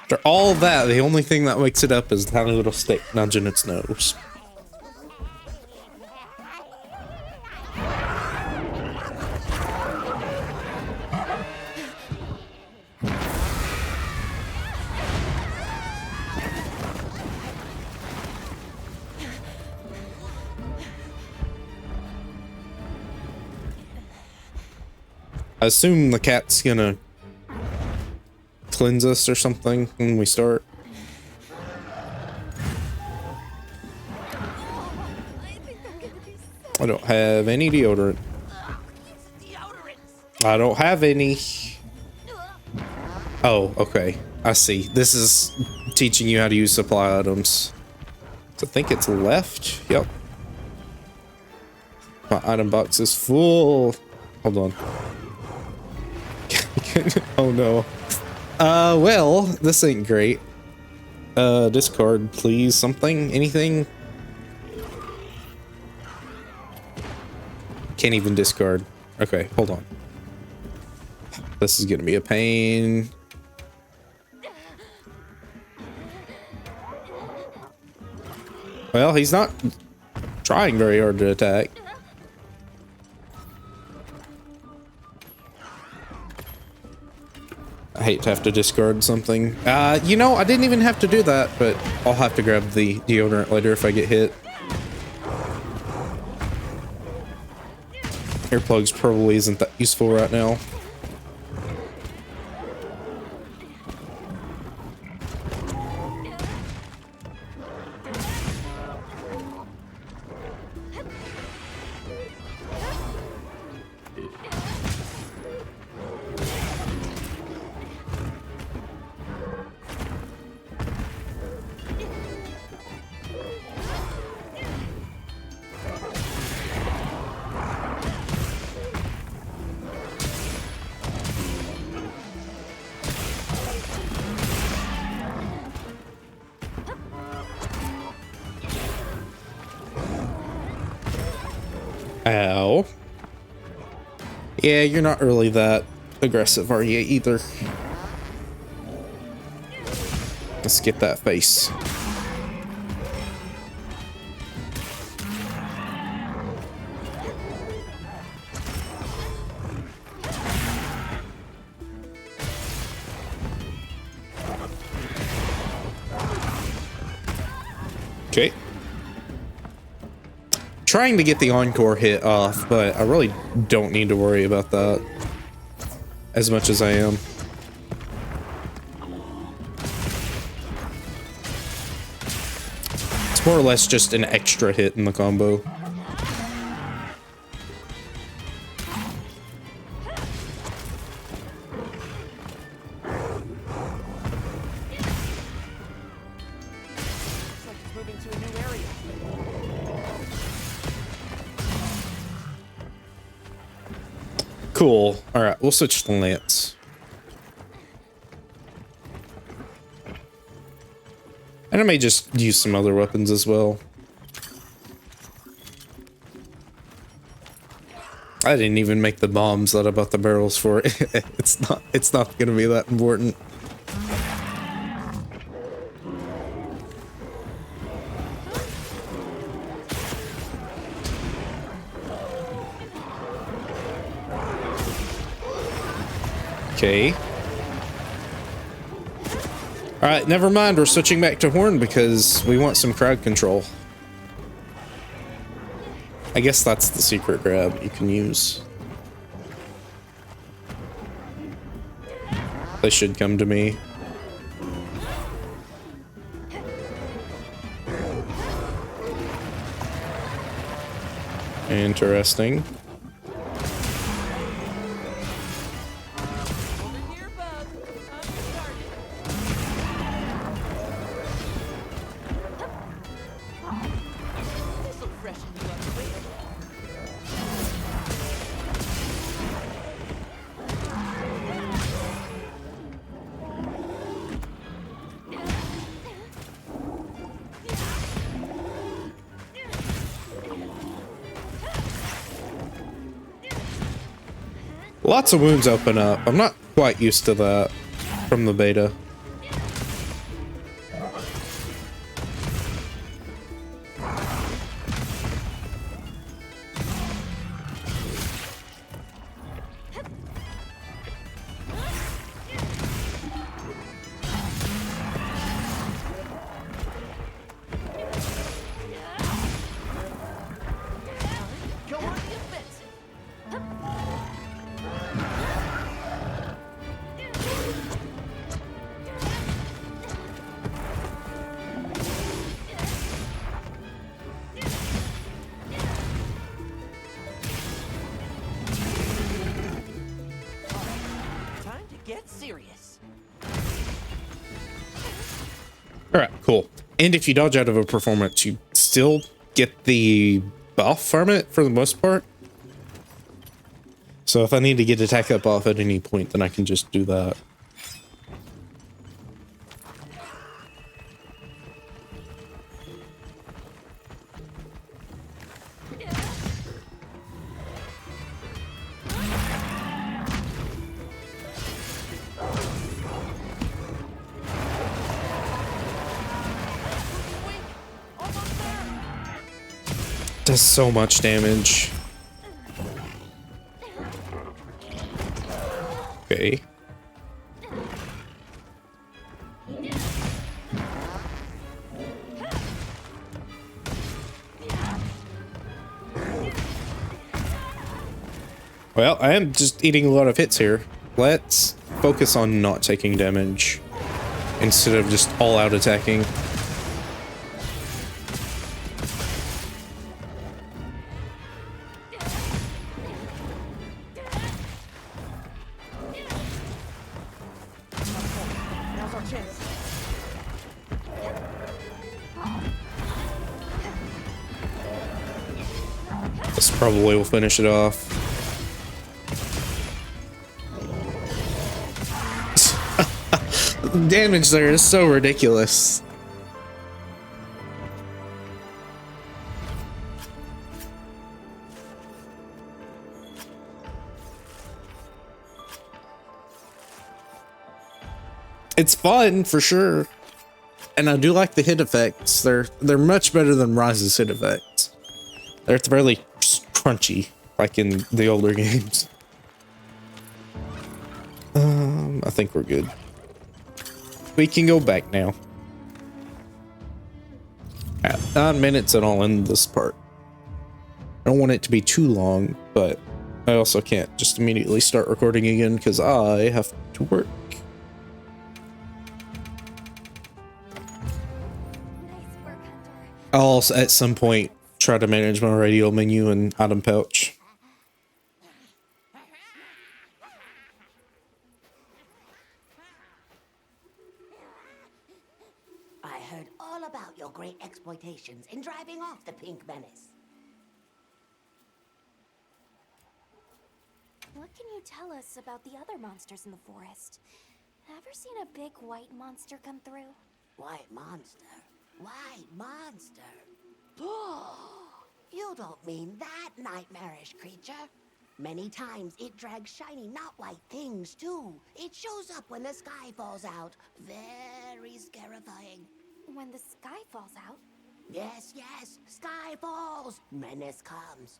Speaker 1: After all that, the only thing that wakes it up is a tiny little stick nudging its nose. I assume the cat's gonna cleanse us or something when we start. I don't have any deodorant. I don't have any. Oh, okay. I see. This is teaching you how to use supply items. So I think it's left. Yep. My item box is full. Hold on. Oh no. Well, this ain't great. Discard, please. Something? Anything? Can't even discard. Okay, hold on. This is gonna be a pain. Well, he's not trying very hard to attack. I hate to have to discard something. You know, I didn't even have to do that, but I'll have to grab the deodorant later if I get hit. Earplugs probably isn't that useful right now. Ow. Yeah, you're not really that aggressive, are you, either? Let's get that face. Trying to get the encore hit off, but I really don't need to worry about that as much as I am. It's more or less just an extra hit in the combo. Cool. All right, we'll switch to Lance. And I may just use some other weapons as well. I didn't even make the bombs that I bought the barrels for. It's not gonna be that important. Okay. Alright, never mind. We're switching back to Horn because we want some crowd control. I guess that's the secret grab you can use. They should come to me. Interesting. Lots of wounds open up. I'm not quite used to that from the beta. Alright, cool. And if you dodge out of a performance, you still get the buff from it for the most part. So if I need to get attack up off at any point, then I can just do that. Does so much damage. Okay. Well, I am just eating a lot of hits here. Let's focus on not taking damage instead of just all out attacking. This probably will finish it off. The damage there is so ridiculous. It's fun for sure. And I do like the hit effects. They're much better than Rise's hit effects. They're fairly crunchy, like in the older games. I think we're good. We can go back now. At 9 minutes and I'll end this part. I don't want it to be too long, but I also can't just immediately start recording again because I have to work. I'll also, at some point, try to manage my radio menu and item pouch.
Speaker 18: I heard all about your great exploitations in driving off the Pink Menace.
Speaker 4: What can you tell us about the other monsters in the forest? Ever seen a big white monster come through?
Speaker 18: White monster? White monster? You don't mean that nightmarish creature. Many times it drags shiny, not white things, too. It shows up when the sky falls out. Very scarifying.
Speaker 4: When the sky falls out?
Speaker 18: Yes, yes. Sky falls. Menace comes.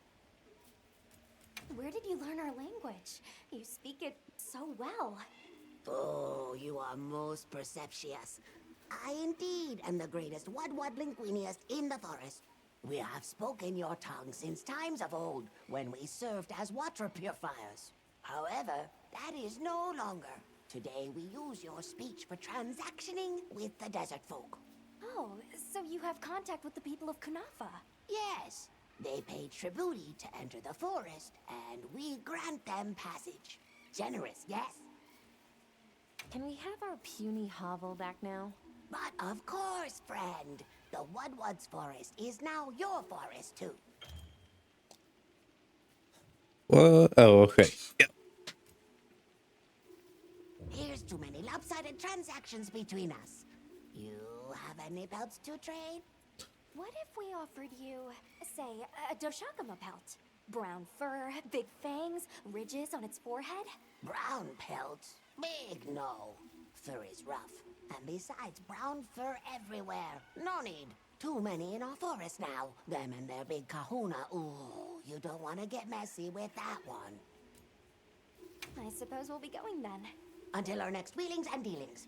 Speaker 4: Where did you learn our language? You speak it so well.
Speaker 18: Oh, you are most perceptious. I indeed am the greatest Wud-Wud-Linguiniest in the forest. We have spoken your tongue since times of old, when we served as water purifiers. However, that is no longer. Today we use your speech for transactioning with the desert folk.
Speaker 4: Oh, so you have contact with the people of Kunafa?
Speaker 18: Yes. They pay tribute to enter the forest, and we grant them passage. Generous, yes?
Speaker 16: Can we have our puny hovel back now?
Speaker 18: But of course, friend. The Wud-Wud's forest is now your forest, too.
Speaker 1: What? Oh, okay. Yep.
Speaker 18: Here's too many lopsided transactions between us. You have any pelts to trade?
Speaker 4: What if we offered you, say, a Doshakama pelt? Brown fur, big fangs, ridges on its forehead?
Speaker 18: Brown pelts? Big no. Fur is rough. And besides, brown fur everywhere. No need. Too many in our forest now. Them and their big kahuna. Ooh, you don't want to get messy with that one.
Speaker 4: I suppose we'll be going then.
Speaker 18: Until our next wheelings and dealings.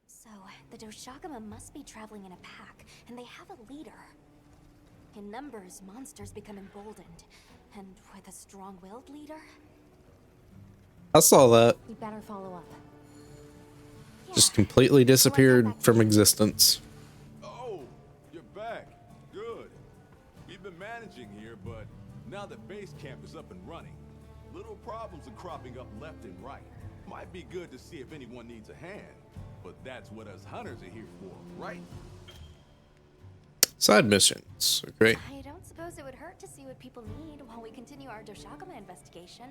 Speaker 4: So, the Doshakama must be traveling in a pack, and they have a leader. In numbers, monsters become emboldened. And with a strong-willed leader?
Speaker 1: I saw that.
Speaker 16: We better follow up.
Speaker 1: Just completely disappeared from existence.
Speaker 10: Oh, you're back. Good. We've been managing here, but now that base camp is up and running, little problems are cropping up left and right. Might be good to see if anyone needs a hand, but that's what us hunters are here for, right?
Speaker 1: Side missions. Great.
Speaker 4: I don't suppose it would hurt to see what people need while we continue our Doshakama investigation.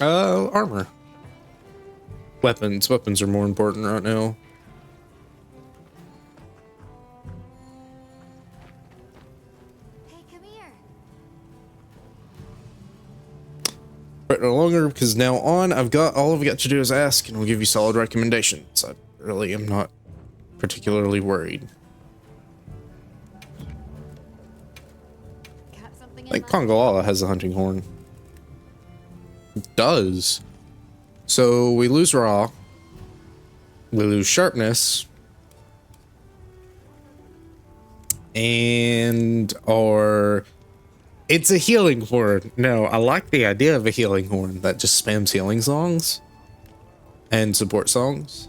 Speaker 1: Armor. Weapons. Weapons are more important right now.
Speaker 4: Hey, come here.
Speaker 1: But no longer, because now on, I've got all I've got to do is ask, and we'll give you solid recommendations. I really am not particularly worried. Like Kongolala has a hunting horn. It does. So we lose raw. We lose sharpness. And our... It's a healing horn. No, I like the idea of a healing horn that just spams healing songs and support songs.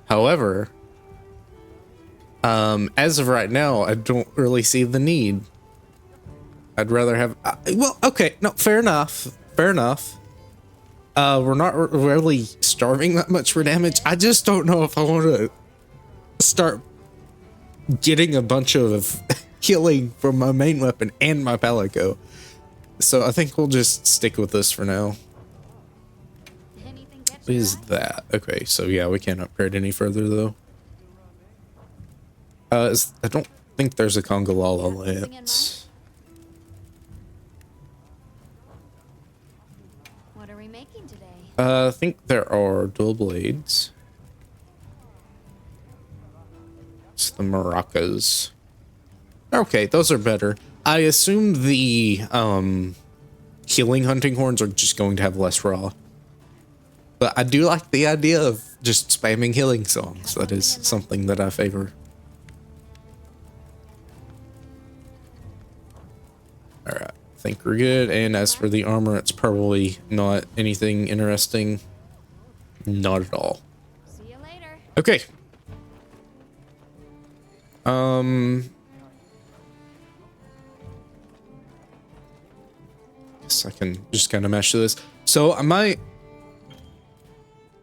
Speaker 1: However, as of right now, I don't really see the need. I'd rather have... well, okay, no, fair enough. Fair enough. We're not really starving that much for damage. I just don't know if I want to start getting a bunch of healing from my main weapon and my palico. So I think we'll just stick with this for now. What is that? Okay, so yeah, we can't upgrade any further though. I don't think there's a Kongolala lance.
Speaker 2: What are we making today?
Speaker 1: I think there are dual blades. It's the maracas. Okay, those are better. I assume the healing hunting horns are just going to have less raw. But I do like the idea of just spamming healing songs. That is something that I favor. Alright, I think we're good. And as for the armor, it's probably not anything interesting. Not at all.
Speaker 2: See you later.
Speaker 1: Okay. Guess I can just kind of mesh this. So I might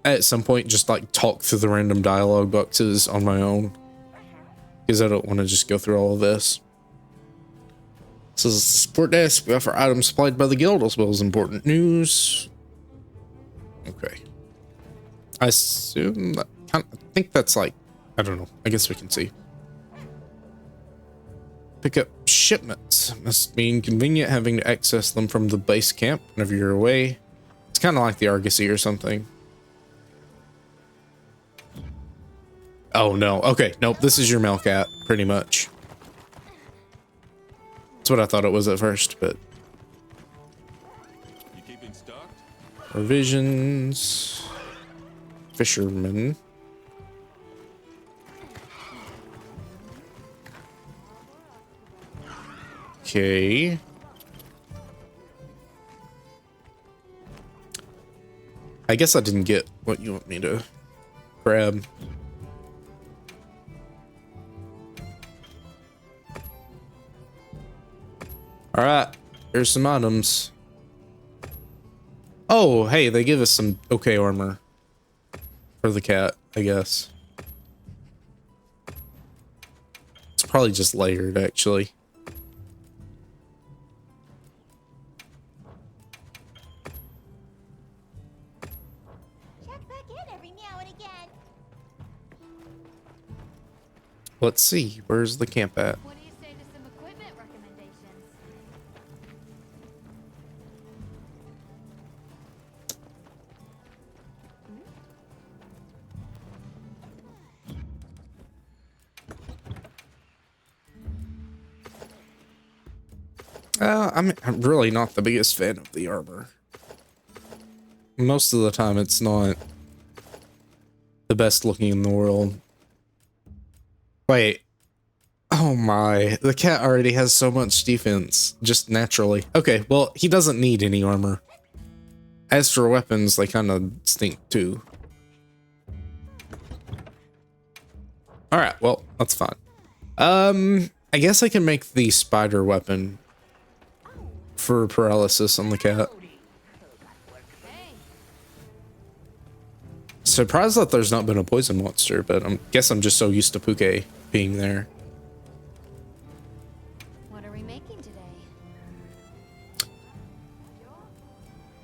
Speaker 1: at some point just like talk through the random dialogue boxes on my own, because I don't want to just go through all of this. This is a support desk. We offer items supplied by the guild as well as important news. Okay. I assume that I think that's like, I don't know. I guess we can see. Pick up shipments. Must be inconvenient having to access them from the base camp whenever you're away. It's kind of like the Argosy or something. Oh no. Okay. Nope. This is your Melcat, pretty much. That's what I thought it was at first, but.
Speaker 10: You keeping stocked?
Speaker 1: Provisions. Fisherman. Okay. I guess I didn't get what you want me to grab. All right, here's some items. Oh, hey, they give us some okay armor for the cat, I guess. It's probably just layered, actually.
Speaker 12: Check back in every now and again.
Speaker 1: Let's see, where's the camp at?
Speaker 2: What do you say to some equipment recommendations?
Speaker 1: I'm really not the biggest fan of the armor. Most of the time, it's not the best looking in the world. Wait. Oh my. The cat already has so much defense, just naturally. Okay, well, he doesn't need any armor. As for weapons, they kind of stink too. Alright, well, that's fine. I guess I can make the spider weapon for paralysis on the cat. Surprised that there's not been a poison monster, but I guess I'm just so used to Puke being there.
Speaker 2: What are we making today?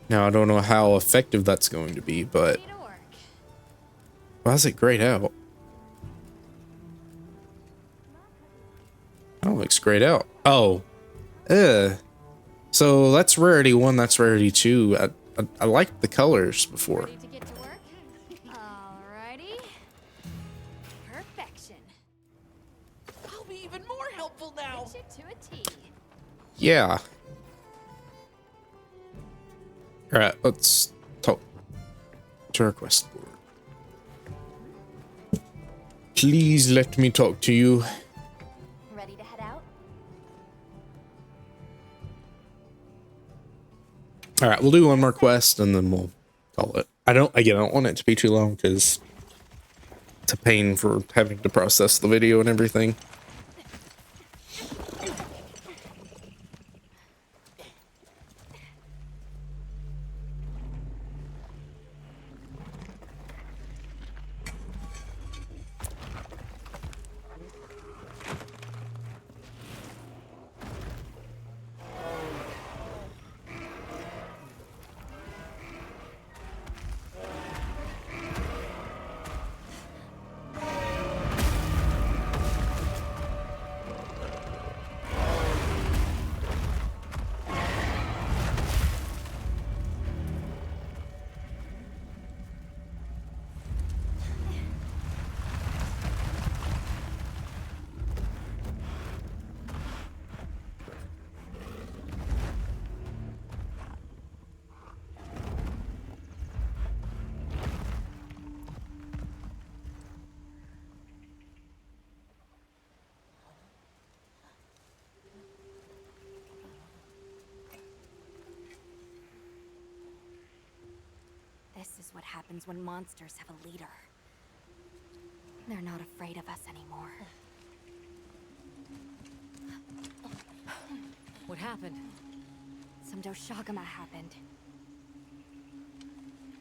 Speaker 1: Now, I don't know how effective that's going to be, but... Why is it grayed out? That looks grayed out. Oh. So that's rarity 1, that's rarity 2. I liked the colors before.
Speaker 2: Ready to get to work? Alrighty. Perfection.
Speaker 13: I'll be even more helpful now.
Speaker 2: Get you to a T.
Speaker 1: Yeah. Alright, let's talk to our quest board. Please let me talk to you.
Speaker 4: Ready to head out?
Speaker 1: All right, we'll do one more quest and then we'll call it. I don't want it to be too long because it's a pain for having to process the video and everything.
Speaker 4: This is what happens when monsters have a leader. They're not afraid of us anymore.
Speaker 7: What happened?
Speaker 4: Some Doshagama happened.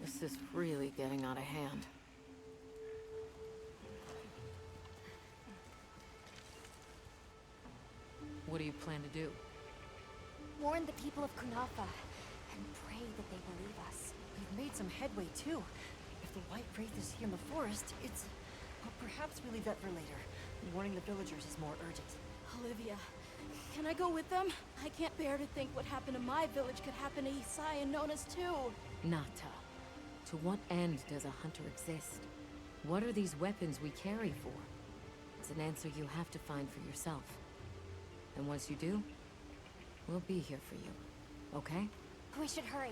Speaker 7: This is really getting out of hand. What do you plan to do?
Speaker 4: Warn the people of Kunafa and pray that they believe us.
Speaker 20: We've made some headway too. If the White Wraith is here in the forest, it's... Well, perhaps we leave that for later. Warning the villagers is more urgent.
Speaker 8: Olivia, can I go with them? I can't bear to think what happened to my village could happen to Isai and Nona's too.
Speaker 7: Nata. To what end does a hunter exist? What are these weapons we carry for? It's an answer you have to find for yourself. And once you do, we'll be here for you. Okay?
Speaker 4: We should hurry.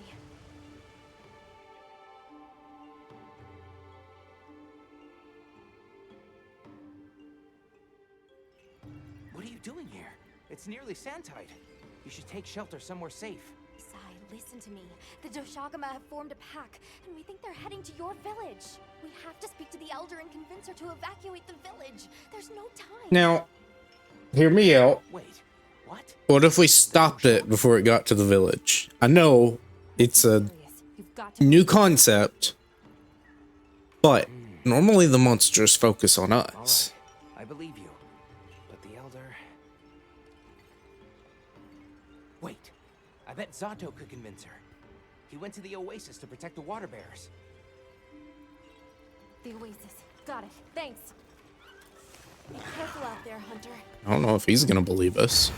Speaker 6: What are you doing here? It's nearly Sandtide. You should take shelter somewhere safe.
Speaker 4: Isai, listen to me. The Doshagama have formed a pack, and we think they're heading to your village. We have to speak to the Elder and convince her to evacuate the village. There's no time.
Speaker 1: Now, hear me out.
Speaker 6: Wait, what?
Speaker 1: What if we stopped it before it got to the village? I know it's a new concept, but normally the monsters focus on us.
Speaker 6: I believe you. But the Elder... Wait. I bet Zato could convince her. He went to the Oasis to protect the water bearers.
Speaker 4: The Oasis. Got it. Thanks.
Speaker 8: Be careful out there, Hunter.
Speaker 1: I don't know if he's gonna believe us.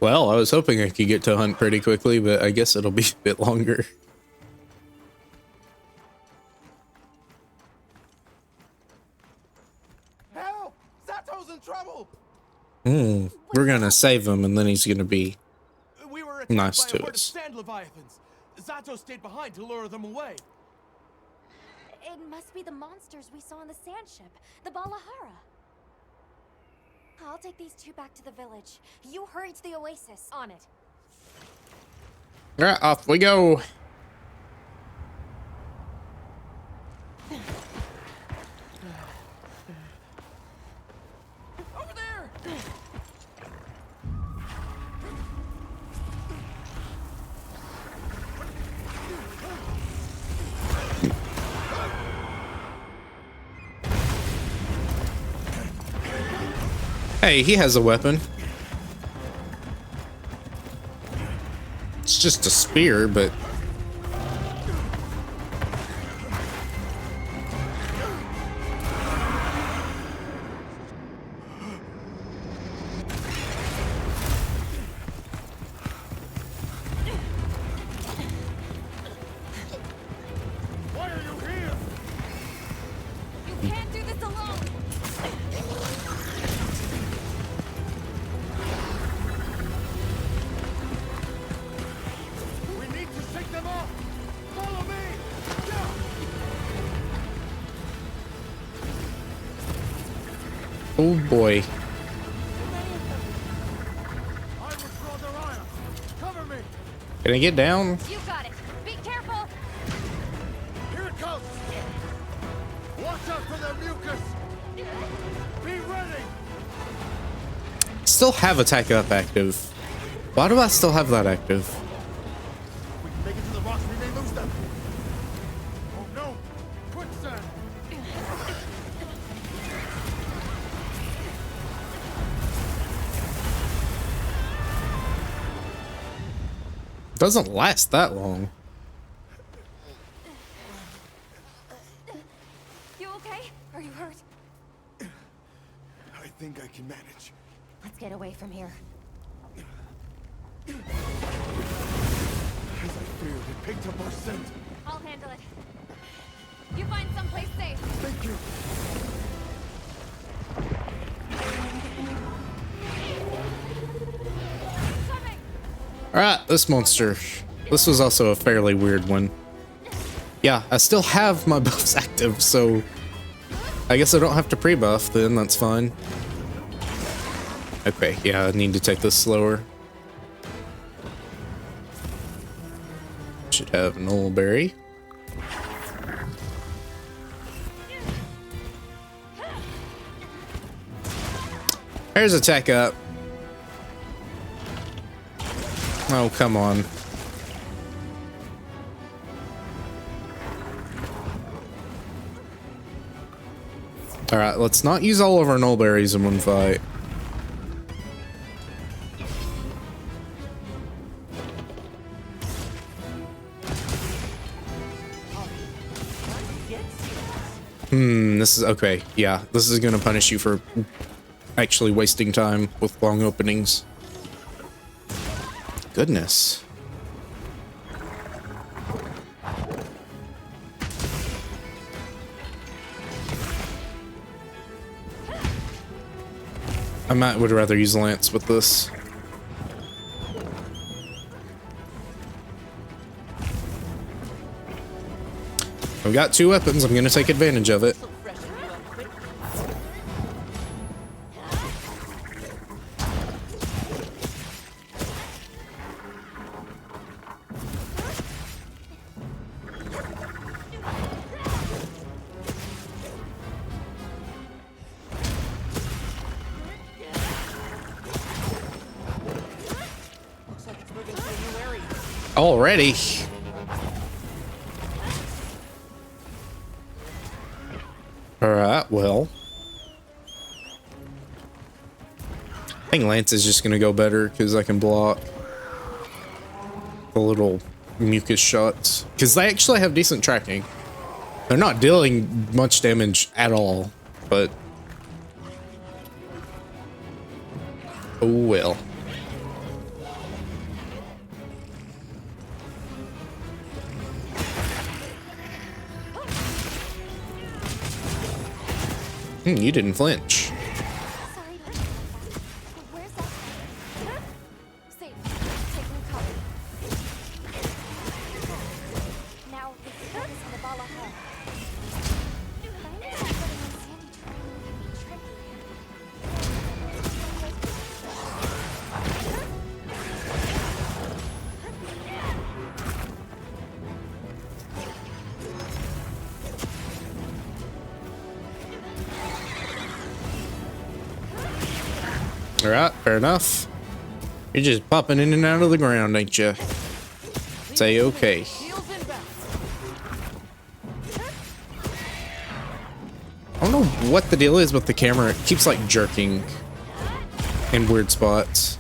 Speaker 1: Well, I was hoping I could get to hunt pretty quickly, but I guess it'll be a bit longer.
Speaker 11: Help! Zato's in trouble!
Speaker 1: We're gonna save him, and then he's gonna be
Speaker 11: We were attacked
Speaker 1: nice
Speaker 11: by
Speaker 1: to
Speaker 11: a herd of
Speaker 1: us.
Speaker 11: sand leviathans. Zato stayed behind to lure them away.
Speaker 4: It must be the monsters we saw on the sand ship, the Balahara. I'll take these two back to the village. You hurry to the Oasis. On it.
Speaker 1: Alright, off we go.
Speaker 11: Over there!
Speaker 1: Hey, he has a weapon. It's just a spear, but...
Speaker 11: Why are you here?
Speaker 4: You can't do this alone.
Speaker 11: We need to shake them off! Follow me!
Speaker 1: Oh boy.
Speaker 11: I withdraw their ire! Cover me!
Speaker 1: Can I get down?
Speaker 4: You got it. Be careful.
Speaker 11: Here it comes! Watch out for their mucus! Be ready!
Speaker 1: Still have attack up active. Why do I still have that active?
Speaker 11: If we can make it to the rocks, we may lose them! Oh no! Quicksand!
Speaker 1: Doesn't last that long.
Speaker 4: You okay? Are you hurt?
Speaker 11: I think I can manage.
Speaker 4: Let's get away from here.
Speaker 11: As I feared, it picked up our scent.
Speaker 4: I'll handle it. You find someplace safe.
Speaker 11: Thank you.
Speaker 1: Alright, this monster. This was also a fairly weird one. Yeah, I still have my buffs active, so I guess I don't have to pre-buff then, that's fine. Okay, yeah, I need to take this slower. Should have an old berry. There's a tech up. Oh, come on. Alright, let's not use all of our null berries in one fight. This is okay. Yeah, this is gonna punish you for actually wasting time with long openings. Goodness. Would rather use Lance with this. I've got 2 weapons. I'm gonna take advantage of it. Already. Alright, well. I think Lance is just gonna go better because I can block the little mucus shots. Because they actually have decent tracking. They're not dealing much damage at all, but oh well. You didn't flinch. Alright, fair enough. You're just popping in and out of the ground, ain't you? Say okay. I don't know what the deal is with the camera. It keeps like jerking in weird spots.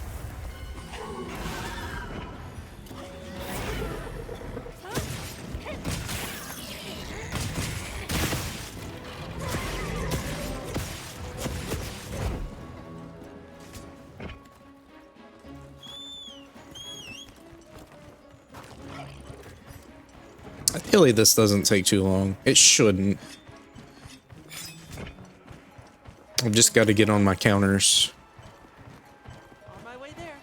Speaker 1: Ideally, this doesn't take too long. It shouldn't. I've just got to get on my counters.
Speaker 13: On my way there.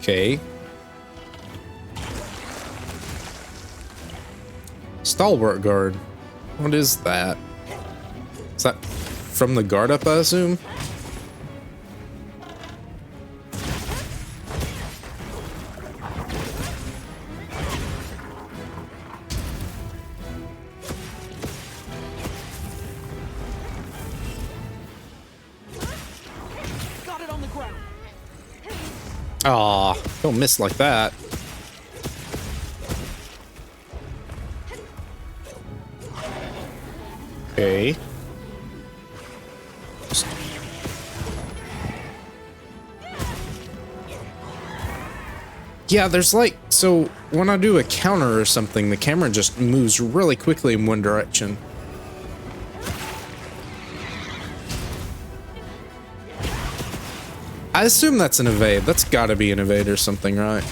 Speaker 1: Okay. Stalwart guard. What is that? Is that from the guard up, I assume? Aw, don't miss like that. Okay. Yeah, there's like, so when I do a counter or something, the camera just moves really quickly in one direction. I assume that's an evade. That's gotta be an evade or something, right?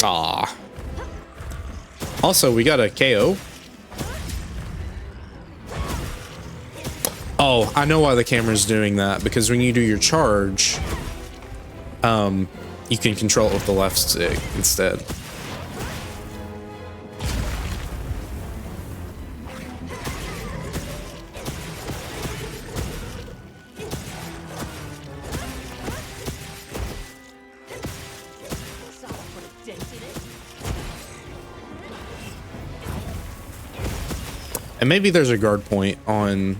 Speaker 1: Aw. Also, we got a KO. Oh, I know why the camera's doing that, because when you do your charge, you can control it with the left stick instead. And maybe there's a guard point on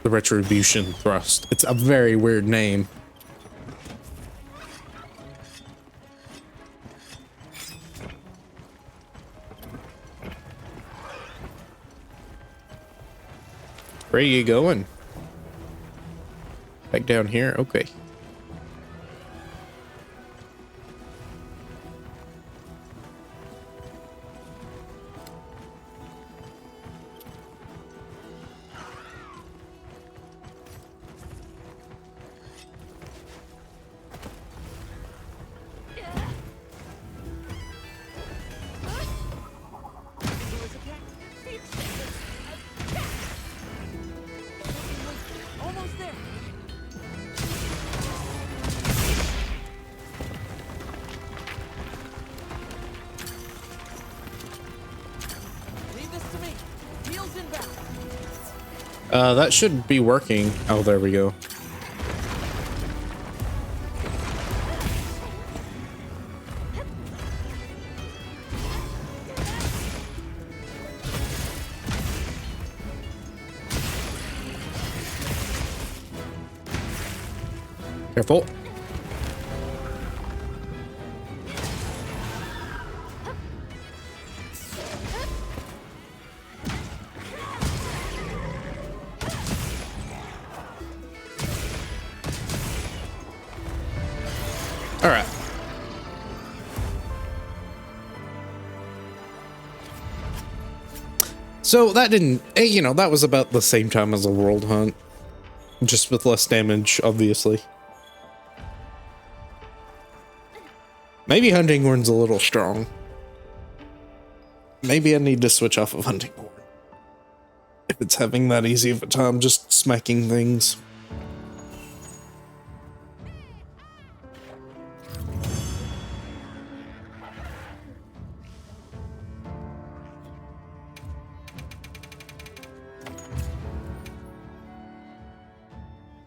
Speaker 1: the Retribution Thrust. It's a very weird name. Where are you going? Back down here? Okay.
Speaker 13: Almost there. Leave this to me. Heels inbound.
Speaker 1: That should be working. Oh, there we go. Careful. All right. So that didn't, you know, that was about the same time as a world hunt, just with less damage, obviously. Maybe hunting horn's a little strong. Maybe I need to switch off of hunting horn if it's having that easy of a time just smacking things.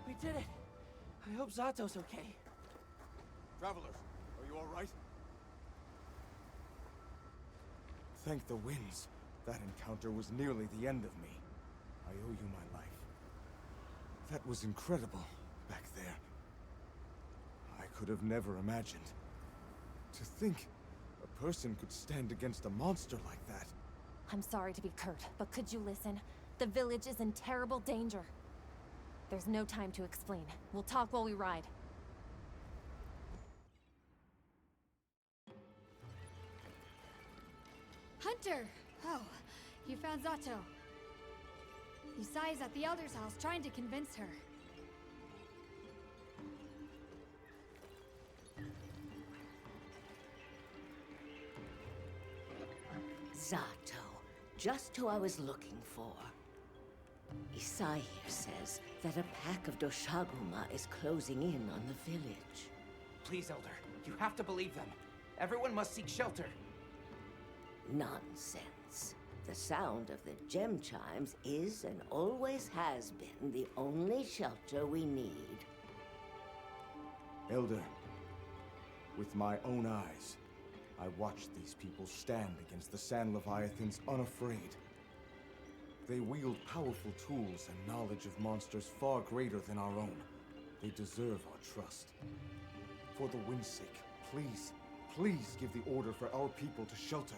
Speaker 13: We did it. I hope Zato's okay.
Speaker 11: Travelers, are you all right? Thank the winds. That encounter was nearly the end of me. I owe you my life. That was incredible, back there. I could have never imagined. To think a person could stand against a monster like that.
Speaker 4: I'm sorry to be curt, but could you listen? The village is in terrible danger. There's no time to explain. We'll talk while we ride.
Speaker 2: Hunter! Oh, you found Zato. Yusai's at the Elder's house trying to convince her.
Speaker 18: Zato, just who I was looking for. Isai here says that a pack of Doshaguma is closing in on the village.
Speaker 6: Please, Elder, you have to believe them. Everyone must seek shelter.
Speaker 18: Nonsense. The sound of the gem chimes is and always has been the only shelter we need.
Speaker 11: Elder, with my own eyes, I watched these people stand against the Sand Leviathans unafraid. They wield powerful tools and knowledge of monsters far greater than our own. They deserve our trust. For the wind's sake, please, please give the order for our people to shelter.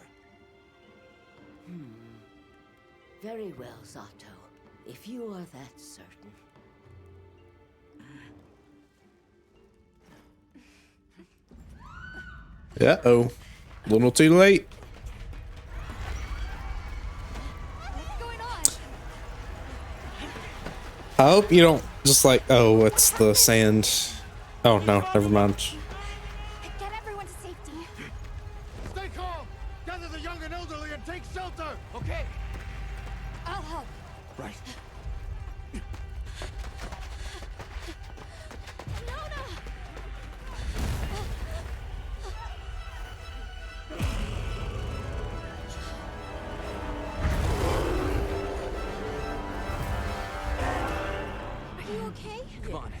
Speaker 18: Very well, Zato. If you are that certain.
Speaker 1: Uh-oh. A little too late. I hope you don't just like, oh, it's the sand. Oh, no, never mind.
Speaker 2: Get everyone to safety.
Speaker 11: Stay calm! Gather the young and elderly and take shelter!
Speaker 13: Okay.
Speaker 2: I'll help.
Speaker 11: Right.
Speaker 8: okay?
Speaker 5: Come on.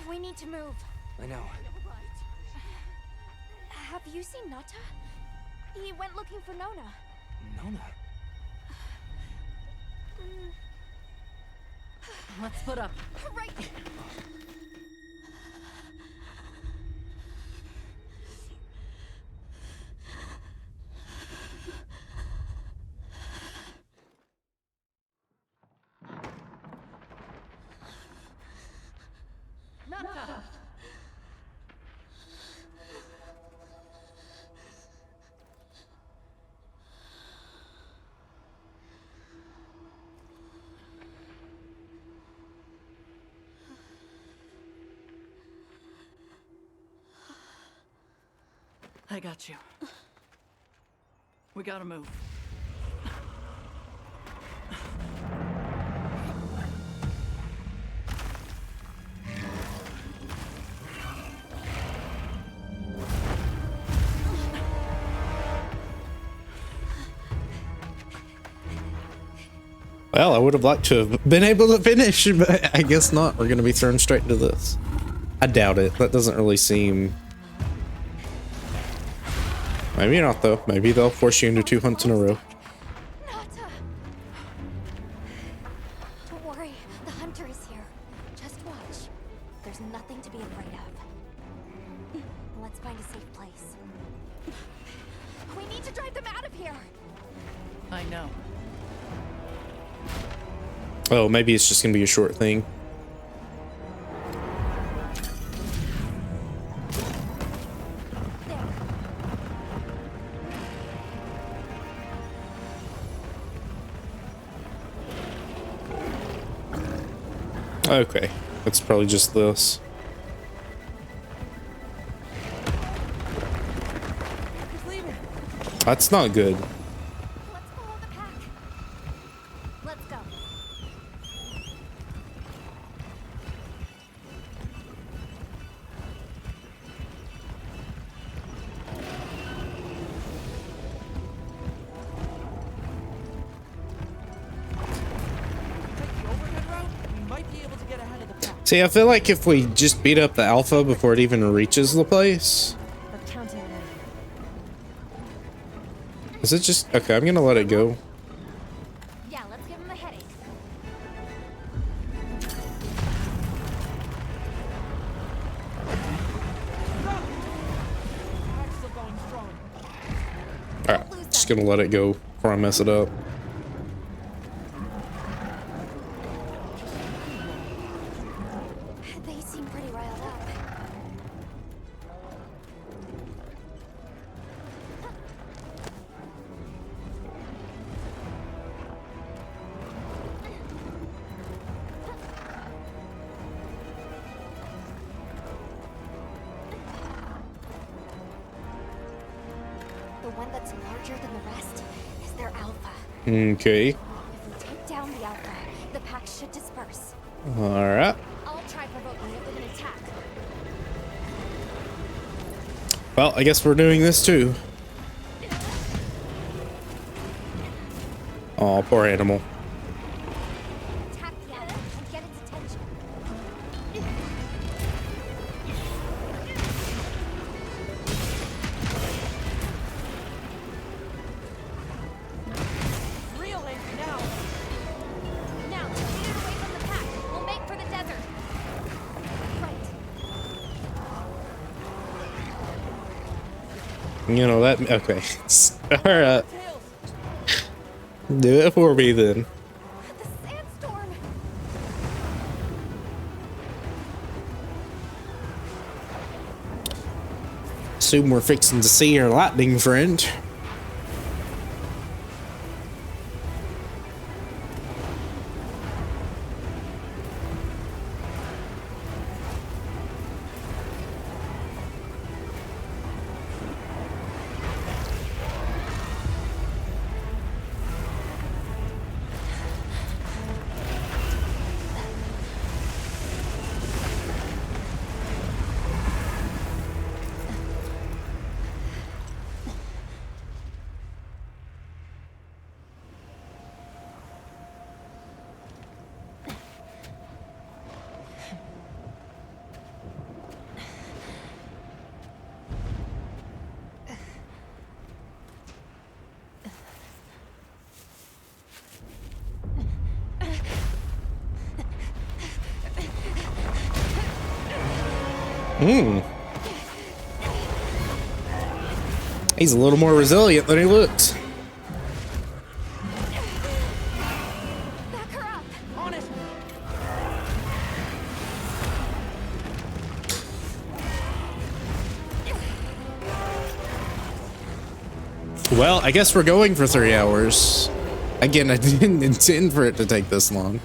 Speaker 4: We need to move.
Speaker 5: I know.
Speaker 4: Have you seen Nata? He went looking for Nona.
Speaker 5: Nona?
Speaker 7: Let's split up.
Speaker 4: Right.
Speaker 7: Nata! I got you. We gotta move.
Speaker 1: Well, I would have liked to have been able to finish, but I guess not. We're going to be thrown straight into this. I doubt it. That doesn't really seem... Maybe not, though. Maybe they'll force you into 2 hunts in a row.
Speaker 4: Nata! Don't worry, the hunter is here. Just watch. There's nothing to be afraid of. Let's find a safe place. We need to drive them out of here!
Speaker 7: I know.
Speaker 1: Oh, maybe it's just going to be a short thing. Okay, it's probably just this. That's not good.
Speaker 4: Let's go.
Speaker 1: See, I feel like if we just beat up the alpha before it even reaches the place. Is it just... Okay, I'm gonna let it go.
Speaker 4: Yeah, let's give him a headache.
Speaker 1: Alright, just gonna let it go before I mess it up.
Speaker 4: They seem pretty riled up. The one that's larger than the rest is their alpha.
Speaker 1: Okay.
Speaker 4: If we take down the alpha, the pack should disperse.
Speaker 1: Alright.
Speaker 4: I'll try provoking it with an attack.
Speaker 1: Well, I guess we're doing this too. Oh, poor animal.
Speaker 4: Attack the alpha and get its attention.
Speaker 13: Real aim now.
Speaker 4: Now, get it away from the pack. We'll make for the desert. Right.
Speaker 1: You know that... Okay. Alright. Do it for me then.
Speaker 4: The sandstorm.
Speaker 1: Assume we're fixing to see our lightning friend. He's a little more resilient than he looks. Well, I guess we're going for 3 hours. Again, I didn't intend for it to take this long.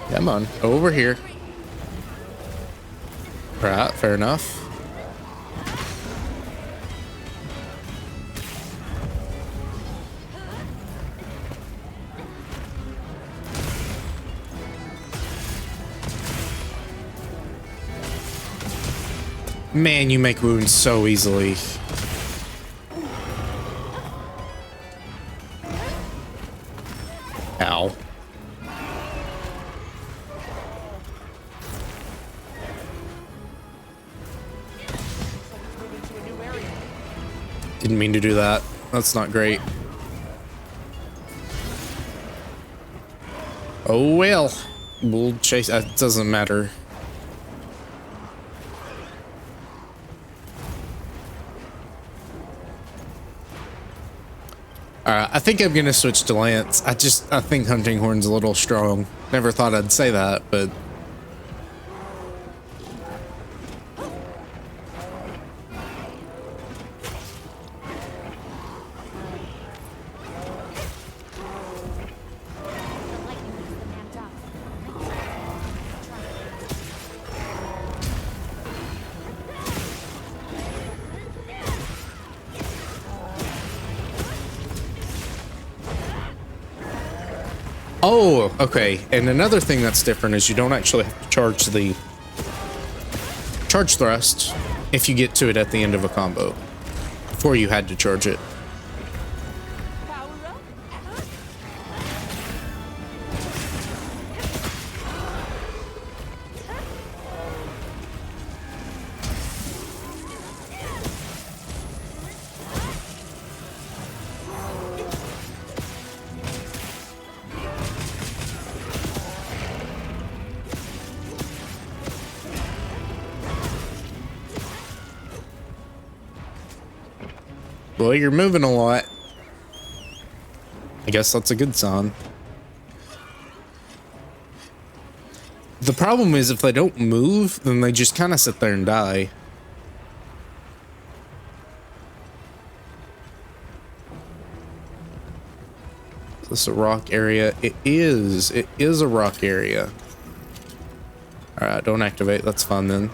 Speaker 1: Come on, over here. Right, fair enough. Man, you make wounds so easily. Ow. Didn't mean to do that. That's not great. Oh well. We'll chase. It doesn't matter. Alright, I think I'm gonna switch to Lance. I think Hunting Horn's a little strong. Never thought I'd say that, but oh, okay. And another thing that's different is you don't actually have to charge the charge thrust if you get to it at the end of a combo. Before you had to charge it. Well, you're moving a lot. I guess that's a good sign. The problem is if they don't move, then they just kind of sit there and die. Is this a rock area? It is. It is a rock area. Alright, don't activate. That's fine then.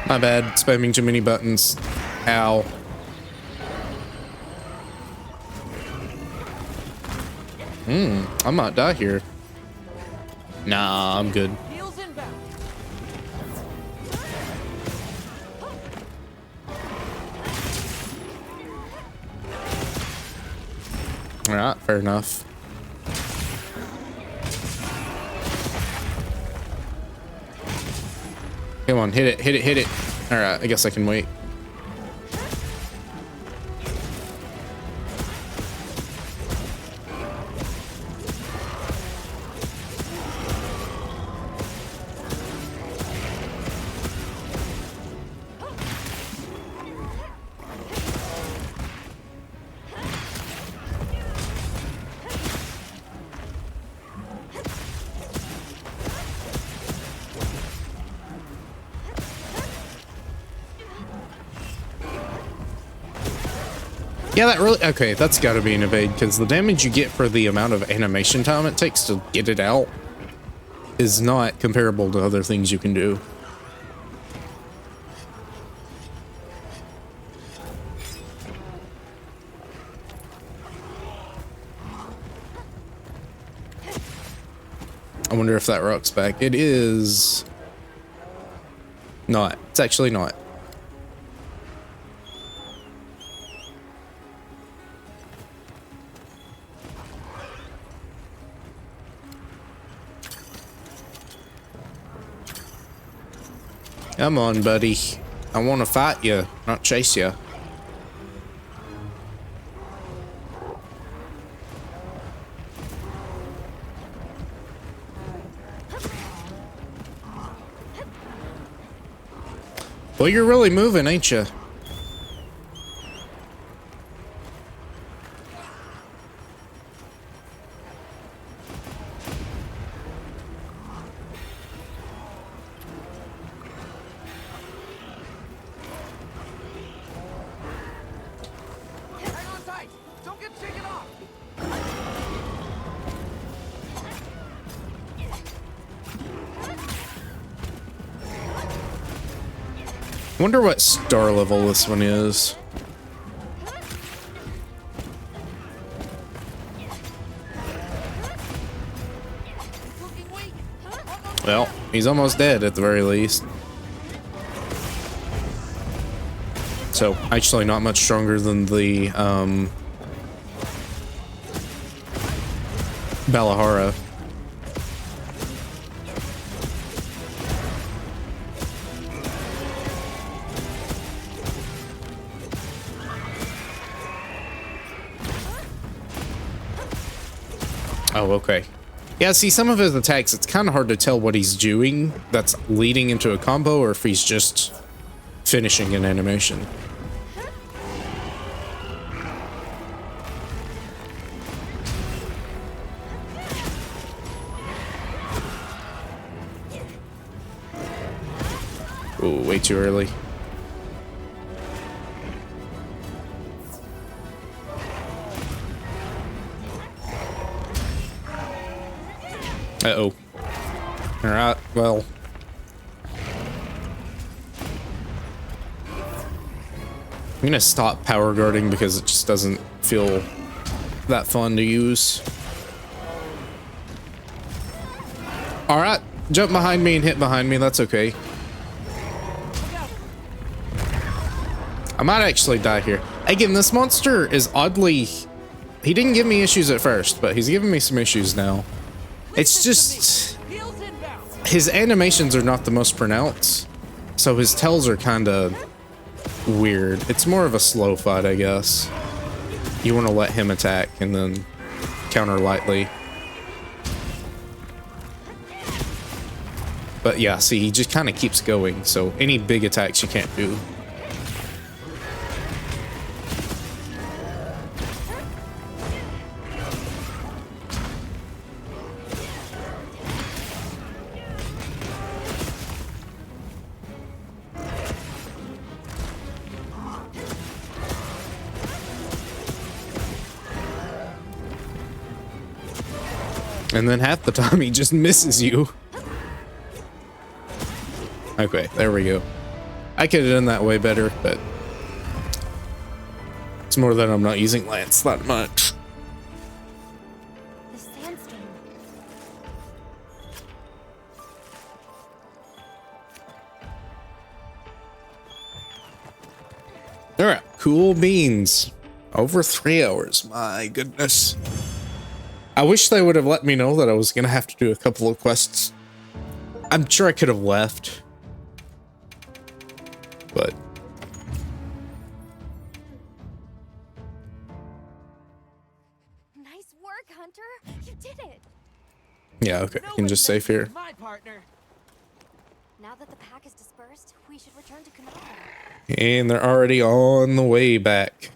Speaker 1: My bad, spamming too many buttons. Ow. I might die here. Nah, I'm good. Alright, fair enough. Come on, hit it, hit it, hit it. Alright, I guess I can wait. Yeah, that really... Okay, that's got to be an evade, because the damage you get for the amount of animation time it takes to get it out is not comparable to other things you can do. I wonder if that rock's back. It is... not. It's actually not. Come on, buddy. I want to fight you, not chase you. Well, you're really moving, ain't you? I wonder what star level this one is. Well, he's almost dead at the very least. So, actually not much stronger than the, Balahara. Oh, okay. Yeah, see, some of his attacks, it's kind of hard to tell what he's doing that's leading into a combo or if he's just finishing an animation. Ooh, way too early. Uh-oh. Alright, well. I'm gonna stop power guarding because it just doesn't feel that fun to use. Alright, jump behind me and hit behind me, that's okay. I might actually die here. Again, this monster is oddly... He didn't give me issues at first, but he's giving me some issues now. It's just... His animations are not the most pronounced, so his tells are kinda weird. It's more of a slow fight, I guess. You want to let him attack and then counter lightly. But yeah, see, he just kind of keeps going, so any big attacks you can't do. And then half the time he just misses you. Okay, there we go. I could have done that way better, but it's more that I'm not using Lance that much.
Speaker 4: The sandstorm.
Speaker 1: Alright, cool beans. Over 3 hours, my goodness. I wish they would have let me know that I was gonna have to do a couple of quests. I'm sure I could have left. But
Speaker 4: Nice work, Hunter. You did it.
Speaker 1: yeah, okay, I can just save here.
Speaker 13: My partner.
Speaker 4: Now that the pack is dispersed, we should return to Konoha.
Speaker 1: And they're already on the way back.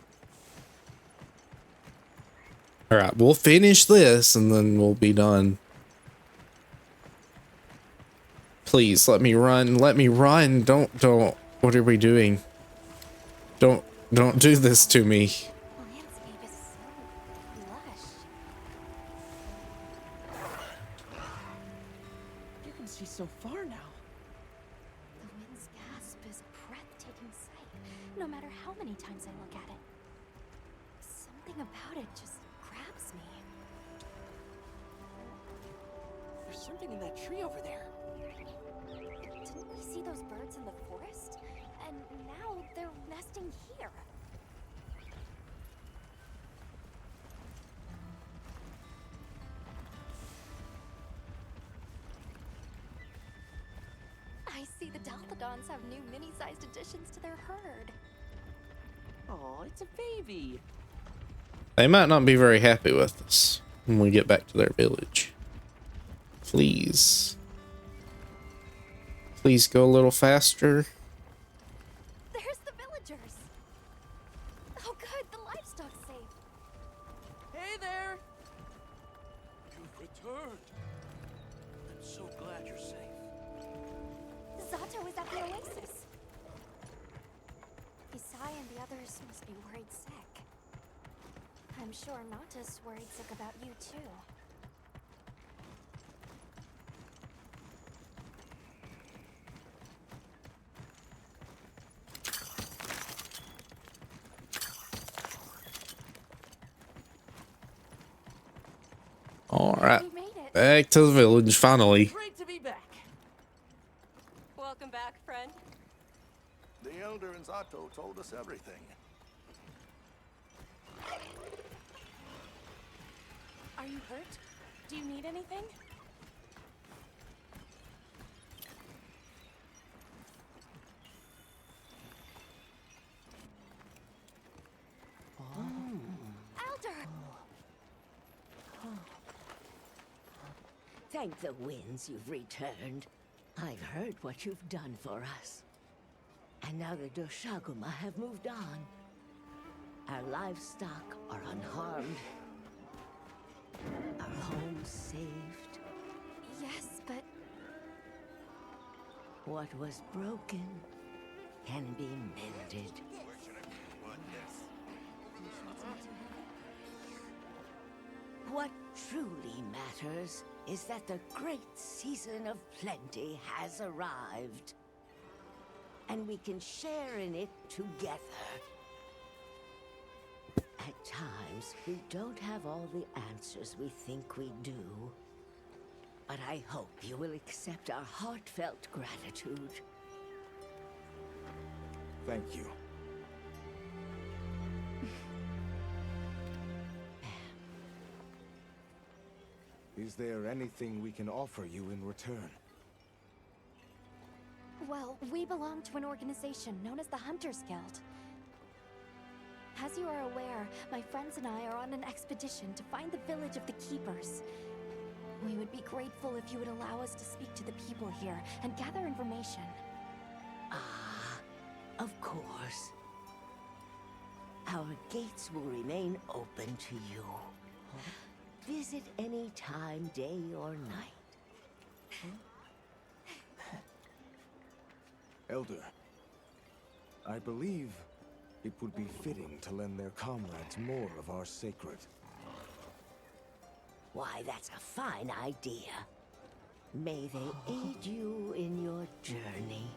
Speaker 1: Alright, we'll finish this and then we'll be done. Please, let me run. Let me run. Don't. What are we doing? Don't do this to me.
Speaker 4: Well, no matter how many times I look at it. Something about it just grabs me.
Speaker 20: There's something in that tree over there.
Speaker 4: Didn't we see those birds in the forest? And now they're nesting here. I see the Dalthodons have new mini-sized additions to their herd.
Speaker 13: Oh, it's a baby.
Speaker 1: They might not be very happy with us when we get back to their village. Please. Please go a little faster.
Speaker 4: There's the villagers. Oh good, the livestock's safe.
Speaker 13: Hey there!
Speaker 15: You've returned. I'm so glad you're safe.
Speaker 4: Zato is at the oasis. Isai and the others must be worried sick. I'm sure Nata's worried sick about you too.
Speaker 1: All right, back to the village finally.
Speaker 13: Great to be back.
Speaker 17: Welcome back, friend.
Speaker 15: The Elder and Zato told us everything.
Speaker 17: Are you hurt? Do you need anything?
Speaker 4: Elder!
Speaker 18: Thank the winds you've returned. I've heard what you've done for us. And now the Doshaguma have moved on. Our livestock are unharmed. Our home saved.
Speaker 4: Yes, but
Speaker 18: What was broken can be mended. What truly matters is that the great season of plenty has arrived. And we can share in it together. At times, we don't have all the answers we think we do. But I hope you will accept our heartfelt gratitude.
Speaker 11: Thank you. Is there anything we can offer you in return?
Speaker 4: well, we belong to an organization known as the Hunters Guild. As you are aware, my friends and I are on an expedition to find the village of the Keepers. We would be grateful if you would allow us to speak to the people here and gather information.
Speaker 18: Ah, of course. Our gates will remain open to you. Visit any time, day or night.
Speaker 11: Elder, I believe it would be fitting to lend their comrades more of our sacred.
Speaker 18: Why, that's a fine idea. May they aid you in your journey.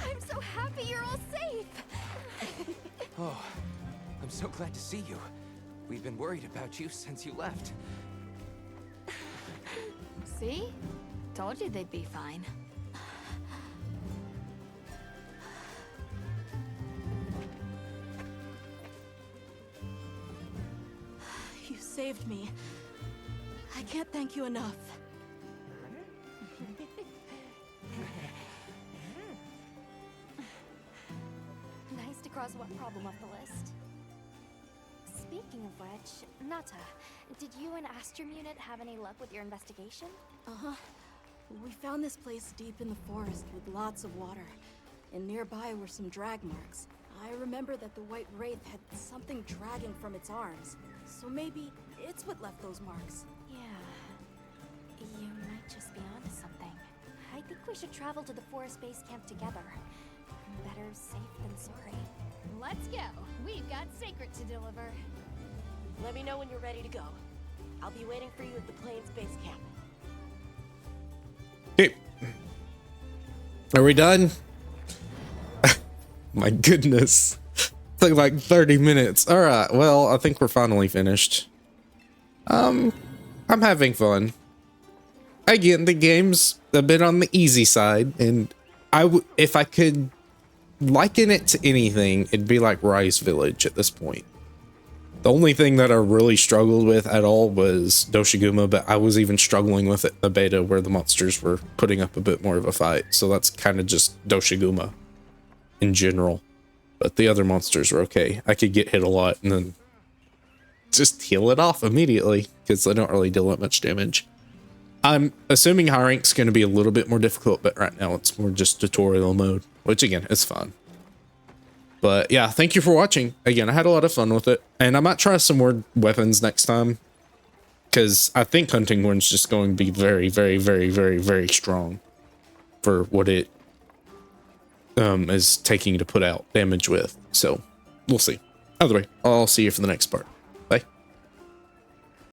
Speaker 4: I'm so happy you're all safe!
Speaker 6: Oh, I'm so glad to see you. We've been worried about you since you left.
Speaker 2: See? Told you they'd be fine.
Speaker 8: You saved me. I can't thank you enough.
Speaker 4: Nice to cross one problem off the list. Speaking of which, Nata, did you and Astrum Unit have any luck with your investigation?
Speaker 8: Uh-huh. We found this place deep in the forest with lots of water. And nearby were some drag marks. I remember that the White Wraith had something dragging from its arms. So maybe it's what left those marks.
Speaker 4: Yeah. You might just be onto something. I think we should travel to the forest base camp together. Better safe than sorry.
Speaker 2: Let's go. We've got Sacred to deliver.
Speaker 20: Let me know when you're ready to go. I'll be waiting for you at the Plains base camp.
Speaker 1: Okay. Are we done? My goodness. Took like 30 minutes. All right. Well, I think we're finally finished. I'm having fun. Again, the game's a bit on the easy side, and if I could liken it to anything, it'd be like Rise Village at this point. The only thing that I really struggled with at all was Doshiguma, but I was even struggling with it in the beta where the monsters were putting up a bit more of a fight. So that's kind of just Doshiguma in general. But the other monsters were okay. I could get hit a lot and then just heal it off immediately because they don't really deal that much damage. I'm assuming high rank's going to be a little bit more difficult, but right now it's more just tutorial mode, which again, is fun. But yeah, thank you for watching. Again, I had a lot of fun with it, and I might try some more weapons next time because I think Hunting Horn's just going to be very, very, very, very, very strong for what it is taking to put out damage with. So we'll see. Either way, I'll see you for the next part.